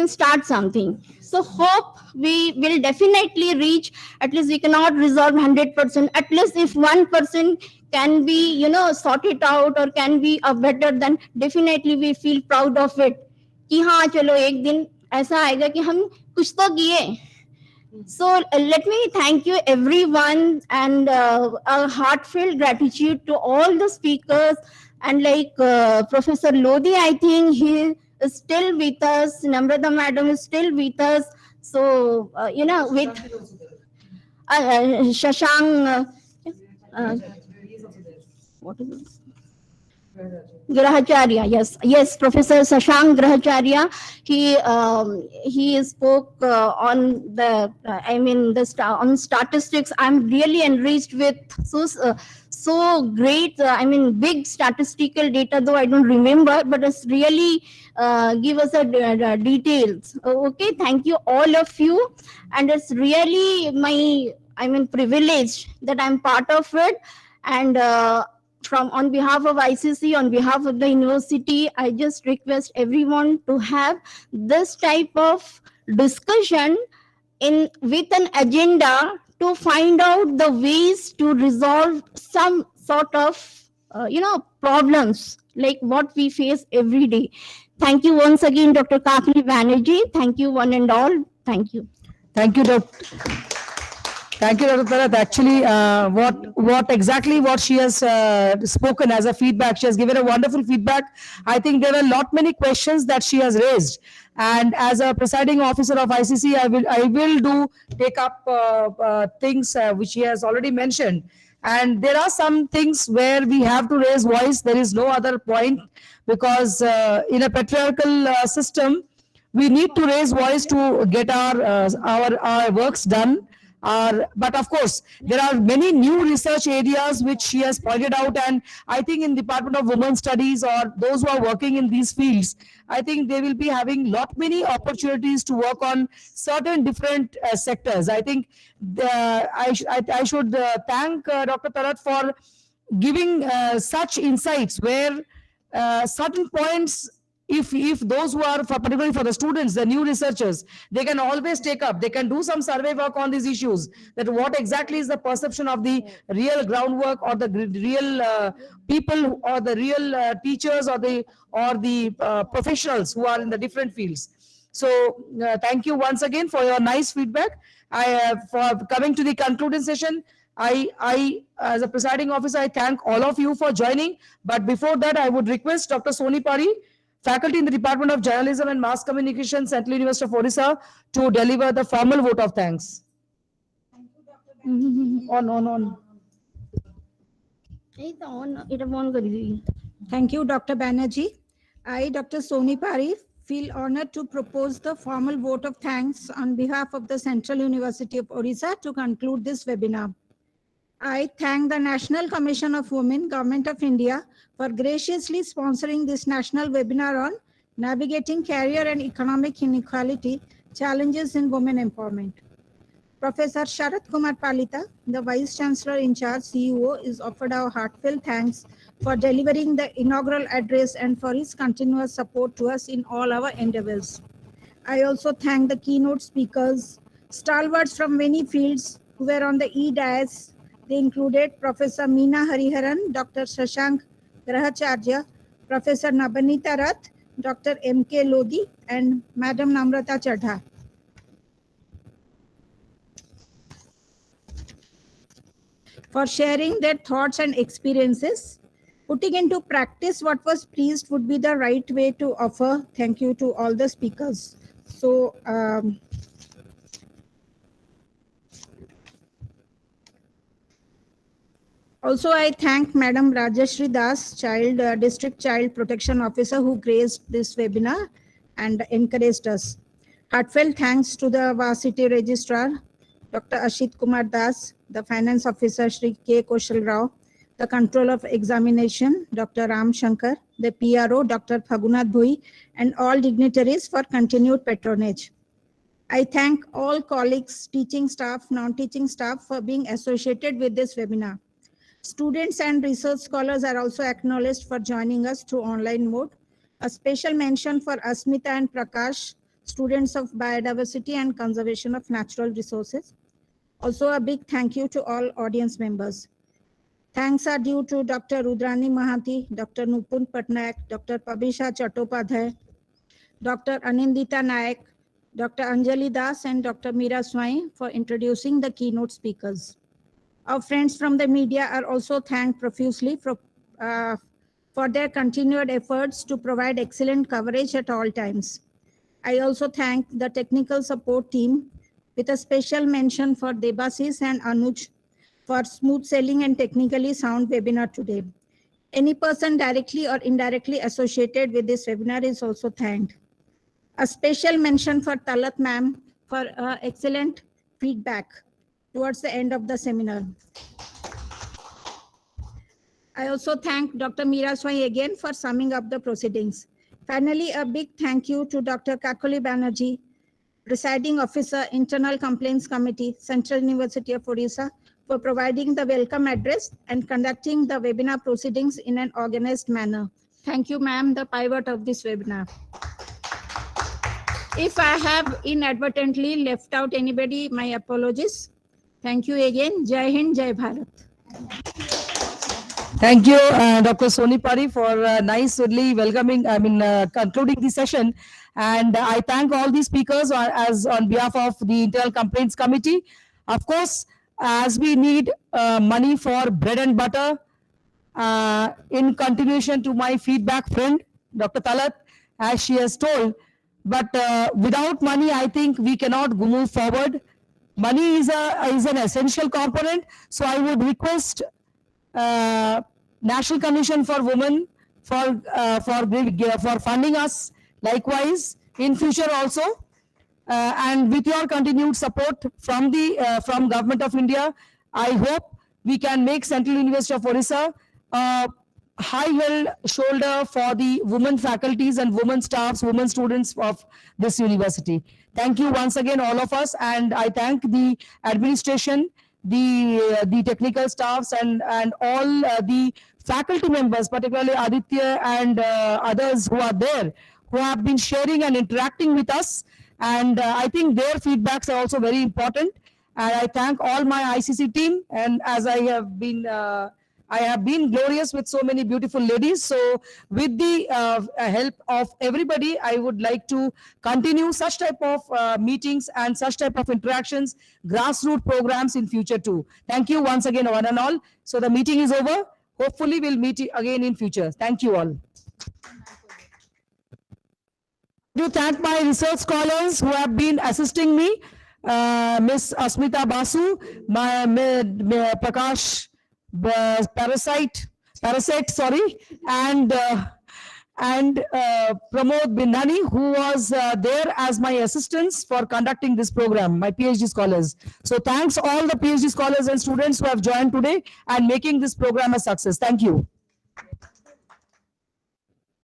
start something. So hope we will definitely reach. At least we cannot resolve 100%. At least if 1% can be, sort it out, or can be a better, then definitely we feel proud of it. कि हाँ चलो एक दिन ऐसा आएगा कि हम कुछ तो किए. So let me thank you everyone, and a heartfelt gratitude to all the speakers, and like Professor Lodi, I think he is still with us. Namrata Madam is still with us. So with Shashank, what is it? Grahacharya, yes, Professor Shashank Grahacharya. He spoke on the, on statistics. I'm really enriched with so great, big statistical data, though I don't remember, but it's really give us a details. Okay, thank you all of you, and it's really my privilege that I'm part of it. And on behalf of ICC, on behalf of the university, I just request everyone to have this type of discussion with an agenda to find out the ways to resolve some sort of problems like what we face every day. Thank you once again, Dr. Kakali Banerjee. Thank you one and all. Thank you. Thank you, Dr. Thank you, Dr. Tarat. Actually, what she has spoken as a feedback, she has given a wonderful feedback. I think there are many questions that she has raised, and as a presiding officer of ICC, I will take up things which she has already mentioned. And there are some things where we have to raise voice. There is no other point, because in a patriarchal system, we need to raise voice to get our works done. But of course, there are many new research areas which she has pointed out, and I think in Department of Women's Studies or those who are working in these fields, I think they will be having many opportunities to work on certain different sectors. I think I should thank Dr. Tarat for giving such insights where certain points, if those who are, particularly for the students, the new researchers, they can always take up, they can do some survey work on these issues, that what exactly is the perception of the real groundwork, or the real people, or the real teachers, or the professionals who are in the different fields. So thank you once again for your nice feedback. For coming to the concluding session, I, as a presiding officer, I thank all of you for joining. But before that, I would request Dr. Soni Pari, faculty in the Department of Journalism and Mass Communication, Central University of Odisha, to deliver the formal vote of thanks. On. Thank you, Dr. Banerjee. I, Dr. Soni Pari, feel honored to propose the formal vote of thanks on behalf of the Central University of Odisha to conclude this webinar. I thank the National Commission of Women, Government of India, for graciously sponsoring this national webinar on navigating career and economic inequality, challenges in women empowerment. Professor Sharat Kumar Palita, the Vice Chancellor in charge, CEO, is offered our heartfelt thanks for delivering the inaugural address and for his continuous support to us in all our endeavors. I also thank the keynote speakers, stalwarts from many fields who were on the e-dais. They included Professor Meena Hariharan, Dr. Shashank Grahacharya, Professor Nabanita Rath, Dr. M.K. Lodhi, and Madam Namrata Chadha. For sharing their thoughts and experiences. Putting into practice what was preached would be the right way to offer thank you to all the speakers. So, also I thank Madam Rajashri Das, District Child Protection Officer, who graced this webinar and encouraged us. Heartfelt thanks to the Varsity Registrar, Dr. Ashit Kumar Das, the Finance Officer, Shri K. Koshal Rao, the Controller of Examination, Dr. Ram Shankar, the PRO, Dr. Phagunath Bhui, and all dignitaries for continued patronage. I thank all colleagues, teaching staff, non-teaching staff for being associated with this webinar. Students and research scholars are also acknowledged for joining us through online mode. A special mention for Asmita and Prakash, students of Biodiversity and Conservation of Natural Resources. Also a big thank you to all audience members. Thanks are due to Dr. Rudrani Mahanti, Dr. Nupun Patnaik, Dr. Pabisha Chattopadhyay, Dr. Anindita Nayak, Dr. Anjali Das, and Dr. Meera Swai for introducing the keynote speakers. Our friends from the media are also thanked profusely for their continued efforts to provide excellent coverage at all times. I also thank the technical support team with a special mention for Debasis and Anuj for smooth selling and technically sound webinar today. Any person directly or indirectly associated with this webinar is also thanked. A special mention for Talat ma'am for excellent feedback towards the end of the seminar. I also thank Dr. Meera Swai again for summing up the proceedings. Finally, a big thank you to Dr. Kakali Banerjee, Presiding Officer, Internal Complaints Committee, Central University of Odisha, for providing the welcome address and conducting the webinar proceedings in an organized manner. Thank you, ma'am, the pivot of this webinar. If I have inadvertently left out anybody, my apologies. Thank you again. Jai Hind, Jai Bharat. Thank you, Dr. Soni Pari, for nicely welcoming, concluding the session. And I thank all the speakers on behalf of the Internal Complaints Committee. Of course, as we need money for bread and butter, in continuation to my feedback friend, Dr. Talat, as she has told, but without money, I think we cannot move forward. Money is an essential component. So I would request National Commission for Women for funding us likewise in future also, and with your continued support from from Government of India, I hope we can make Central University of Odisha a high-held shoulder for the women faculties and women staffs, women students of this university. Thank you once again, all of us, and I thank the administration, the technical staffs, and all the faculty members, particularly Aditya and others who are there, who have been sharing and interacting with us. And I think their feedbacks are also very important. And I thank all my ICC team. And as I have been, I have been glorious with so many beautiful ladies. So with the help of everybody, I would like to continue such type of meetings and such type of interactions, grassroots programs in future too. Thank you once again, one and all. So the meeting is over. Hopefully we'll meet again in future. Thank you all. To thank my research scholars who have been assisting me, Miss Asmita Basu, Prakash Parasite, and Pramod Bindani, who was there as my assistants for conducting this program, my PhD scholars. So thanks all the PhD scholars and students who have joined today and making this program a success. Thank you.